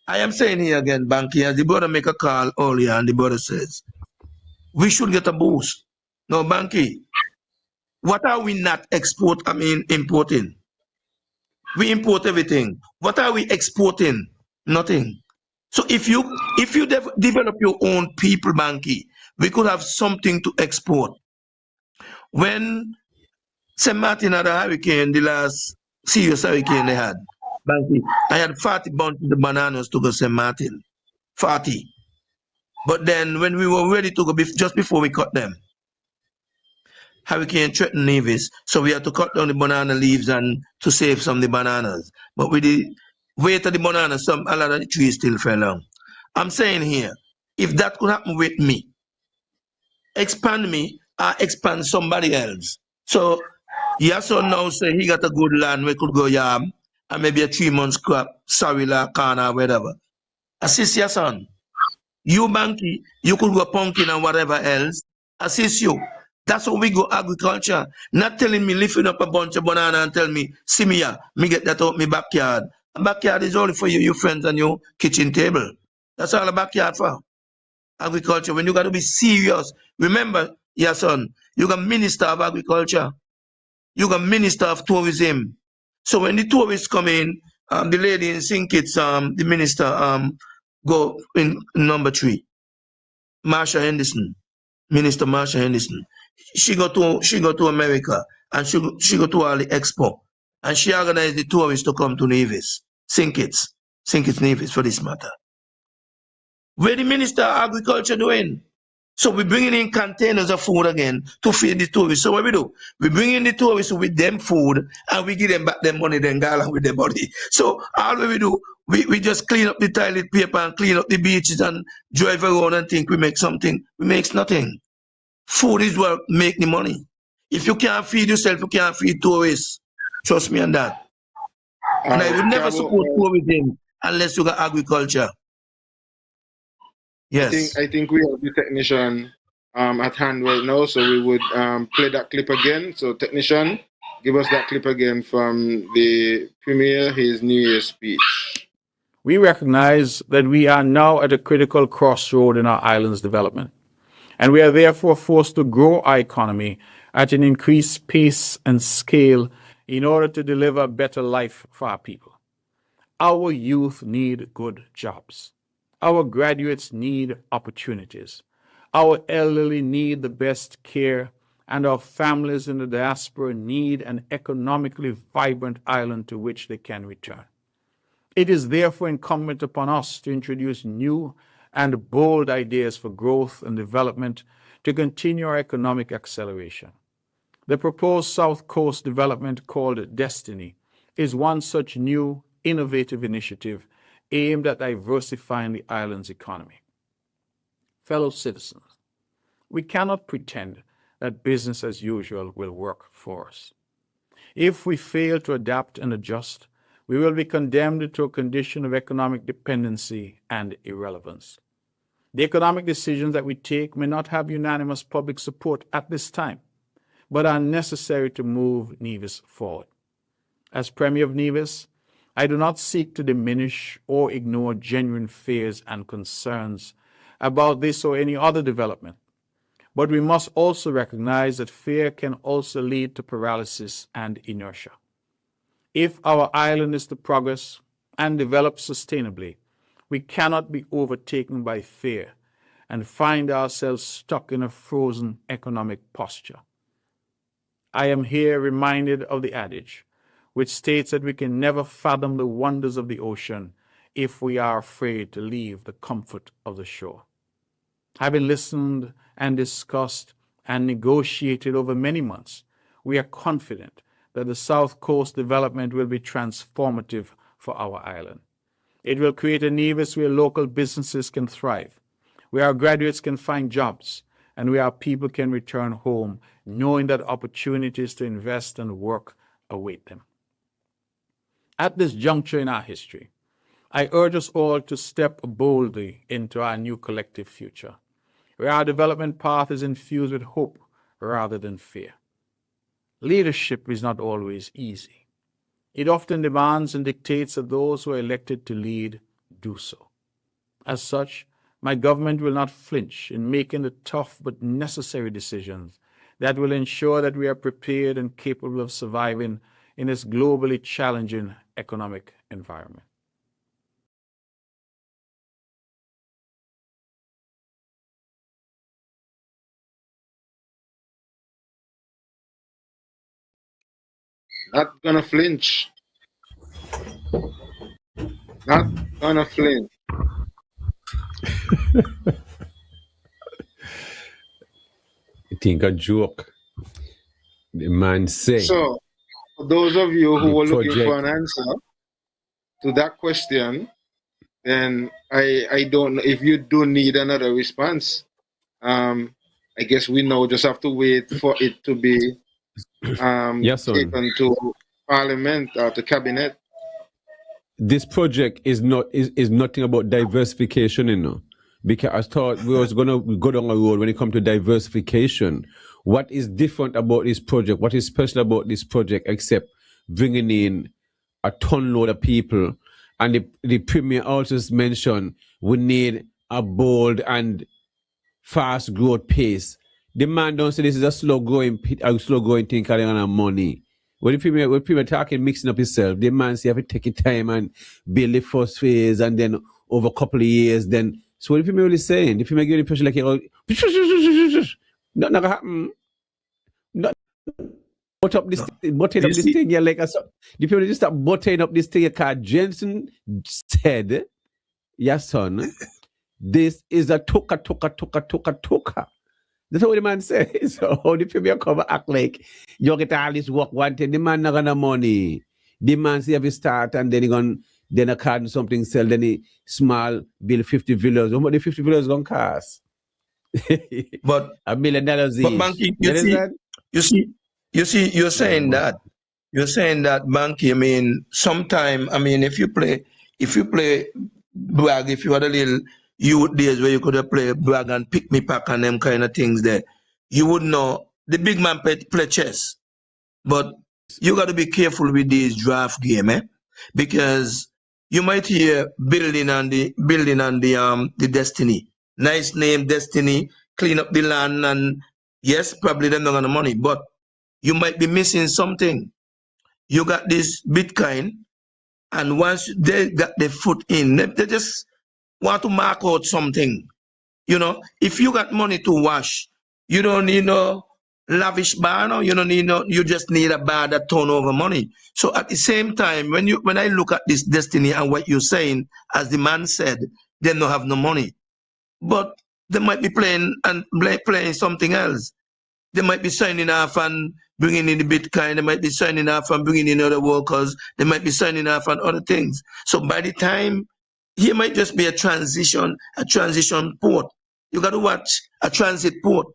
I am saying here again, Bankie, as the brother make a call earlier and the brother says, we should get a boost. No, Bankie, what are we not importing? We import everything. What are we exporting? Nothing. So if you develop your own people, Bankie, we could have something to export. When St. Martin had a hurricane, the last serious hurricane they had, Bankie, I had 40 bunches of bananas to go St. Martin. 40. But then when we were ready to go, just before we cut them, hurricane threatened Nevis, so we had to cut down the banana leaves and to save some of the bananas. But with the weight of the bananas, a lot of the trees still fell down. I'm saying here, if that could happen with me, expand me or expand somebody else. So Yahsonn now say he got a good land we could go yam and maybe a 3 months crop, sorrel, corn or whatever. Assist Yahsonn. You, Bankie, you could go pumpkin and whatever else. Assist you. That's how we go agriculture. Not telling me lifting up a bunch of banana and tell me, see me here, me get that out my backyard. A backyard is only for you, your friends and your kitchen table. That's all a backyard for. Agriculture, when you got to be serious. Remember, Yahsonn, you got minister of agriculture. You got minister of tourism. So when the tourists come in, the lady in St. Kitts, the minister, go in number 3, Marsha Henderson. Minister Marsha Henderson. She go to America and she go to all the expo and she organized the tourists to come to Nevis, St. Kitts Nevis for this matter. Where the Minister of Agriculture doing? So we're bringing in containers of food again to feed the tourists. So what we do? We bring in the tourists with them food and we give them back their money, then go along with their money. So all we do, we just clean up the toilet paper and clean up the beaches and drive around and think we make something. We make nothing. Food is what make the money. If you can't feed yourself, you can't feed tourists. Trust me on that. And I would never support tourism unless you got agriculture. Yes. I think we have the technician at hand right now, so we would play that clip again. So technician, give us that clip again from the Premier, his New Year's speech. We recognize that we are now at a critical crossroad in our island's development, and we are therefore forced to grow our economy at an increased pace and scale in order to deliver a better life for our people. Our youth need good jobs. Our graduates need opportunities. Our elderly need the best care and our families in the diaspora need an economically vibrant island to which they can return. It is therefore incumbent upon us to introduce new and bold ideas for growth and development to continue our economic acceleration. The proposed South Coast development called Destiny is one such new, innovative initiative aimed at diversifying the island's economy. Fellow citizens, we cannot pretend that business as usual will work for us. If we fail to adapt and adjust, we will be condemned to a condition of economic dependency and irrelevance. The economic decisions that we take may not have unanimous public support at this time, but are necessary to move Nevis forward. As Premier of Nevis, I do not seek to diminish or ignore genuine fears and concerns about this or any other development, but we must also recognize that fear can also lead to paralysis and inertia. If our island is to progress and develop sustainably, we cannot be overtaken by fear and find ourselves stuck in a frozen economic posture. I am here reminded of the adage, which states that we can never fathom the wonders of the ocean if we are afraid to leave the comfort of the shore. Having listened and discussed and negotiated over many months, we are confident that the South Coast development will be transformative for our island. It will create a Nevis where local businesses can thrive, where our graduates can find jobs, and where our people can return home knowing that opportunities to invest and work await them. At this juncture in our history, I urge us all to step boldly into our new collective future, where our development path is infused with hope rather than fear. Leadership is not always easy. It often demands and dictates that those who are elected to lead do so. As such, my government will not flinch in making the tough but necessary decisions that will ensure that we are prepared and capable of surviving in this globally challenging economic environment. Not gonna flinch. Not gonna flinch. You think a joke. The man say. So, for those of you who The were looking project- for an answer to that question, then I don't know if you do need another response. I guess we now just have to wait for it to be Yahsonn. taken to Parliament or to Cabinet. This project is nothing about diversification, you know. Because I thought we was gonna go down a road when it comes to diversification. What is different about this project? What is special about this project except bringing in a ton load of people? And the Premier also mentioned we need a bold and fast growth pace. The man don't say this is a slow growing thing carrying on money. When the Premier talking mixing up himself, the man say you have to take your time and build the first phase and then over a couple of years then. So what the Premier really saying? The Premier giving the pressure like nothing gonna happen. Not butt up this thing yeah, like the Premier just start buttering up this thing because Jensen said, Yahsonn, this is a toka. That's what the man says. So how the Premier come act like you get all this work one thing, the man not gonna money. The man say every start and then he gonna then a card something sell, then he small build 50 villas. How much the 50 villas gonna cost? But $1 million each. but Bankie, you're saying that. You're saying that, Bankie, I mean, sometime, I mean, if you play brag, if you had a little youth days where you could have played brag and pick me pack and them kind of things there, you would know the big man play chess. But you got to be careful with these draft game, because you might hear building on the Destiny. Nice name, Destiny, clean up the land, and yes, probably them not gonna money, but you might be missing something. You got this Bitcoin, and once they got their foot in, they just want to mark out something. You know, if you got money to wash, you don't need no lavish bar. No, you don't need no. You just need a bar that turn over money. So at the same time, when I look at this destiny and what you're saying, as the man said, they don't have no money, but they might be playing something else. They might be signing off and bringing in the Bitcoin. They might be signing off and bringing in other workers. They might be signing off on other things. So by the time, here might just be a transition port. You got to watch a transit port.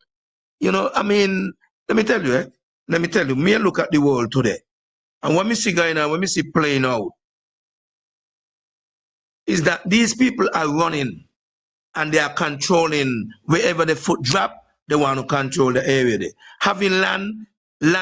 You know, I mean, let me tell you, me I look at the world today. And what me see going on, what me see playing out, is that these people are running and they are controlling wherever the foot drop, they want to control the area there. Having land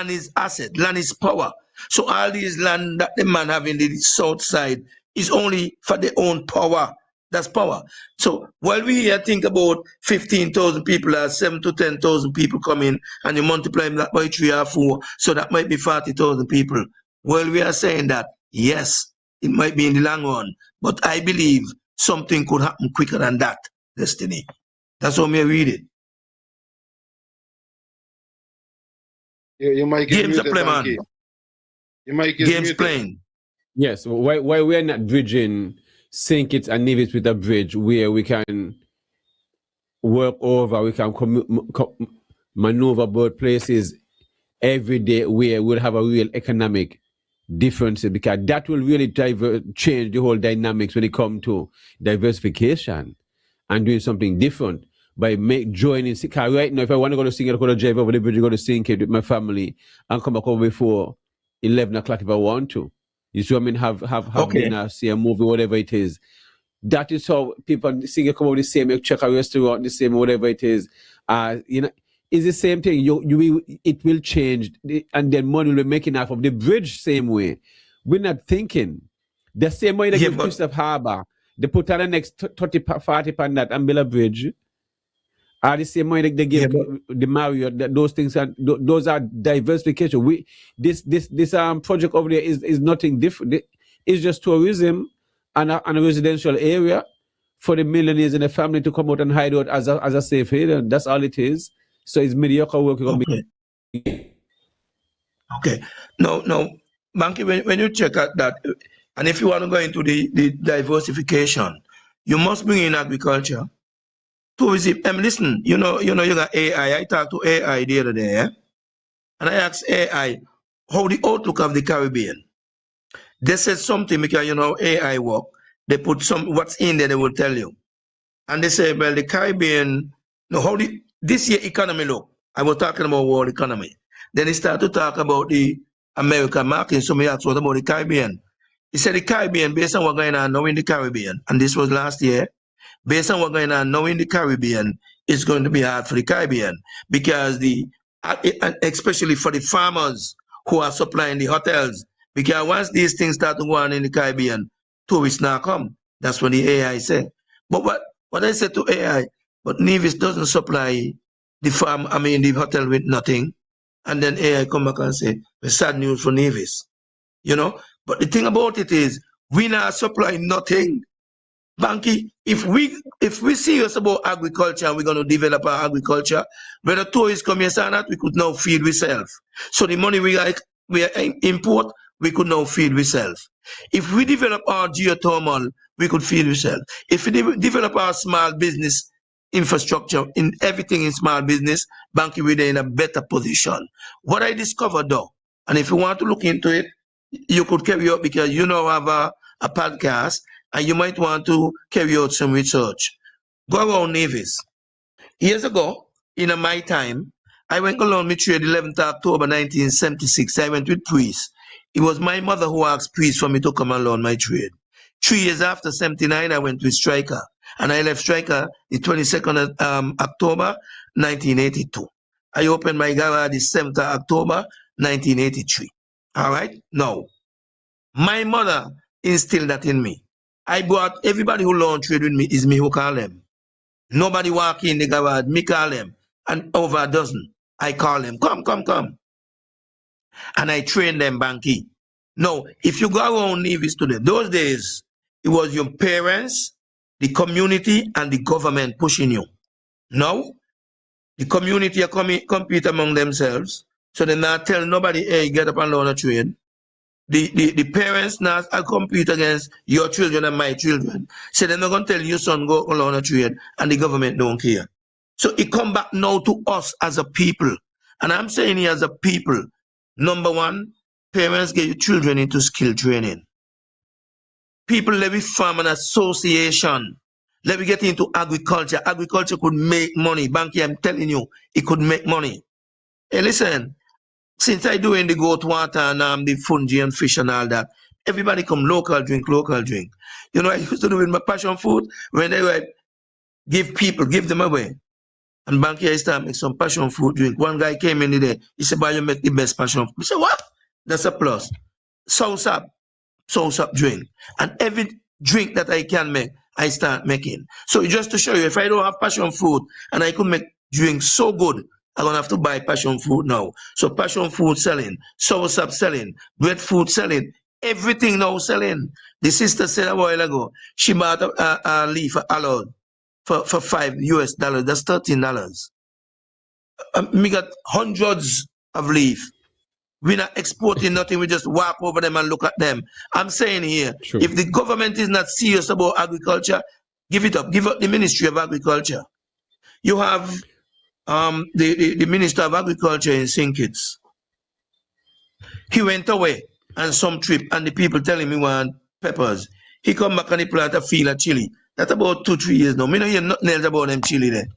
is asset, land is power. So all these land that the man have in the south side is only for their own power. That's power. So while we here think about 15,000 people or 7 to 10,000 people coming and you multiply that by 3 or 4, so that might be 40,000 people. Well, we are saying that, yes, it might be in the long run, but I believe something could happen quicker than that. Destiny. That's how me read it. Your mic is Games muted, play, Bankie. man. Your mic is Games muted. playing. Yes, why we're not bridging St. Kitts and Nevis with a bridge where we can work over, we can maneuver both places every day where we'll have a real economic difference, because that will really change the whole dynamics when it comes to diversification and doing something different by joining. Because right now, if I want to go to St. Kitts, I go to drive over the bridge, go to St. Kitts with my family and come back over before 11 o'clock if I want to. You see what I mean? Have dinner, see a movie, whatever it is. That is how people see come over the same, check a restaurant, the same, whatever it is. You know, it's the same thing. It will change, and then money will be making off of the bridge same way. We're not thinking the same way they give Christopher Harbour. They put on the next 30, 40 pound that and build a bridge. Are the same way they give the Marriott. Those things are those are diversification. This project over there is nothing different. It's just tourism and a residential area for the millionaires and the family to come out and hide out as a safe haven. That's all it is. So it's mediocre work. Okay. No, Bankie, when you check out that, and if you want to go into the diversification, you must bring in agriculture. Tourism. Listen, you know, you got AI. I talked to AI the other day, and I asked AI how the outlook of the Caribbean. They said something because AI work. They put what's in there. They will tell you, and they say, well, the Caribbean. No, how this year economy look. I was talking about world economy. Then he started to talk about the American market. So me asked what about the Caribbean. He said the Caribbean, based on what's going on now in the Caribbean, and this was last year. Based on what's going on now in the Caribbean, it's going to be hard for the Caribbean because especially for the farmers who are supplying the hotels. Because once these things start to go on in the Caribbean, tourists now come. That's what the AI said. But what I said to AI, but Nevis doesn't supply the hotel with nothing. And then AI come back and say, it's sad news for Nevis. But the thing about it is, we now supply nothing. Bankie, if we serious about agriculture and we're going to develop our agriculture, when the tourists come here and that, we could now feed ourselves. So the money we import, we could now feed ourselves. If we develop our geothermal, we could feed ourselves. If we develop our small business infrastructure in everything in small business, Bankie, we're in a better position. What I discovered though, and if you want to look into it, you could carry out because you now have a podcast and you might want to carry out some research. Go around Nevis. Years ago, in my time, I went along my trade 11th October 1976. I went with Priest. It was my mother who asked Priest for me to come along my trade. 3 years after 79, I went with Striker. And I left Striker the 22nd of October 1982. I opened my garage the 7th of October 1983. All right? Now, my mother instilled that in me. I brought everybody who learn trade with me is me who call them. Nobody walk in the garage, me call them. And over a dozen, I call them, come. And I train them, Bankie. Now, if you go around Nevis today, those days, it was your parents, the community, and the government pushing you. Now, The community are compete among themselves. So they not tell nobody, hey, get up and learn a trade. The parents now compete against your children and my children. So they're not going to tell your son go learn a trade and the government don't care. So it come back now to us as a people. And I'm saying here as a people, number one, parents get your children into skill training. People, let me form an association. Let me get into agriculture. Agriculture could make money. Bankie, I'm telling you, it could make money. Hey, listen, since I doing the goat water and the fungi and fish and all that, everybody come local drink, local drink. You know, I used to do with my passion fruit when they were give them away. And Bankie, I started make some passion fruit drink. One guy came in today, he said, "Boy, you make the best passion fruit." I said, "What?" That's a plus. Sauce up drink. And every drink that I can make, I start making. So just to show you, if I don't have passion fruit and I could make drinks so good, I'm gonna have to buy passion fruit now. So passion fruit selling, sauce up selling, breadfruit selling, everything now selling. The sister said a while ago, she bought a leaf of aloe for $5 US. That's $13. We got hundreds of leaf. We're not exporting nothing. We just walk over them and look at them. I'm saying here, True. if the government is not serious about agriculture, give it up. Give up the Ministry of Agriculture. You have the Minister of Agriculture in St. Kitts. He went away on some trip and the people telling me want peppers. He come back and he plant a field of chili. That's about 2-3 years now. Me don't hear nothing else about them chili there.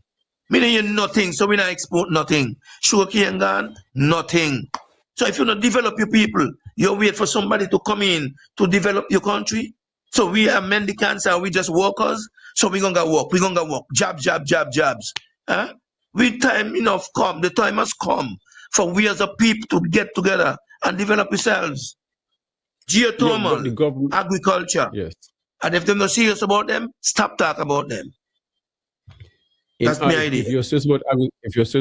Me don't hear nothing, so we not export nothing. Sugarcane gone, nothing. So if you not develop your people, you wait for somebody to come in to develop your country. So we are mendicants and we just workers. So we gonna work. We gonna work. Jobs. Huh? We time enough come. The time has come for we as a people to get together and develop ourselves. Yeah, but the Geothermal, government, agriculture. yes. And if they're not serious about them, stop talking about them. That's my idea. If you're serious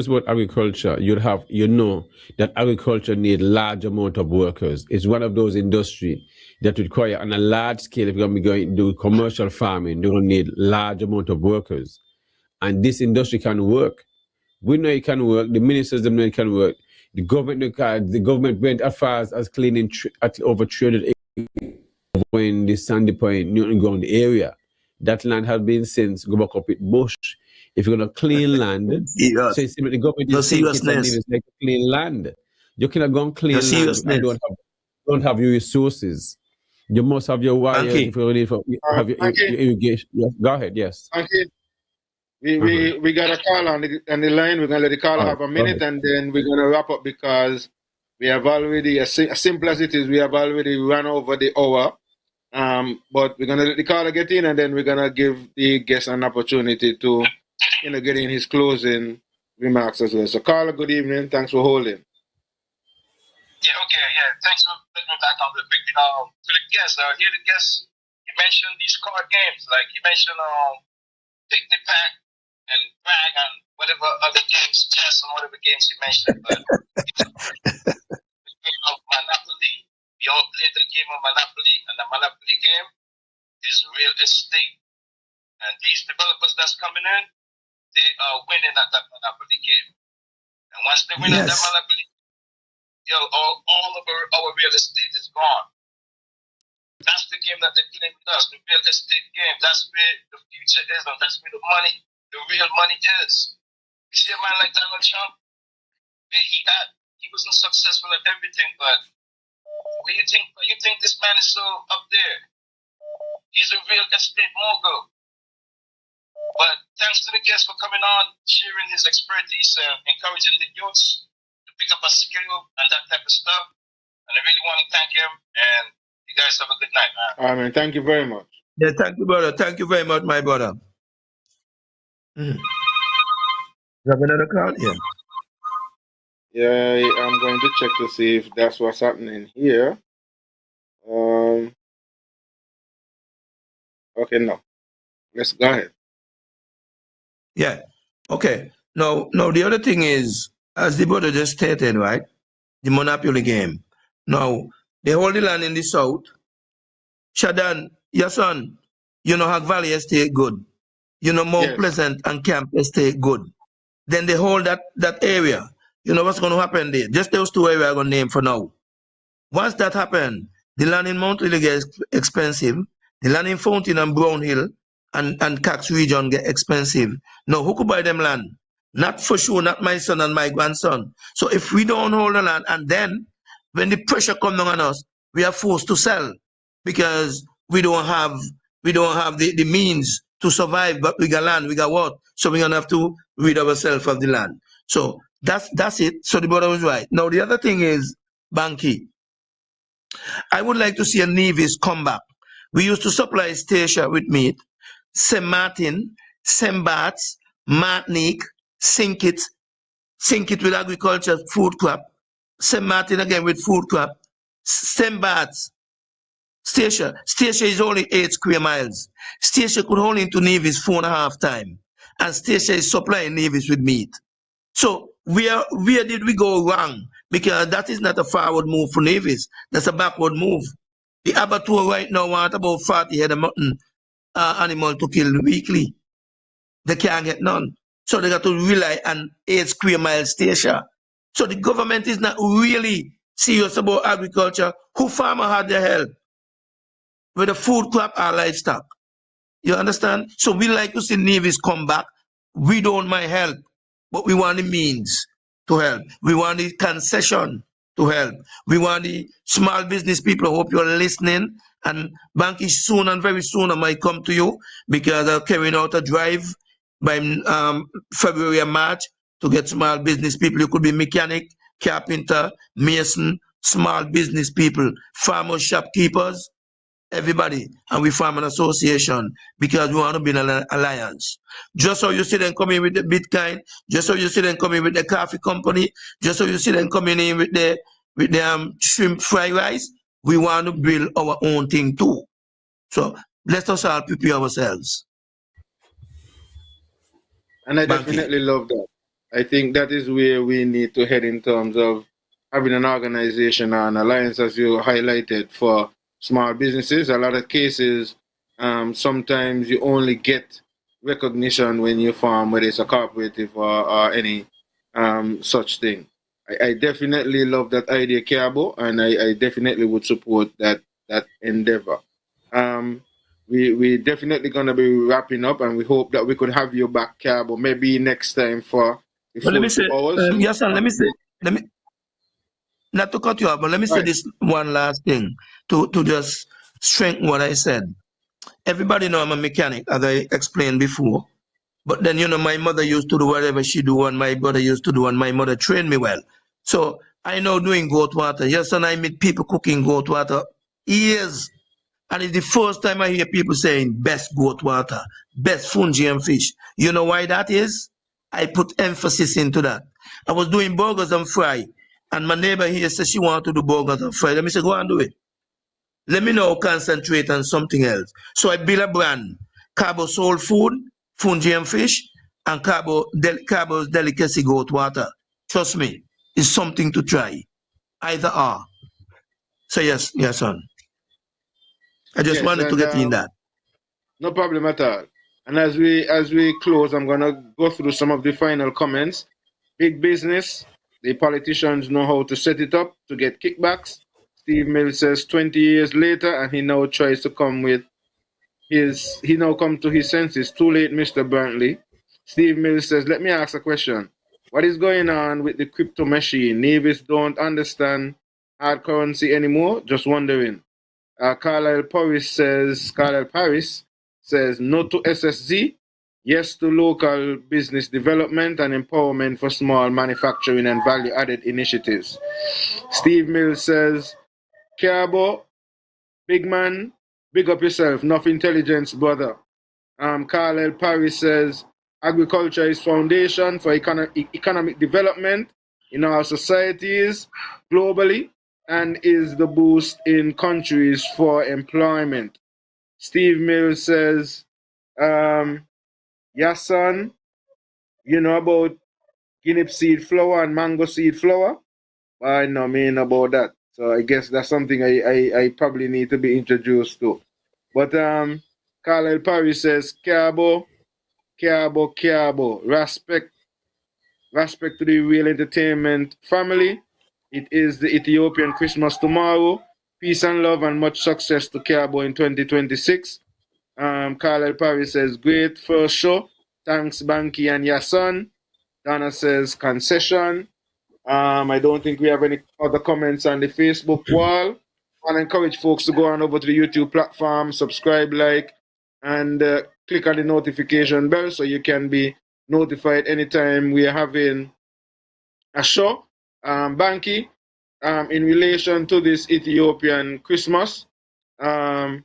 about agriculture, you'd have that agriculture need large amount of workers. It's one of those industry that require on a large scale. If you're going to be going to do commercial farming, you're going to need large amount of workers, and this industry can work. We know it can work. The ministers them know it can work. The government went as far as cleaning at over 300 acres in the Sandy Point, Newton Ground area. That land has been since go back up with bush. If you're going to clean land, Yes. so the government No is saying seriousness. it's like clean land. You cannot go and clean No land seriousness. and don't have your resources. You must have your wires Bankie. if you need have your irrigation. Yes. Go ahead, yes. Bankie, we got a call on the line. We're gonna let the caller have a minute, and then we're gonna wrap up because we have already, as simple as it is, we have already run over the hour. But we're gonna let the caller get in, and then we're gonna give the guest an opportunity to, get in his closing remarks as well. So, caller, good evening. Thanks for holding. Yeah. Thanks for letting me back on the big, to the guests. Here the guests, you mentioned these card games, like you mentioned, pick the pack and brag on whatever other games, chess and whatever games you mentioned. But Monopoly, we all played the game of Monopoly, and the Monopoly game is real estate. And these developers that's coming in, they are winning at that Monopoly game. And once they win at that Monopoly, all of our real estate is gone. That's the game that they're playing with us, the real estate game. That's where the future is, and that's where the real money is. You see a man like Donald Trump, where he wasn't successful at everything, but where you think this man is so up there? He's a real estate mogul. But thanks to the guest for coming on, sharing his expertise and encouraging the youths to pick up a skill and that type of stuff. And I really want to thank him, and you guys have a good night, man. Amen. Thank you very much. Yeah, thank you, brother. Thank you very much, my brother. You have another call? Yeah, I'm going to check to see if that's what's happening here. Okay, no. Let's go ahead. Yeah. Okay. Now, the other thing is, as the brother just stated, right? The monopoly game. Now, they hold the land in the south. Shadan, Yahsonn, Hog Valley Estate good. Mount Pleasant and Camp Estate good. then they hold that area. You know what's going to happen there? Just those two areas I'm going to name for now. Once that happens, the land in Mount Lily gets expensive. The land in Fountain and Brown Hill and Cox region get expensive. Now, who could buy them land? Not for sure, not my son and my grandson. So if we don't hold the land, and then when the pressure comes down on us, we are forced to sell because we don't have the means to survive, but we got land, we got what? So we're gonna have to rid ourselves of the land. So that's it. So the brother was right. Now the other thing is Bankie. I would like to see a Nevis come back. We used to supply Stacia with meat, St. Martin, St. Bart's, Martinique, sink it with agriculture, food crop, St. Martin again with food crop, St. Bart's, Stacia is only 8 square miles. Stacia could hold into Nevis 4.5 times. And Stacia is supplying Nevis with meat. So where did we go wrong? Because that is not a forward move for Nevis. That's a backward move. The abattoir right now want about 40 head of mutton animal to kill weekly. They can't get none. So they got to rely on 8 square mile Stacia. So the government is not really serious about agriculture. Who farmer had their help? Whether food crop or livestock. You understand? So we like to see Nevis come back. We don't mind help, but we want the means to help. We want the concession to help. We want the small business people. I hope you're listening. And Bankie, soon and very soon I might come to you because I'm carrying out a drive by February and March to get small business people. You could be mechanic, carpenter, mason, small business people, farmers, shopkeepers, everybody, and we form an association because we want to build an alliance. Just so you see them coming with the Bitcoin, just so you see them coming with the coffee company, just so you see them coming in with the shrimp fried rice, we want to build our own thing too. So let us all prepare ourselves. And I Bankie. definitely love that. I think that is where we need to head in terms of having an organization or an alliance, as you highlighted, for small businesses. A lot of cases, sometimes you only get recognition when you form, whether it's a cooperative or any such thing. I definitely love that idea, Carbo, and I definitely would support that endeavor. We definitely gonna be wrapping up, and we hope that we could have you back, Carbo, maybe next time for the But let me full say, 2 hours. Yahsonn, let me not to cut you off, but let me say this one last thing to just strengthen what I said. Everybody know I'm a mechanic, as I explained before. But then, my mother used to do whatever she do, and my brother used to do, and my mother trained me well. So I know doing goat water. Yes, and I meet people cooking goat water years. And it's the first time I hear people saying best goat water, best fungi and fish. You know why that is? I put emphasis into that. I was doing burgers and fry, and my neighbor here said she wanted to do burgers and fry. Let me say, go and do it. Let me now concentrate on something else. So I build a brand, Carbo Soul Food, Fungi and Fish, and Carbo's Delicacy Goat Water. Trust me, it's something to try. Either or. So yes, son. I just wanted to get in that. No problem at all. And as we close, I'm gonna go through some of the final comments. Big business, the politicians know how to set it up to get kickbacks. Steve Mills says 20 years later, and he now tries to come to his senses. Too late, Mr. Burnley. Steve Mills says, let me ask a question. What is going on with the crypto machine? Navies don't understand hard currency anymore. Just wondering. Carlisle Paris says no to SSZ, yes to local business development and empowerment for small manufacturing and value-added initiatives. Steve Mills says, Carbo, big man, big up yourself, enough intelligence, brother. Carlisle Paris says, agriculture is foundation for economic development in our societies globally and is the boost in countries for employment. Steve Mills says, Yahsonn, you know about guinea seed flour and mango seed flour? I know mean about that. So I guess that's something I probably need to be introduced to. But Carlisle Paris says, Carbo, respect Respect to the Real Entertainment family. It is the Ethiopian Christmas tomorrow. Peace and love and much success to Carbo in 2026. Carl Paris says, great first show. Thanks, Bankie and Yahsonn. Donna says, concession. I don't think we have any other comments on the Facebook wall. I want to encourage folks to go on over to the YouTube platform, subscribe, like, and click on the notification bell so you can be notified anytime we are having a show. Bankie, in relation to this Ethiopian Christmas, I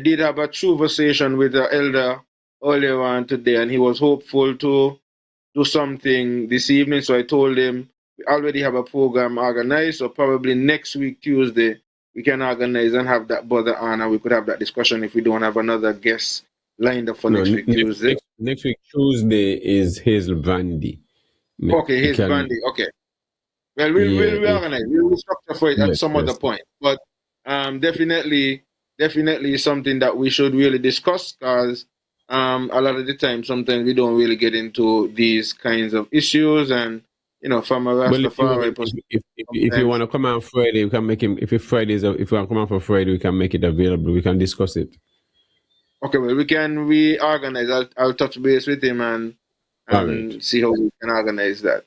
did have a true conversation with the elder earlier on today, and he was hopeful to do something this evening. So I told him we already have a program organized, so probably next week, Tuesday, we can organize and have that brother on, and we could have that discussion if we don't have another guest lined up for next week, Tuesday. Next week, Tuesday is Hazel Brandy. Okay, Hazel Brandy, okay. Well, we'll organize. We'll structure for it at some other point. But definitely something that we should really discuss, because a lot of the time, sometimes we don't really get into these kinds of issues, and from a Rastafari perspective. If you want to come on Friday, we can make him. If you want to come on for Friday, we can make it available. We can discuss it. Okay, well, we can reorganize. I'll touch base with him and see how we can organize that.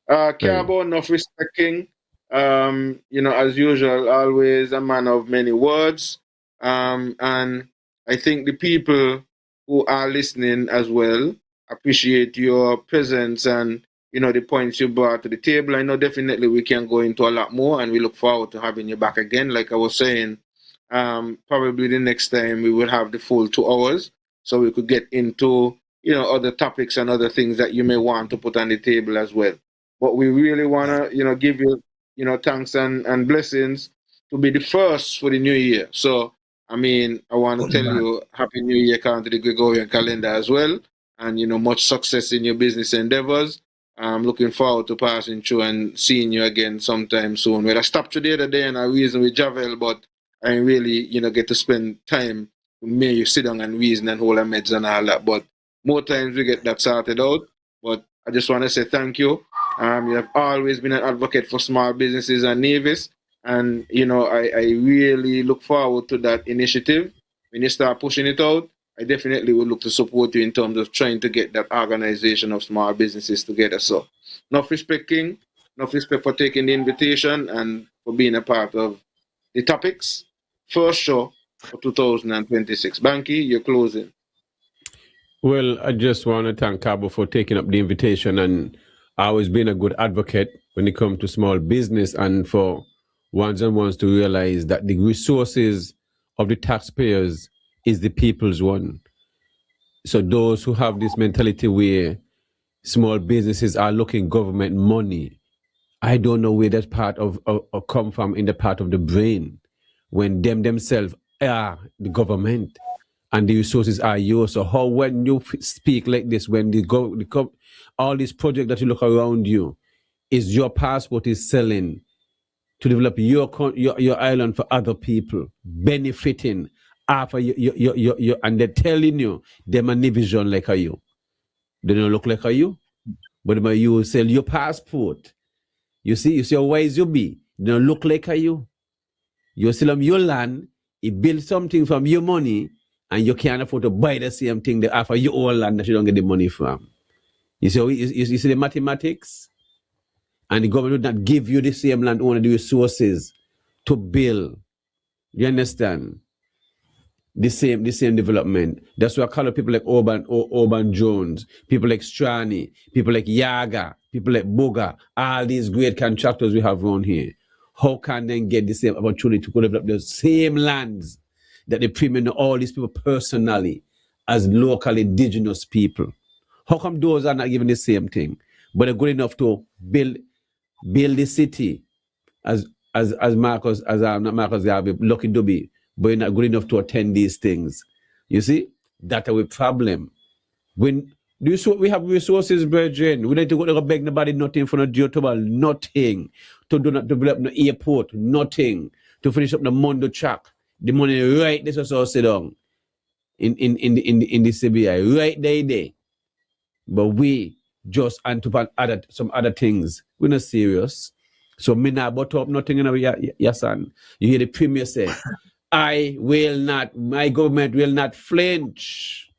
Carbo, enough respecting. As usual, always a man of many words. And I think the people who are listening as well appreciate your presence and, the points you brought to the table. I know definitely we can go into a lot more, and we look forward to having you back again. Like I was saying, probably the next time we will have the full 2 hours, so we could get into, other topics and other things that you may want to put on the table as well. But we really want to, give you, thanks and blessings to be the first for the new year. So, I want to tell you Happy New Year according to the Gregorian calendar as well. And, much success in your business endeavors. I'm looking forward to passing through and seeing you again sometime soon. Well, I stopped you the other day and I reasoned with Javel, but I really, get to spend time with you sit down and reason and hold a meds and all that. But more times we get that sorted out. But I just want to say thank you. You have always been an advocate for small businesses and Nevis. And, I really look forward to that initiative. When you start pushing it out, I definitely will look to support you in terms of trying to get that organization of small businesses together. So, enough respect, King. Enough respect for taking the invitation and for being a part of the Topiks first show for 2026. Bankie, you're closing. Well, I just want to thank Carbo for taking up the invitation and always being a good advocate when it comes to small business, and for ones and ones to realize that the resources of the taxpayers is the people's one. So those who have this mentality where small businesses are looking government money, I don't know where that part of come from in the part of the brain, when themselves are the government and the resources are yours. So how, when you speak like this, when all these projects that you look around you, is your passport is selling to develop your island for other people, benefiting after you, and they're telling you them a vision like you. They don't look like you, but you sell your passport. You see how wise you be. They don't look like you. You sell them your land, you build something from your money, and you can't afford to buy the same thing that after your own land that you don't get the money from. You see the mathematics? And the government would not give you the same land, only the resources to build. You understand? The same development. That's why I call people like Urban Jones, people like Strani, people like Yaga, people like Boga, all these great contractors we have around here. How can they get the same opportunity to develop the same lands that they premium all these people personally as local indigenous people? How come those are not given the same thing, but they're good enough to build the city as Marcus, not Marcus Garvey, Lucky Dubby, but you're not good enough to attend these things. You see? That's a problem. When we have resources, brethren, we need to go to beg nobody nothing for no geotable, nothing. To do not develop no airport, nothing. To finish up the Mondo track. The money right this was all sit down in the CBI, right there. But we just and to other some other things. We're not serious. So me not but up nothing in Yahsonn. You hear the premier say, my government will not flinch.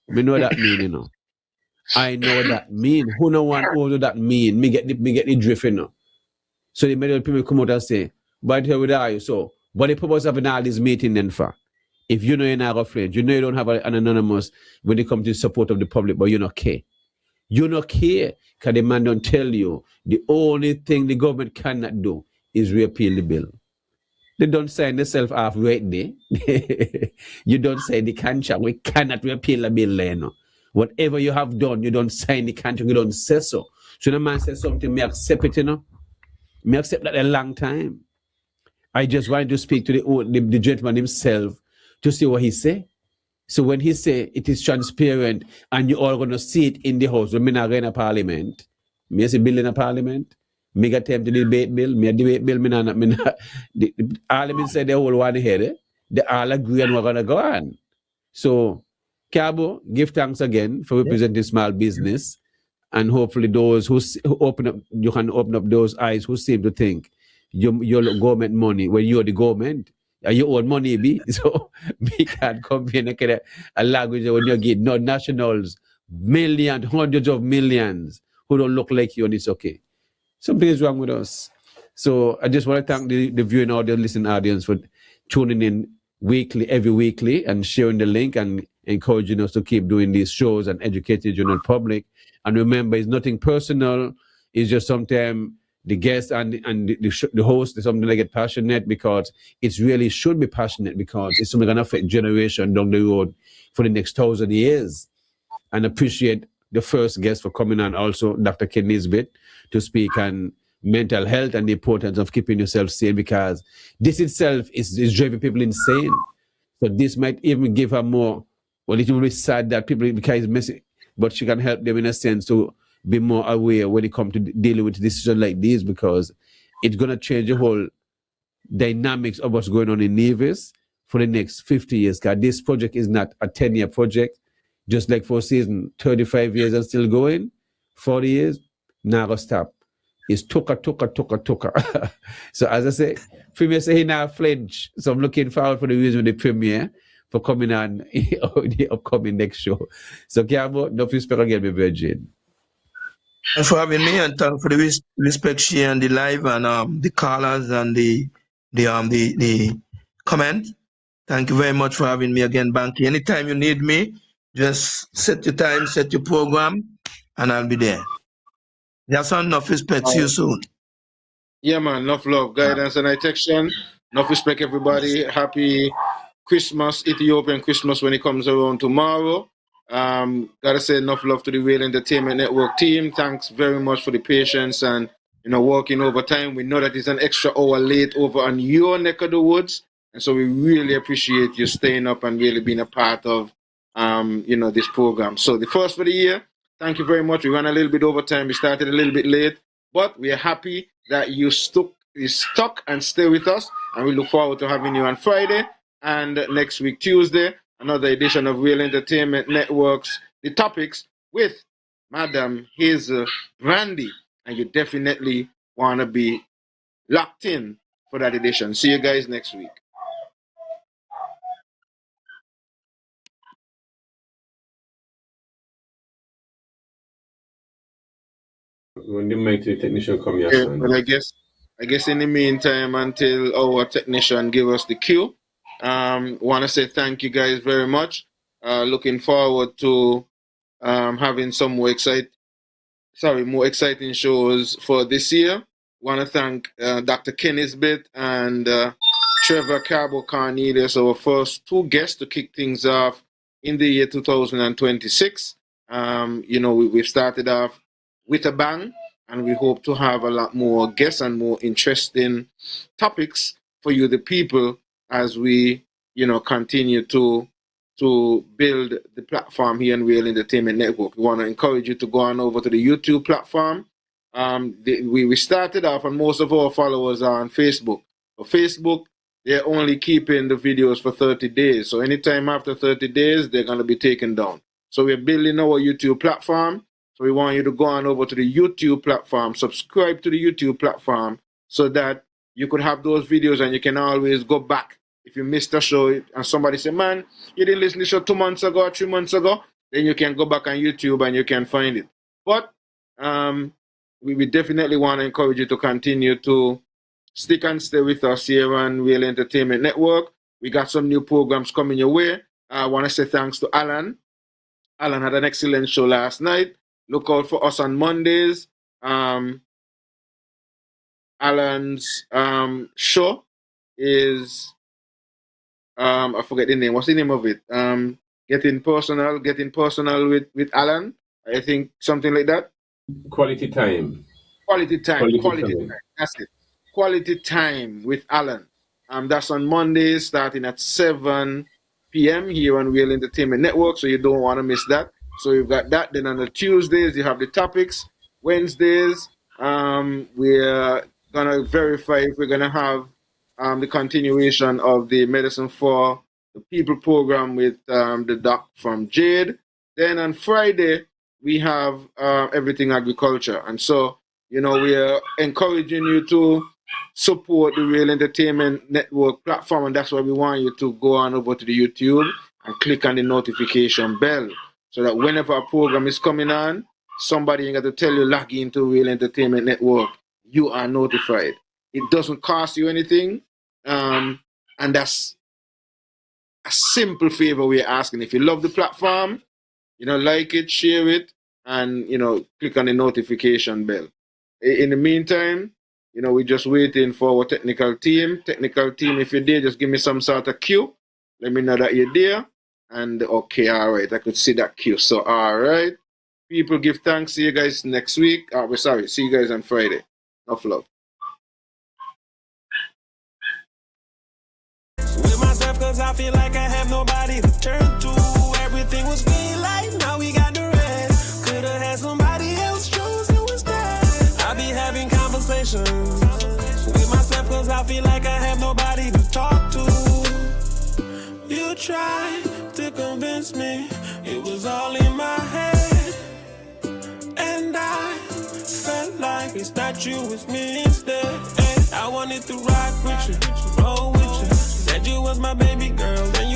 Me know what that mean, you know. I know what that mean. Who know what that mean? Me get the drift, you know. So the medical people come out and say, but here we are, so what the purpose of all this meeting then for? If you know you're not a flinch, you know you don't have an anonymous when it comes to support of the public, but you don't care. You don't care because the man don't tell you the only thing the government cannot do is repeal the bill. They don't sign themselves off right there. You don't sign the contract. We cannot repeal the bill, you know. Whatever you have done, you don't sign the contract, you don't say so. So the man says something, me accept it, you know. Me accept that a long time. I just wanted to speak to the gentleman himself to see what he say. So when he say it is transparent and you all going to see it in the house, when me not in a parliament, me see bill in a parliament, me got time to debate bill, me a debate bill, me not the parliament said the whole one here, they all agree and we're going to go on. So, Carbo, give thanks again for representing small business, and hopefully those who open up, you can open up those eyes who seem to think your government money, when you're the government, your own money be. So we can't compare a language when you get no nationals, millions, hundreds of millions who don't look like you, and it's okay. Something is wrong with us. So I just want to thank the viewing audience, listening audience for tuning in every weekly, and sharing the link and encouraging us to keep doing these shows and educating the general public. And remember, it's nothing personal. It's just sometimes the guest and the host is something they get passionate, because it really should be passionate, because it's something going to affect generation down the road for the next 1,000 years. And appreciate the first guest for coming on, also Dr. Ken Nisbett, to speak on mental health and the importance of keeping yourself sane, because this itself is driving people insane. So this might even give her more, well, it will be sad that people, because it's messy, but she can help them in a sense to be more aware when it comes to dealing with decisions like this, because it's going to change the whole dynamics of what's going on in Nevis for the next 50 years. Because this project is not a 10-year project, just like Four Seasons, 35 years and still going, 40 years, never stop. It's toka. So as I say, Premier say he now flinch. So I'm looking forward for the reason with the Premier for coming on the upcoming next show. So Carbo, no respect again, my virgin. Thanks for having me, and thanks for the respect share and the live and the callers and the comment. Thank you very much for having me again, Bankie. Anytime you need me, just set your time, set your program, and I'll be there. Yahsonn, enough respect. See you soon. Yeah, man. Enough love, guidance, and protection. Enough respect, everybody. Happy Christmas, Ethiopian Christmas, when it comes around tomorrow. Gotta say enough love to the Real Entertainment Network team. Thanks very much for the patience and working overtime. We know that it's an extra hour late over on your neck of the woods, and so we really appreciate you staying up and really being a part of this program. So the first for the year, thank you very much. We ran a little bit over time. We started a little bit late, but we are happy that you stuck and stay with us, and we look forward to having you on Friday and next week Tuesday, another edition of Real Entertainment Network's The Topics with Madam Hazel Brandy, and you definitely want to be locked in for that edition. See you guys next week. When the mighty technician come, Yahsonn. But I guess in the meantime, until our technician give us the cue, want to say thank you guys very much. Looking forward to having some more exciting shows for this year. Want to thank Dr. Ken Nisbett and Trevor Carbo Cornelius, our first two guests to kick things off in the year 2026. We've started off with a bang, and we hope to have a lot more guests and more interesting topics for you, the people, as we, continue to build the platform here in Real Entertainment Network. We want to encourage you to go on over to the YouTube platform. We started off, and most of our followers are on Facebook. For Facebook, they're only keeping the videos for 30 days. So anytime after 30 days, they're going to be taken down. So we're building our YouTube platform. So we want you to go on over to the YouTube platform, subscribe to the YouTube platform so that you could have those videos and you can always go back. If you missed a show and somebody say, man, you didn't listen to the show 2 months ago or 3 months ago, then you can go back on YouTube and you can find it. But we definitely want to encourage you to continue to stick and stay with us here on Real Entertainment Network. We got some new programs coming your way. I want to say thanks to Alan. Alan had an excellent show last night. Look out for us on Mondays. Alan's show is, I forget the name. What's the name of it? Getting personal with Alan. I think something like that. Quality time. Quality time. That's it. Quality time with Alan. That's on Mondays starting at 7 p.m. here on Real Entertainment Network, so you don't want to miss that. So you've got that. Then on the Tuesdays, you have the topics. Wednesdays, we're going to verify if we're going to have the continuation of the Medicine for the People program with the doc from Jade. Then on Friday, we have Everything Agriculture. And so, we are encouraging you to support the Real Entertainment Network platform, and that's why we want you to go on over to the YouTube and click on the notification bell so that whenever a program is coming on, somebody ain't got to tell you log into Real Entertainment Network. You are notified. It doesn't cost you anything, and that's a simple favor we're asking. If you love the platform, like it, share it, and click on the notification bell. In the meantime, we're just waiting for our technical team. Technical team, if you're there, just give me some sort of cue. Let me know that you're there. And okay, all right, I could see that cue. So, all right. People, give thanks. See you guys next week. See you guys on Friday. Enough love. With myself, cause I feel like I have nobody to turn to. Everything was green light, now we got the red. Could've had somebody else choose it instead. I be having conversations with myself, cause I feel like I have nobody to talk to. You tried to convince me it was all in my head, and I felt like it's not you, it's me instead. I wanted to rock with you, roll with you. Said you was my baby girl, then you